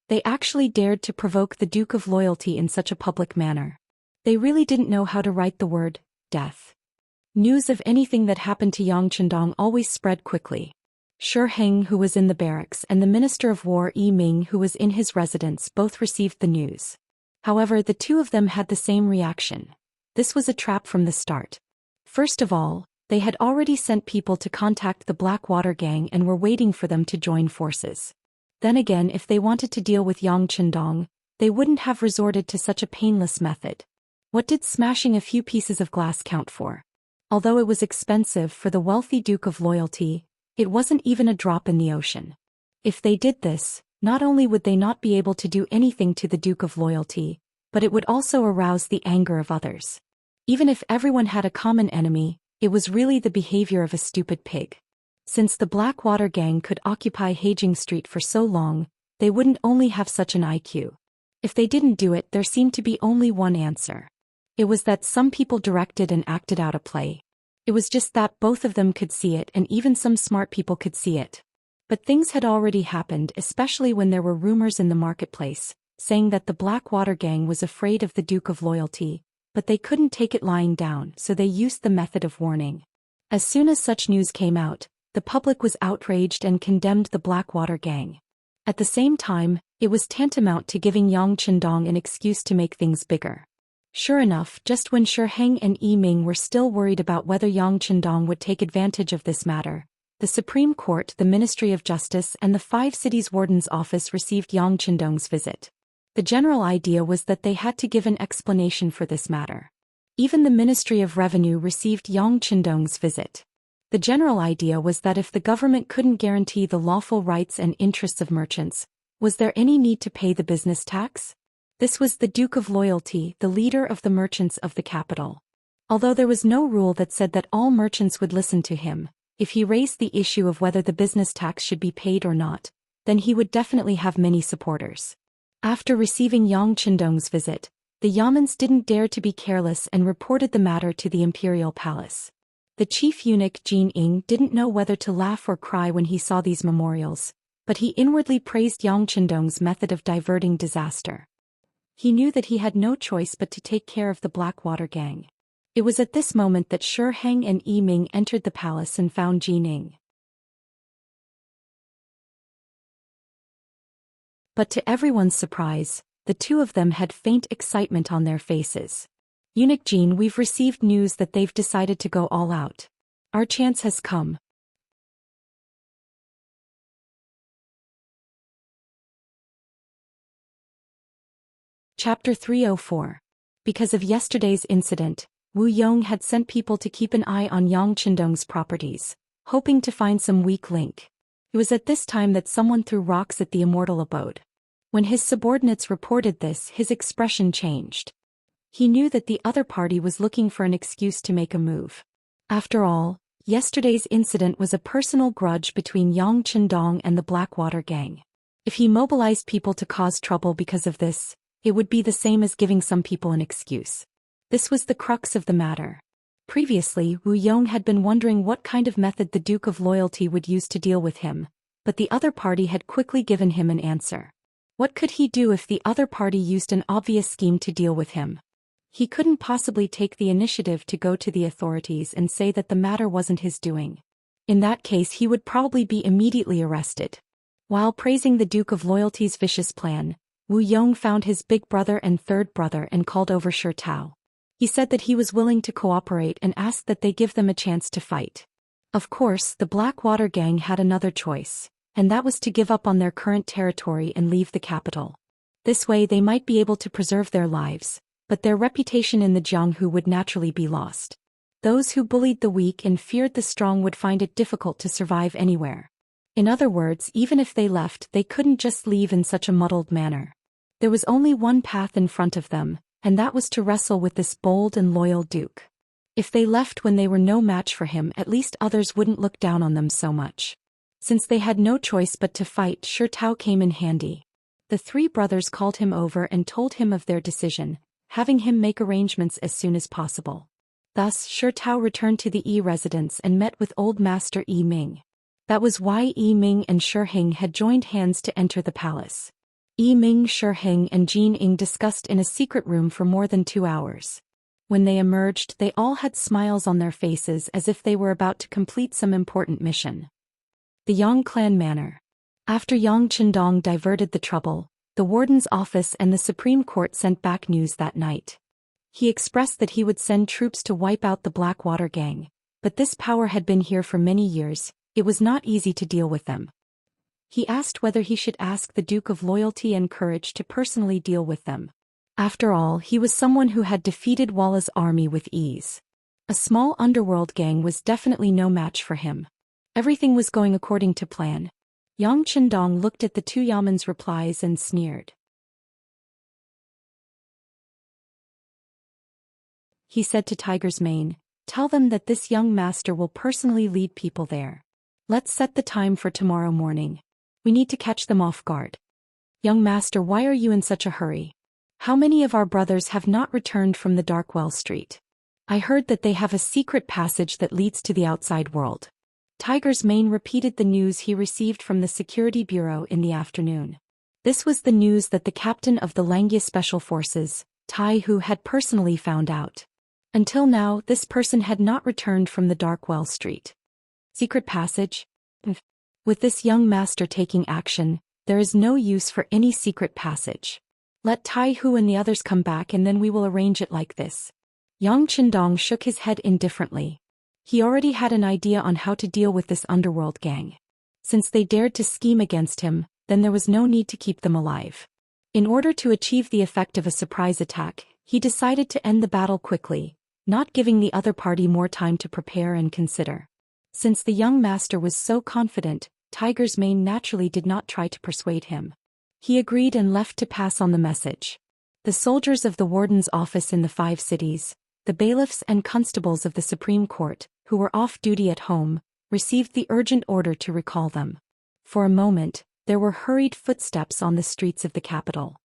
They actually dared to provoke the Duke of Loyalty in such a public manner. They really didn't know how to write the word death. News of anything that happened to Yang Chendong always spread quickly. Shi Heng, who was in the barracks, and the Minister of War Yi Ming, who was in his residence, both received the news. However, the 2 of them had the same reaction. This was a trap from the start. First of all, they had already sent people to contact the Blackwater gang and were waiting for them to join forces. Then again, if they wanted to deal with Yang Chendong, they wouldn't have resorted to such a painless method. What did smashing a few pieces of glass count for? Although it was expensive for the wealthy Duke of Loyalty, it wasn't even a drop in the ocean. If they did this, not only would they not be able to do anything to the Duke of Loyalty, but it would also arouse the anger of others. Even if everyone had a common enemy, it was really the behavior of a stupid pig. Since the Blackwater gang could occupy Haging Street for so long, they wouldn't only have such an IQ. If they didn't do it, there seemed to be only one answer. It was that some people directed and acted out a play. It was just that both of them could see it, and even some smart people could see it. But things had already happened, especially when there were rumors in the marketplace, saying that the Blackwater gang was afraid of the Duke of Loyalty, but they couldn't take it lying down, so they used the method of warning. As soon as such news came out, the public was outraged and condemned the Blackwater gang. At the same time, it was tantamount to giving Yang Chendong an excuse to make things bigger. Sure enough, just when Shi Heng and Yi Ming were still worried about whether Yang Chendong would take advantage of this matter, the Supreme Court, the Ministry of Justice, and the 5 cities warden's office received Yang Chendong's visit. The general idea was that they had to give an explanation for this matter. Even the Ministry of Revenue received Yang Chendong's visit. The general idea was that if the government couldn't guarantee the lawful rights and interests of merchants, was there any need to pay the business tax? This was the Duke of Loyalty, the leader of the merchants of the capital. Although there was no rule that said that all merchants would listen to him, if he raised the issue of whether the business tax should be paid or not, then he would definitely have many supporters. After receiving Yang Chendong's visit, the Yamans didn't dare to be careless and reported the matter to the imperial palace. The chief eunuch Jin Ing didn't know whether to laugh or cry when he saw these memorials, but he inwardly praised Yang Chendong's method of diverting disaster. He knew that he had no choice but to take care of the Blackwater gang. It was at this moment that Shi Heng and Yi Ming entered the palace and found Jin Ing. But to everyone's surprise, the 2 of them had faint excitement on their faces. Eunuch Jin, we've received news that they've decided to go all out. Our chance has come. Chapter 304. Because of yesterday's incident, Wu Yong had sent people to keep an eye on Yang Qindong's properties, hoping to find some weak link. It was at this time that someone threw rocks at the Immortal abode. When his subordinates reported this, his expression changed. He knew that the other party was looking for an excuse to make a move. After all, yesterday's incident was a personal grudge between Yang Qindong and the Blackwater gang. If he mobilized people to cause trouble because of this, it would be the same as giving some people an excuse. This was the crux of the matter. Previously, Wu Yong had been wondering what kind of method the Duke of Loyalty would use to deal with him, but the other party had quickly given him an answer. What could he do if the other party used an obvious scheme to deal with him? He couldn't possibly take the initiative to go to the authorities and say that the matter wasn't his doing. In that case, he would probably be immediately arrested. While praising the Duke of Loyalty's vicious plan, Wu Yong found his big brother and third brother and called over Shi Tao. He said that he was willing to cooperate and asked that they give them a chance to fight. Of course, the Blackwater gang had another choice, and that was to give up on their current territory and leave the capital. This way they might be able to preserve their lives, but their reputation in the Jianghu would naturally be lost. Those who bullied the weak and feared the strong would find it difficult to survive anywhere. In other words, even if they left, they couldn't just leave in such a muddled manner. There was only one path in front of them, and that was to wrestle with this bold and loyal duke. If they left when they were no match for him, at least others wouldn't look down on them so much. Since they had no choice but to fight, Shi Tao came in handy. The three brothers called him over and told him of their decision, having him make arrangements as soon as possible. Thus, Shi Tao returned to the Yi residence and met with Old Master Yi Ming. That was why Yi Ming and Shi Hing had joined hands to enter the palace. Yi Ming, Shi Hing and Jin Ying discussed in a secret room for more than 2 hours. When they emerged, they all had smiles on their faces as if they were about to complete some important mission. The Yang clan manor. After Yang Qindong diverted the trouble, the warden's office and the Supreme Court sent back news that night. He expressed that he would send troops to wipe out the Blackwater gang, but this power had been here for many years. It was not easy to deal with them. He asked whether he should ask the Duke of Loyalty and Courage to personally deal with them. After all, he was someone who had defeated Walla's army with ease. A small underworld gang was definitely no match for him. Everything was going according to plan. Yang Qindong looked at the two Yaman's replies and sneered. He said to Tiger's Mane, "Tell them that this young master will personally lead people there. Let's set the time for tomorrow morning. We need to catch them off guard." "Young master, why are you in such a hurry? How many of our brothers have not returned from the Darkwell Street? I heard that they have a secret passage that leads to the outside world." Tiger's Mane repeated the news he received from the Security Bureau in the afternoon. This was the news that the captain of the Langia Special Forces, Tai Hu, had personally found out. Until now, this person had not returned from the Darkwell Street. Secret passage? With this young master taking action, there is no use for any secret passage. Let Tai Hu and the others come back and then we will arrange it like this. Yang Qindong shook his head indifferently. He already had an idea on how to deal with this underworld gang. Since they dared to scheme against him, then there was no need to keep them alive. In order to achieve the effect of a surprise attack, he decided to end the battle quickly, not giving the other party more time to prepare and consider. Since the young master was so confident, Tiger's Mane naturally did not try to persuade him. He agreed and left to pass on the message. The soldiers of the warden's office in the 5 cities, the bailiffs and constables of the Supreme Court, who were off duty at home, received the urgent order to recall them. For a moment, there were hurried footsteps on the streets of the capital.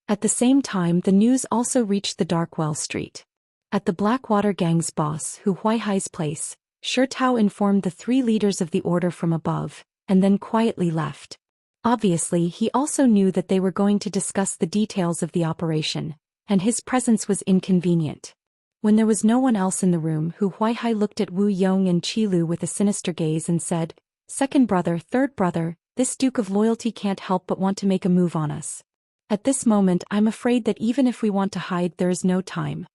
At the same time, the news also reached the Darkwell Street. At the Blackwater gang's boss, Hu Huaihai's place, Shi Tao informed the 3 leaders of the order from above, and then quietly left. Obviously, he also knew that they were going to discuss the details of the operation, and his presence was inconvenient. When there was no one else in the room, Hu Huaihai looked at Wu Yong and Qi Lu with a sinister gaze and said, "Second brother, third brother, this Duke of Loyalty can't help but want to make a move on us. At this moment, I'm afraid that even if we want to hide, there is no time.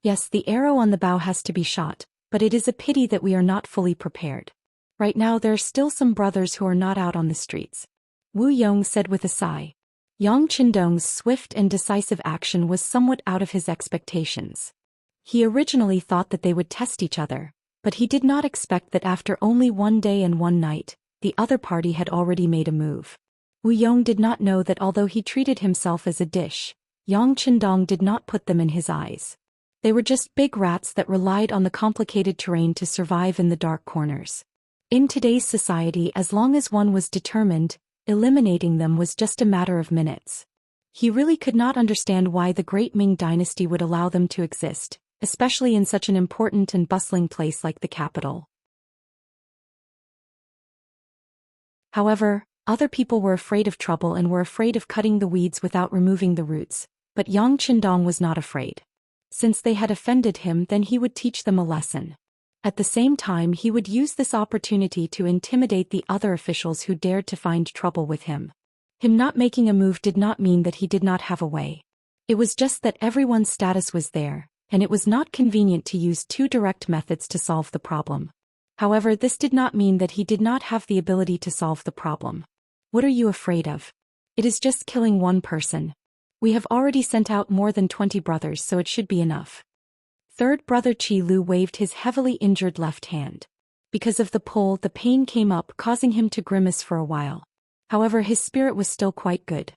Yes, the arrow on the bow has to be shot, but it is a pity that we are not fully prepared. Right now there are still some brothers who are not out on the streets." Wu Yong said with a sigh. Yang Qindong's swift and decisive action was somewhat out of his expectations. He originally thought that they would test each other, but he did not expect that after only 1 day and 1 night, the other party had already made a move. Wu Yong did not know that although he treated himself as a dish, Yang Qindong did not put them in his eyes. They were just big rats that relied on the complicated terrain to survive in the dark corners. In today's society, as long as one was determined, eliminating them was just a matter of minutes. He really could not understand why the great Ming dynasty would allow them to exist, especially in such an important and bustling place like the capital. However, other people were afraid of trouble and were afraid of cutting the weeds without removing the roots, but Yang Qindong was not afraid. Since they had offended him, then he would teach them a lesson. At the same time, he would use this opportunity to intimidate the other officials who dared to find trouble with him. Him not making a move did not mean that he did not have a way. It was just that everyone's status was there, and it was not convenient to use 2 direct methods to solve the problem. However, this did not mean that he did not have the ability to solve the problem. What are you afraid of? It is just killing 1 person. We have already sent out more than 20 brothers, so it should be enough. Third brother Qi Lu waved his heavily injured left hand. Because of the pull, the pain came up, causing him to grimace for a while. However, his spirit was still quite good.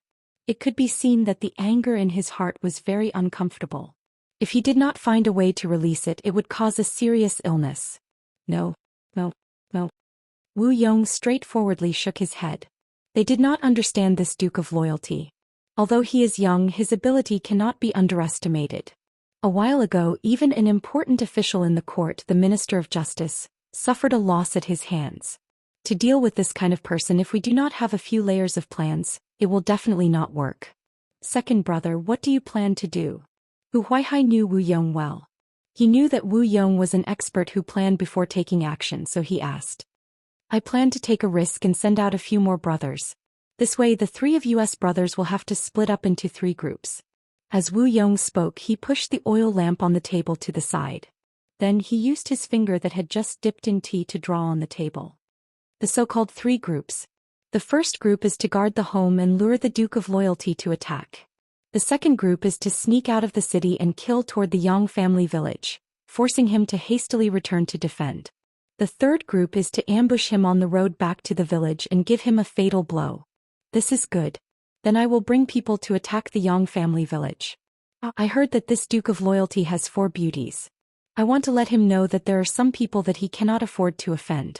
It could be seen that the anger in his heart was very uncomfortable. If he did not find a way to release it, it would cause a serious illness. No. Wu Yong straightforwardly shook his head. They did not understand this Duke of Loyalty. Although he is young, his ability cannot be underestimated. A while ago, even an important official in the court, the Minister of Justice, suffered a loss at his hands. To deal with this kind of person, if we do not have a few layers of plans, it will definitely not work. Second brother, what do you plan to do? Wu Huaihai knew Wu Yong well. He knew that Wu Yong was an expert who planned before taking action, so he asked. I plan to take a risk and send out a few more brothers. This way the 3 of us brothers will have to split up into 3 groups. As Wu Yong spoke, he pushed the oil lamp on the table to the side. Then he used his finger that had just dipped in tea to draw on the table. The so-called 3 groups. The first group is to guard the home and lure the Duke of Loyalty to attack. The second group is to sneak out of the city and kill toward the Yang family village, forcing him to hastily return to defend. The third group is to ambush him on the road back to the village and give him a fatal blow. This is good. Then I will bring people to attack the Yang family village. I heard that this Duke of Loyalty has 4 beauties. I want to let him know that there are some people that he cannot afford to offend.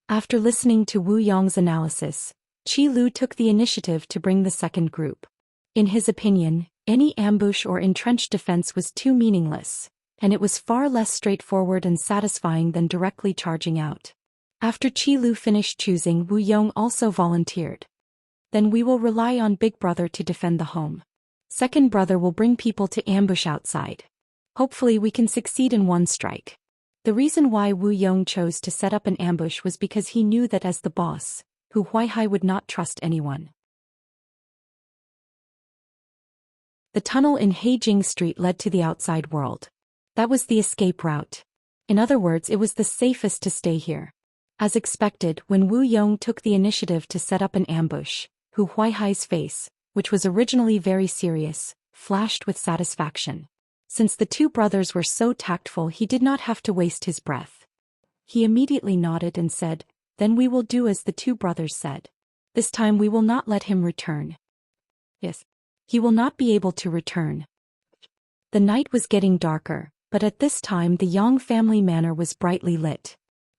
After listening to Wu Yong's analysis, Qi Lu took the initiative to bring the second group. In his opinion, any ambush or entrenched defense was too meaningless, and it was far less straightforward and satisfying than directly charging out. After Qi Lu finished choosing, Wu Yong also volunteered. Then we will rely on Big Brother to defend the home. Second brother will bring people to ambush outside. Hopefully we can succeed in 1 strike. The reason why Wu Yong chose to set up an ambush was because he knew that as the boss, Hu Huaihai would not trust anyone. The tunnel in Heijing Street led to the outside world. That was the escape route. In other words, it was the safest to stay here. As expected, when Wu Yong took the initiative to set up an ambush, Hu Huaihai's face, which was originally very serious, flashed with satisfaction. Since the 2 brothers were so tactful, he did not have to waste his breath. He immediately nodded and said, Then we will do as the 2 brothers said. This time we will not let him return. Yes. He will not be able to return. The night was getting darker, but at this time the Yang family manor was brightly lit.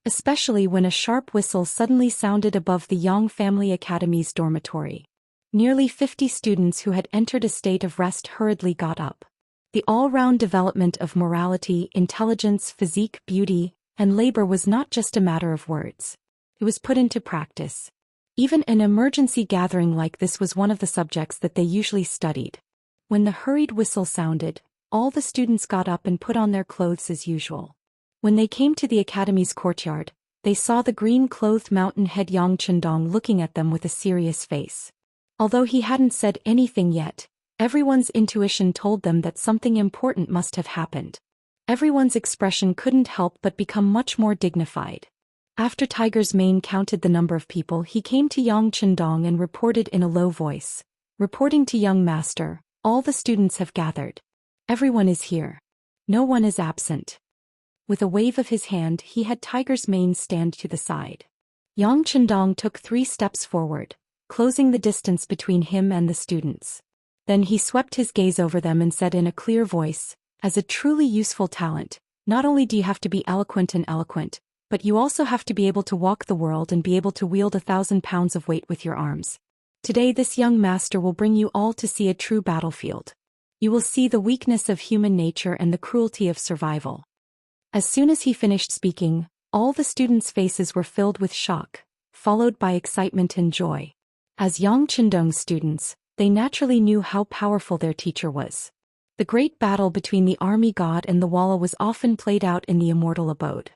Especially when a sharp whistle suddenly sounded above the Yang family academy's dormitory. Nearly 50 students who had entered a state of rest hurriedly got up. The all-round development of morality, intelligence, physique, beauty, and labor was not just a matter of words. It was put into practice. Even an emergency gathering like this was one of the subjects that they usually studied. When the hurried whistle sounded, all the students got up and put on their clothes as usual. When they came to the academy's courtyard, they saw the green-clothed mountain-head Yang Qindong looking at them with a serious face. Although he hadn't said anything yet, everyone's intuition told them that something important must have happened. Everyone's expression couldn't help but become much more dignified. After Tiger's Mane counted the number of people, he came to Yang Qindong and reported in a low voice, Reporting to young master, all the students have gathered. Everyone is here. No one is absent. With a wave of his hand, he had Tiger's Mane stand to the side. Yang Chendong took 3 steps forward, closing the distance between him and the students. Then he swept his gaze over them and said in a clear voice, as a truly useful talent, not only do you have to be eloquent, but you also have to be able to walk the world and be able to wield 1,000 pounds of weight with your arms. Today this young master will bring you all to see a true battlefield. You will see the weakness of human nature and the cruelty of survival. As soon as he finished speaking, all the students' faces were filled with shock, followed by excitement and joy. As Yang Chendong's students, they naturally knew how powerful their teacher was. The great battle between the army god and the Walla was often played out in the Immortal abode.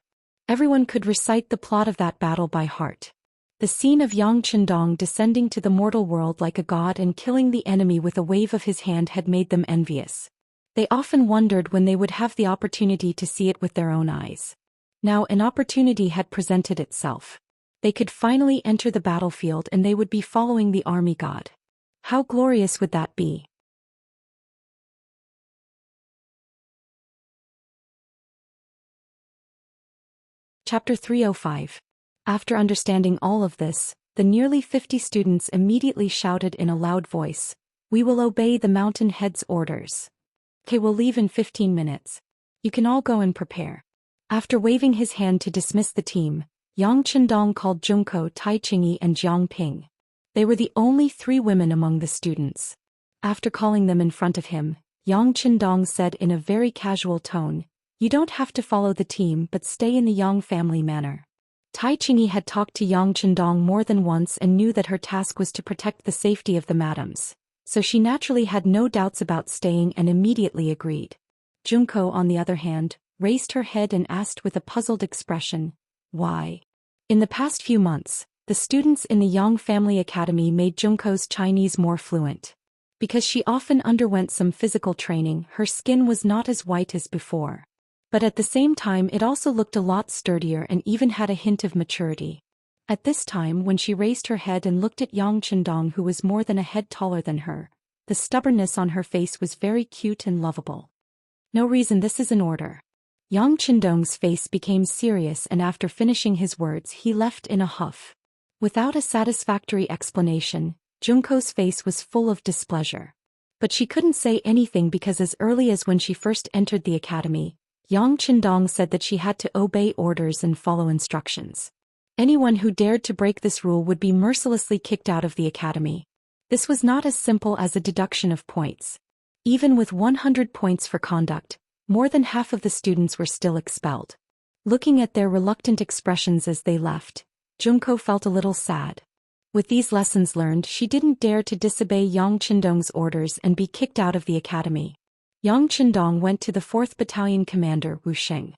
Everyone could recite the plot of that battle by heart. The scene of Yang Chendong descending to the mortal world like a god and killing the enemy with a wave of his hand had made them envious. They often wondered when they would have the opportunity to see it with their own eyes. Now an opportunity had presented itself. They could finally enter the battlefield and they would be following the army god. How glorious would that be? Chapter 305. After understanding all of this, the nearly 50 students immediately shouted in a loud voice, "We will obey the mountain head's orders. Okay, we'll leave in 15 minutes. You can all go and prepare." After waving his hand to dismiss the team, Yang Chendong called Junko, Tai Qingyi and Jiang Ping. They were the only 3 women among the students. After calling them in front of him, Yang Chendong said in a very casual tone, "You don't have to follow the team but stay in the Yang family manor." Tai Qingyi had talked to Yang Chendong more than once and knew that her task was to protect the safety of the madams, so she naturally had no doubts about staying and immediately agreed. Junko, on the other hand, raised her head and asked with a puzzled expression, "Why?" In the past few months, the students in the Yang Family Academy made Junko's Chinese more fluent. Because she often underwent some physical training, her skin was not as white as before. But at the same time it also looked a lot sturdier and even had a hint of maturity. At this time when she raised her head and looked at Yang Chendong, who was more than a head taller than her, the stubbornness on her face was very cute and lovable. "No reason, this is an order." Yang Chendong's face became serious and after finishing his words he left in a huff. Without a satisfactory explanation, Junko's face was full of displeasure. But she couldn't say anything because as early as when she first entered the academy, Yang Chendong said that she had to obey orders and follow instructions. Anyone who dared to break this rule would be mercilessly kicked out of the academy. This was not as simple as a deduction of points. Even with 100 points for conduct, more than half of the students were still expelled. Looking at their reluctant expressions as they left, Junko felt a little sad. With these lessons learned, she didn't dare to disobey Yang Chendong's orders and be kicked out of the academy. Yang Chendong went to the 4th Battalion commander Wuxia.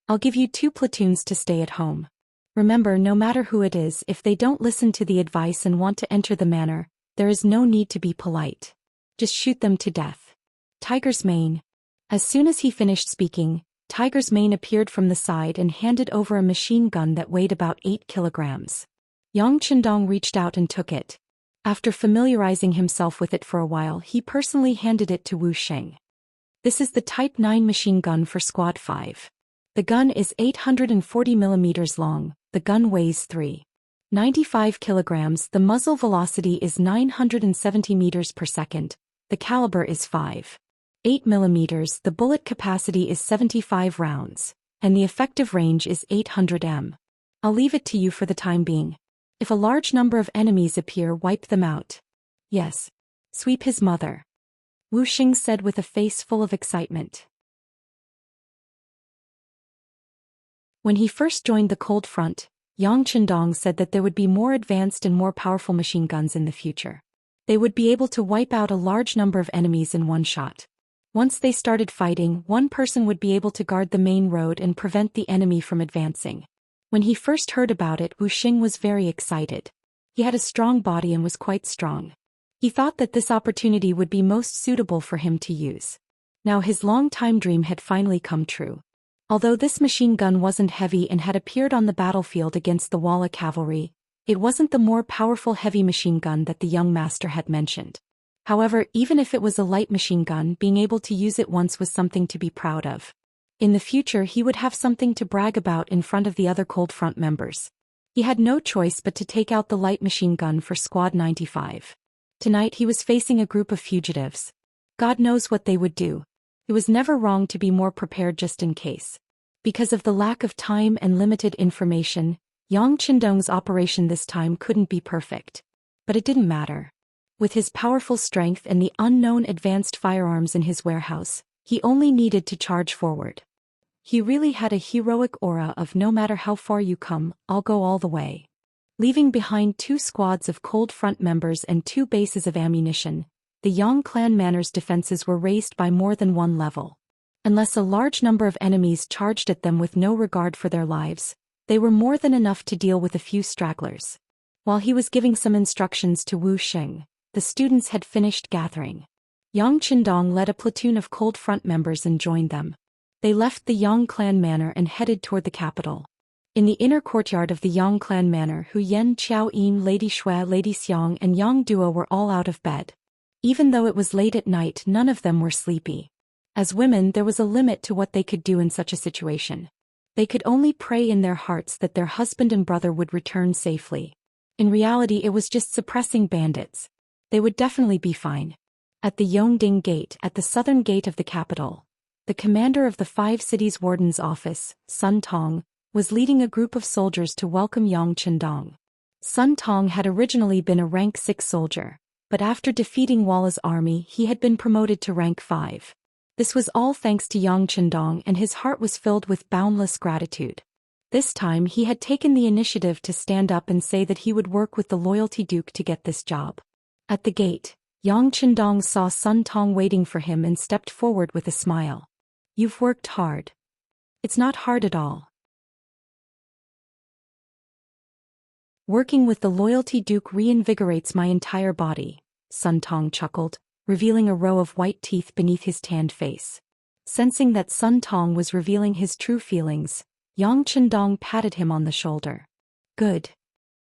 "I'll give you 2 platoons to stay at home. Remember, no matter who it is, if they don't listen to the advice and want to enter the manor, there is no need to be polite. Just shoot them to death." Tiger's Mane. As soon as he finished speaking, Tiger's Mane appeared from the side and handed over a machine gun that weighed about 8 kilograms. Yang Chendong reached out and took it. After familiarizing himself with it for a while, he personally handed it to Wuxia. "This is the Type 9 machine gun for Squad 5. The gun is 840 millimeters long, the gun weighs 3.95 kilograms, the muzzle velocity is 970 meters per second, the caliber is 5.8 millimeters, the bullet capacity is 75 rounds, and the effective range is 800 m. I'll leave it to you for the time being. If a large number of enemies appear, wipe them out." "Yes. Sweep his mother," Wuxia said with a face full of excitement. When he first joined the Cold Front, Yang Chendong said that there would be more advanced and more powerful machine guns in the future. They would be able to wipe out a large number of enemies in one shot. Once they started fighting, one person would be able to guard the main road and prevent the enemy from advancing. When he first heard about it, Wuxia was very excited. He had a strong body and was quite strong. He thought that this opportunity would be most suitable for him to use. Now his long-time dream had finally come true. Although this machine gun wasn't heavy and had appeared on the battlefield against the Walla cavalry, it wasn't the more powerful heavy machine gun that the young master had mentioned. However, even if it was a light machine gun, being able to use it once was something to be proud of. In the future he would have something to brag about in front of the other Cold Front members. He had no choice but to take out the light machine gun for Squad 95. Tonight he was facing a group of fugitives. God knows what they would do. It was never wrong to be more prepared just in case. Because of the lack of time and limited information, Yang Qindong's operation this time couldn't be perfect. But it didn't matter. With his powerful strength and the unknown advanced firearms in his warehouse, he only needed to charge forward. He really had a heroic aura of no matter how far you come, I'll go all the way. Leaving behind 2 squads of Cold Front members and 2 bases of ammunition, the Yang clan manor's defenses were raised by more than 1 level. Unless a large number of enemies charged at them with no regard for their lives, they were more than enough to deal with a few stragglers. While he was giving some instructions to Wuxia, the students had finished gathering. Yang Qindong led a platoon of Cold Front members and joined them. They left the Yang clan manor and headed toward the capital. In the inner courtyard of the Yang clan manor, Hu Yen, Qiao Yin, Lady Shui, Lady Xiang and Yang Duo were all out of bed. Even though it was late at night, none of them were sleepy. As women, there was a limit to what they could do in such a situation. They could only pray in their hearts that their husband and brother would return safely. In reality, it was just suppressing bandits. They would definitely be fine. At the Yongding Gate, at the southern gate of the capital, the commander of the 5 cities warden's office, Sun Tong, was leading a group of soldiers to welcome Yang Qindong. Sun Tong had originally been a rank 6 soldier, but after defeating Walla's army he had been promoted to rank 5. This was all thanks to Yang Qindong, and his heart was filled with boundless gratitude. This time he had taken the initiative to stand up and say that he would work with the Loyalty Duke to get this job. At the gate, Yang Qindong saw Sun Tong waiting for him and stepped forward with a smile. You've worked hard. It's not hard at all. Working with the Loyalty Duke reinvigorates my entire body, Sun Tong chuckled, revealing a row of white teeth beneath his tanned face. Sensing that Sun Tong was revealing his true feelings, Yang Qindong patted him on the shoulder. Good.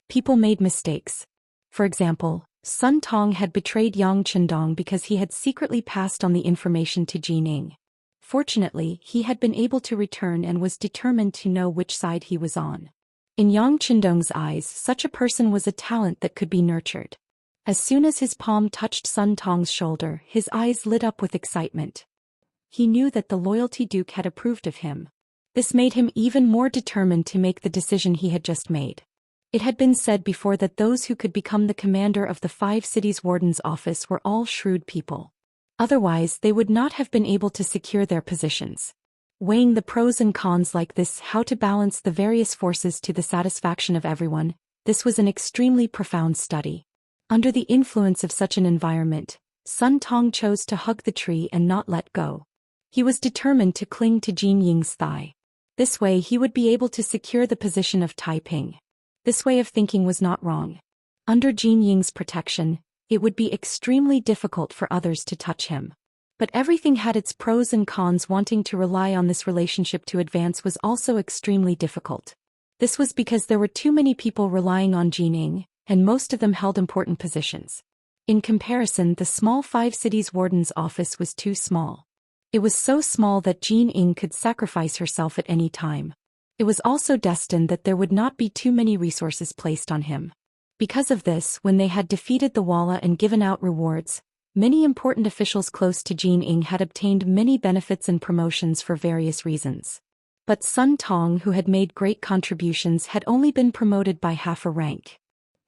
People made mistakes. For example, Sun Tong had betrayed Yang Qindong because he had secretly passed on the information to Jin Ying. Fortunately, he had been able to return and was determined to know which side he was on. In Yang Qindong's eyes, such a person was a talent that could be nurtured. As soon as his palm touched Sun Tong's shoulder, his eyes lit up with excitement. He knew that the Loyalty Duke had approved of him. This made him even more determined to make the decision he had just made. It had been said before that those who could become the commander of the 5 cities warden's office were all shrewd people. Otherwise, they would not have been able to secure their positions. Weighing the pros and cons like this, how to balance the various forces to the satisfaction of everyone, this was an extremely profound study. Under the influence of such an environment, Sun Tong chose to hug the tree and not let go. He was determined to cling to Jin Ying's thigh. This way he would be able to secure the position of Taiping. This way of thinking was not wrong. Under Jin Ying's protection, it would be extremely difficult for others to touch him. But everything had its pros and cons. Wanting to rely on this relationship to advance was also extremely difficult. This was because there were too many people relying on Jin Ying, and most of them held important positions. In comparison, the small 5 cities warden's office was too small. It was so small that Jin Ying could sacrifice herself at any time. It was also destined that there would not be too many resources placed on him. Because of this, when they had defeated the Walla and given out rewards, many important officials close to Jin Ying had obtained many benefits and promotions for various reasons. But Sun Tong, who had made great contributions, had only been promoted by half a rank.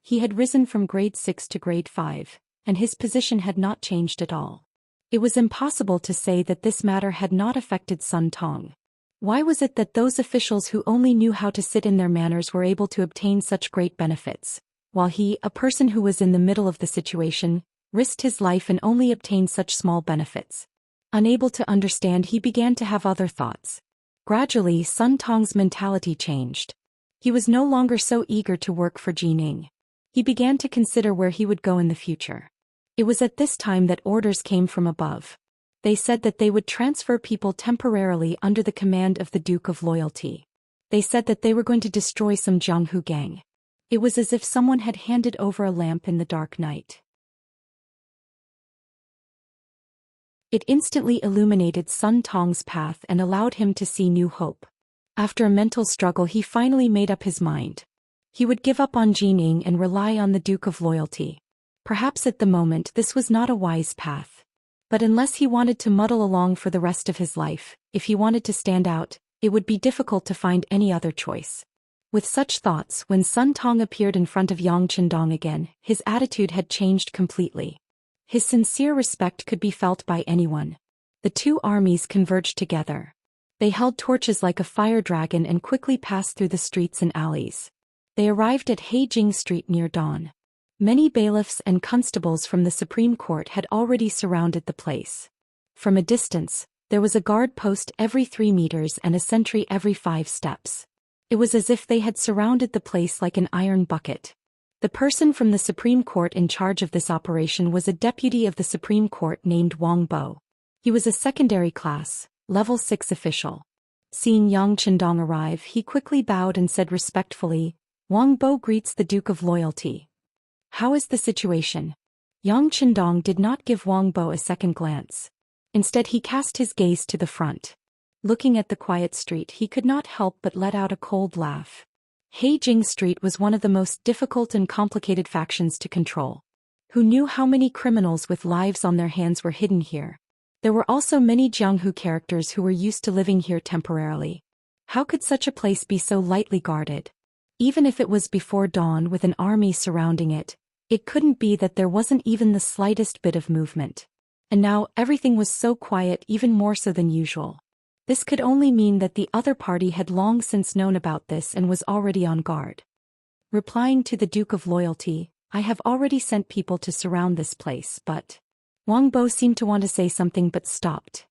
He had risen from grade 6 to grade 5, and his position had not changed at all. It was impossible to say that this matter had not affected Sun Tong. Why was it that those officials who only knew how to sit in their manners were able to obtain such great benefits, while he, a person who was in the middle of the situation, risked his life and only obtained such small benefits? Unable to understand, he began to have other thoughts. Gradually, Sun Tong's mentality changed. He was no longer so eager to work for Jin Ying. He began to consider where he would go in the future. It was at this time that orders came from above. They said that they would transfer people temporarily under the command of the Duke of Loyalty. They said that they were going to destroy some Jianghu gang. It was as if someone had handed over a lamp in the dark night. It instantly illuminated Sun Tong's path and allowed him to see new hope. After a mental struggle, he finally made up his mind. He would give up on Jining and rely on the Duke of Loyalty. Perhaps at the moment this was not a wise path. But unless he wanted to muddle along for the rest of his life, if he wanted to stand out, it would be difficult to find any other choice. With such thoughts, when Sun Tong appeared in front of Yang Chendong again, his attitude had changed completely. His sincere respect could be felt by anyone. The two armies converged together. They held torches like a fire dragon and quickly passed through the streets and alleys. They arrived at Heijing Street near dawn. Many bailiffs and constables from the Supreme Court had already surrounded the place. From a distance, there was a guard post every 3 meters and a sentry every 5 steps. It was as if they had surrounded the place like an iron bucket. The person from the Supreme Court in charge of this operation was a deputy of the Supreme Court named Wang Bo. He was a secondary class, level 6 official. Seeing Yang Chendong arrive, he quickly bowed and said respectfully, "Wang Bo greets the Duke of Loyalty. How is the situation?" Yang Chendong did not give Wang Bo a second glance. Instead, he cast his gaze to the front. Looking at the quiet street, he could not help but let out a cold laugh. Heijing Street was one of the most difficult and complicated factions to control. Who knew how many criminals with lives on their hands were hidden here? There were also many Jianghu characters who were used to living here temporarily. How could such a place be so lightly guarded? Even if it was before dawn with an army surrounding it, it couldn't be that there wasn't even the slightest bit of movement. And now everything was so quiet, even more so than usual. This could only mean that the other party had long since known about this and was already on guard. Replying to the Duke of Loyalty, "I have already sent people to surround this place, but..." Wang Bo seemed to want to say something but stopped.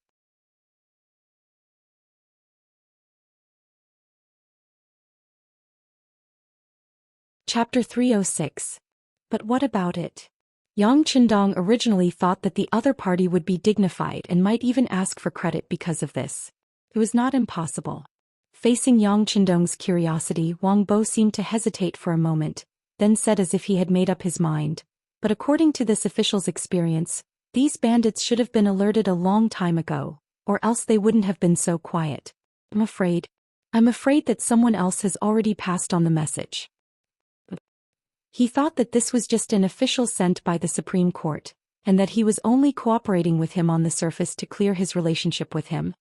Chapter 306. But what about it? Yang Chendong originally thought that the other party would be dignified and might even ask for credit because of this. It was not impossible. Facing Yang Chendong's curiosity, Wang Bo seemed to hesitate for a moment, then said as if he had made up his mind, "But according to this official's experience, these bandits should have been alerted a long time ago, or else they wouldn't have been so quiet. I'm afraid that someone else has already passed on the message." He thought that this was just an official sent by the Supreme Court, and that he was only cooperating with him on the surface to clear his relationship with him.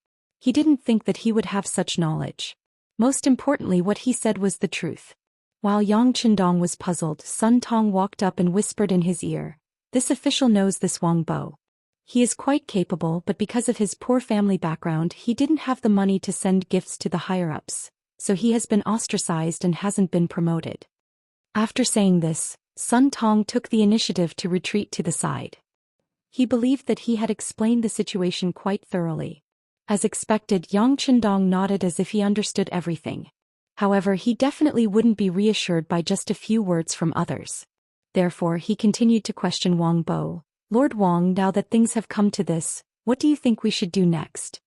He didn't think that he would have such knowledge. Most importantly, what he said was the truth. While Yang Chendong was puzzled, Sun Tong walked up and whispered in his ear, "This official knows this Wang Bo. He is quite capable, but because of his poor family background, he didn't have the money to send gifts to the higher-ups, so he has been ostracized and hasn't been promoted." After saying this, Sun Tong took the initiative to retreat to the side. He believed that he had explained the situation quite thoroughly. As expected, Yang Chendong nodded as if he understood everything. However, he definitely wouldn't be reassured by just a few words from others. Therefore, he continued to question Wang Bo. "Lord Wang, now that things have come to this, what do you think we should do next?"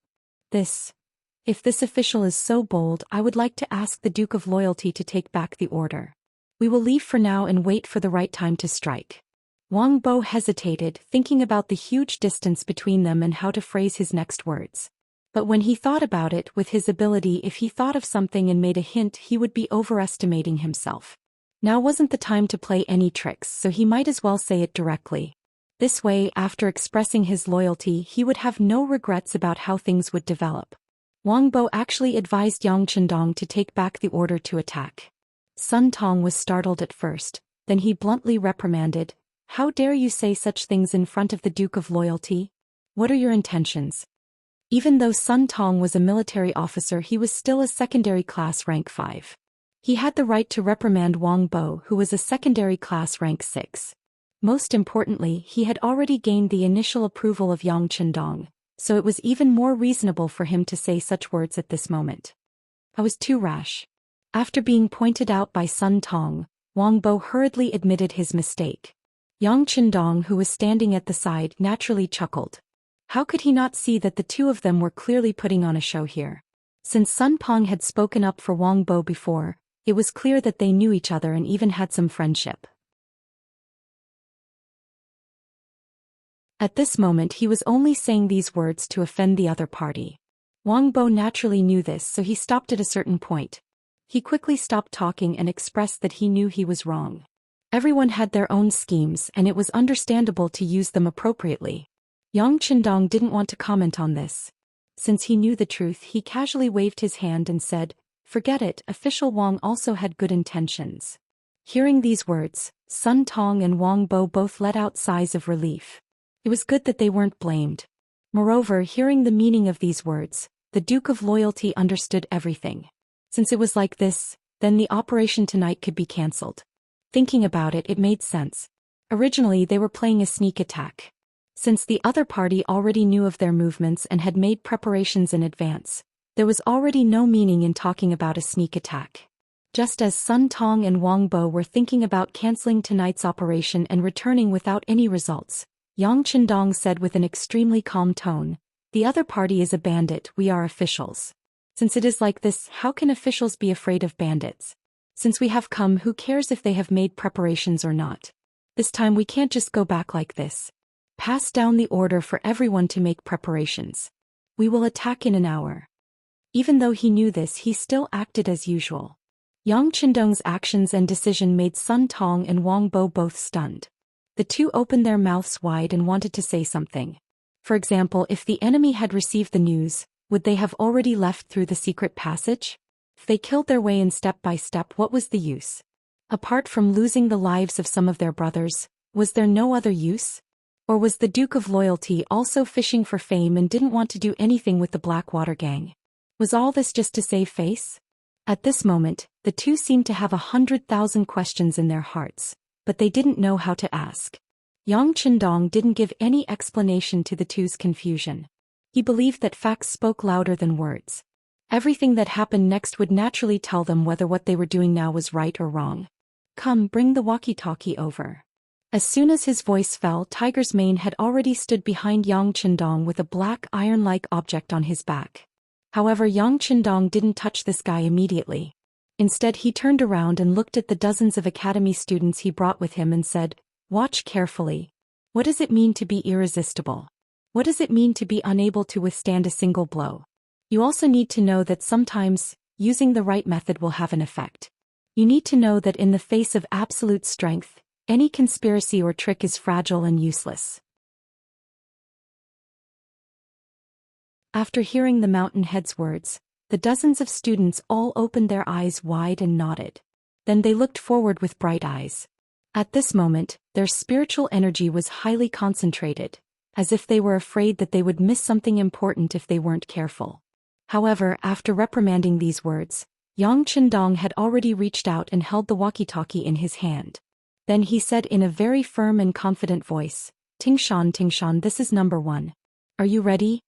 If this official is so bold, I would like to ask the Duke of Loyalty to take back the order. We will leave for now and wait for the right time to strike." Wang Bo hesitated, thinking about the huge distance between them and how to phrase his next words. But when he thought about it, with his ability, if he thought of something and made a hint, he would be overestimating himself. Now wasn't the time to play any tricks, so he might as well say it directly. This way, after expressing his loyalty, he would have no regrets about how things would develop. Wang Bo actually advised Yang Chendong to take back the order to attack. Sun Tong was startled at first, then he bluntly reprimanded, "How dare you say such things in front of the Duke of Loyalty? What are your intentions?" Even though Sun Tong was a military officer, he was still a secondary class rank 5. He had the right to reprimand Wang Bo, who was a secondary class rank 6. Most importantly, he had already gained the initial approval of Yang Chendong, so it was even more reasonable for him to say such words at this moment. "I was too rash." After being pointed out by Sun Tong, Wang Bo hurriedly admitted his mistake. Yang Chendong, who was standing at the side, naturally chuckled. How could he not see that the two of them were clearly putting on a show here? Since Sun Pong had spoken up for Wang Bo before, it was clear that they knew each other and even had some friendship. At this moment he was only saying these words to offend the other party. Wang Bo naturally knew this, so he stopped at a certain point. He quickly stopped talking and expressed that he knew he was wrong. Everyone had their own schemes and it was understandable to use them appropriately. Yang Qindong didn't want to comment on this. Since he knew the truth, he casually waved his hand and said, "Forget it, official Wang also had good intentions." Hearing these words, Sun Tong and Wang Bo both let out sighs of relief. It was good that they weren't blamed. Moreover, hearing the meaning of these words, the Duke of Loyalty understood everything. Since it was like this, then the operation tonight could be cancelled. Thinking about it, it made sense. Originally they were playing a sneak attack. Since the other party already knew of their movements and had made preparations in advance, there was already no meaning in talking about a sneak attack. Just as Sun Tong and Wang Bo were thinking about cancelling tonight's operation and returning without any results, Yang Qindong said with an extremely calm tone, "The other party is a bandit, we are officials. Since it is like this, how can officials be afraid of bandits? Since we have come, who cares if they have made preparations or not? This time we can't just go back like this. Pass down the order for everyone to make preparations. We will attack in an hour." Even though he knew this, he still acted as usual. Yang Qindong's actions and decision made Sun Tong and Wang Bo both stunned. The two opened their mouths wide and wanted to say something. For example, if the enemy had received the news, would they have already left through the secret passage? If they killed their way in step by step, what was the use? Apart from losing the lives of some of their brothers, was there no other use? Or was the Duke of Loyalty also fishing for fame and didn't want to do anything with the Blackwater gang? Was all this just to save face? At this moment, the two seemed to have 100,000 questions in their hearts, but they didn't know how to ask. Yang Qindong didn't give any explanation to the two's confusion. He believed that facts spoke louder than words. Everything that happened next would naturally tell them whether what they were doing now was right or wrong. "Come, bring the walkie-talkie over." As soon as his voice fell, Tiger's Mane had already stood behind Yang Qindong with a black iron-like object on his back. However, Yang Qindong didn't touch this guy immediately. Instead, he turned around and looked at the dozens of academy students he brought with him and said, "Watch carefully. What does it mean to be irresistible? What does it mean to be unable to withstand a single blow? You also need to know that sometimes, using the right method will have an effect. You need to know that in the face of absolute strength, any conspiracy or trick is fragile and useless." After hearing the mountain head's words, the dozens of students all opened their eyes wide and nodded. Then they looked forward with bright eyes. At this moment, their spiritual energy was highly concentrated, as if they were afraid that they would miss something important if they weren't careful. However, after reprimanding these words, Yang Qindong had already reached out and held the walkie-talkie in his hand. Then he said in a very firm and confident voice, Tingshan, this is number 1. Are you ready?"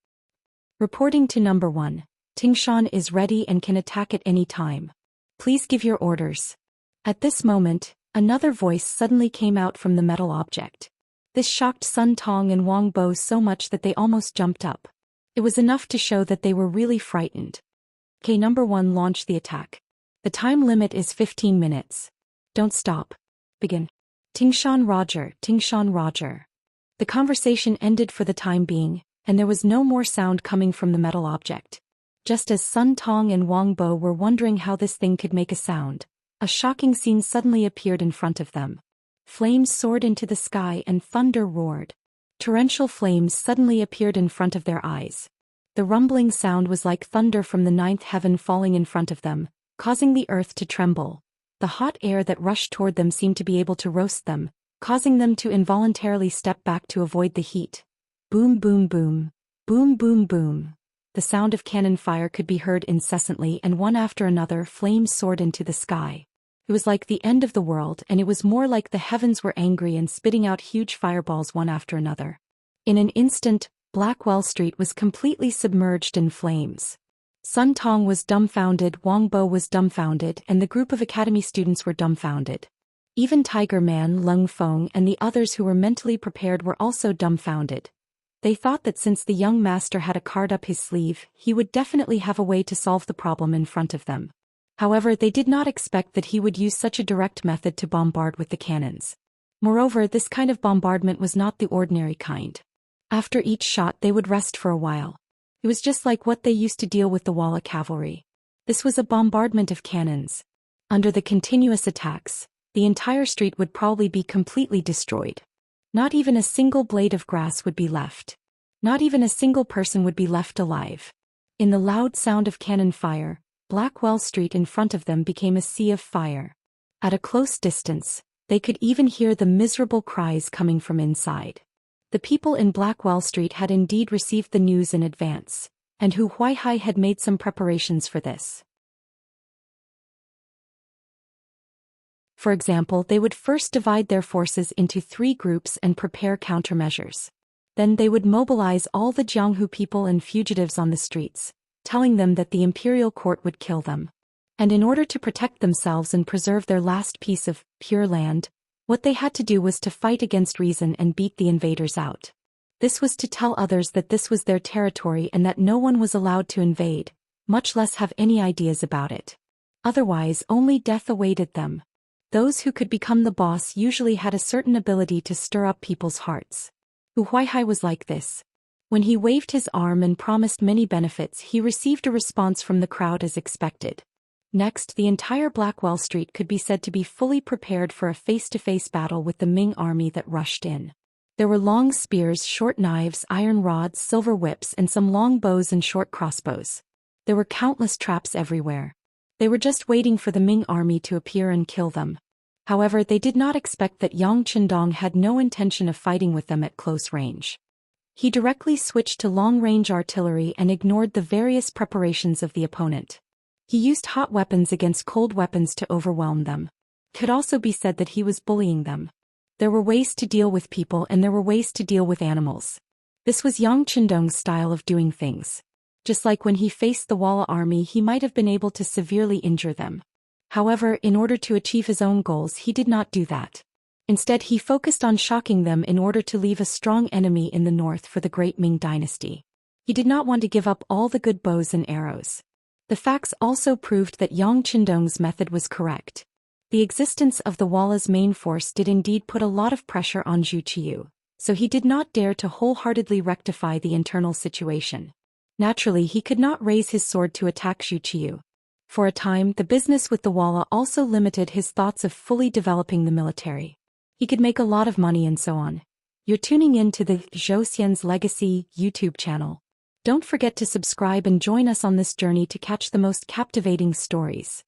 Reporting to number 1, Tingshan is ready and can attack at any time. Please give your orders. At this moment, another voice suddenly came out from the metal object. This shocked Sun Tong and Wang Bo so much that they almost jumped up. It was enough to show that they were really frightened. "Okay, number 1, launch the attack. The time limit is 15 minutes. Don't stop. Begin." Tingshan Roger. The conversation ended for the time being, and there was no more sound coming from the metal object. Just as Sun Tong and Wang Bo were wondering how this thing could make a sound, a shocking scene suddenly appeared in front of them. Flames soared into the sky and thunder roared. Torrential flames suddenly appeared in front of their eyes. The rumbling sound was like thunder from the 9th heaven falling in front of them, causing the earth to tremble. The hot air that rushed toward them seemed to be able to roast them, causing them to involuntarily step back to avoid the heat. Boom boom boom. Boom boom boom. The sound of cannon fire could be heard incessantly, and one after another flames soared into the sky. It was like the end of the world, and it was more like the heavens were angry and spitting out huge fireballs one after another. In an instant, Blackwell Street was completely submerged in flames. Sun Tong was dumbfounded, Wang Bo was dumbfounded, and the group of academy students were dumbfounded. Even Tiger Man, Lung Feng, and the others who were mentally prepared were also dumbfounded. They thought that since the young master had a card up his sleeve, he would definitely have a way to solve the problem in front of them. However, they did not expect that he would use such a direct method to bombard with the cannons. Moreover, this kind of bombardment was not the ordinary kind. After each shot they would rest for a while. It was just like what they used to deal with the Walla cavalry. This was a bombardment of cannons. Under the continuous attacks, the entire street would probably be completely destroyed. Not even a single blade of grass would be left. Not even a single person would be left alive. In the loud sound of cannon fire, Blackwell Street in front of them became a sea of fire. At a close distance, they could even hear the miserable cries coming from inside. The people in Blackwell Street had indeed received the news in advance, and Hu Huaihai had made some preparations for this. For example, they would first divide their forces into 3 groups and prepare countermeasures. Then they would mobilize all the Jianghu people and fugitives on the streets, telling them that the imperial court would kill them. And in order to protect themselves and preserve their last piece of pure land, what they had to do was to fight against reason and beat the invaders out. This was to tell others that this was their territory and that no one was allowed to invade, much less have any ideas about it. Otherwise, only death awaited them. Those who could become the boss usually had a certain ability to stir up people's hearts. Hu Huaihai was like this. When he waved his arm and promised many benefits, he received a response from the crowd as expected. Next, the entire Blackwell Street could be said to be fully prepared for a face-to-face battle with the Ming army that rushed in. There were long spears, short knives, iron rods, silver whips, and some long bows and short crossbows. There were countless traps everywhere. They were just waiting for the Ming army to appear and kill them. However, they did not expect that Yang Qindong had no intention of fighting with them at close range. He directly switched to long-range artillery and ignored the various preparations of the opponent. He used hot weapons against cold weapons to overwhelm them. It could also be said that he was bullying them. There were ways to deal with people and there were ways to deal with animals. This was Yang Qindong's style of doing things. Just like when he faced the Walla army, he might have been able to severely injure them. However, in order to achieve his own goals, he did not do that. Instead, he focused on shocking them in order to leave a strong enemy in the north for the great Ming dynasty. He did not want to give up all the good bows and arrows. The facts also proved that Yang Qindong's method was correct. The existence of the Walla's main force did indeed put a lot of pressure on Zhu Qiu, so he did not dare to wholeheartedly rectify the internal situation. Naturally, he could not raise his sword to attack Zhu Qiu. For a time, the business with the Walla also limited his thoughts of fully developing the military. He could make a lot of money and so on. You're tuning in to the Zhou Xian's Legacy YouTube channel. Don't forget to subscribe and join us on this journey to catch the most captivating stories.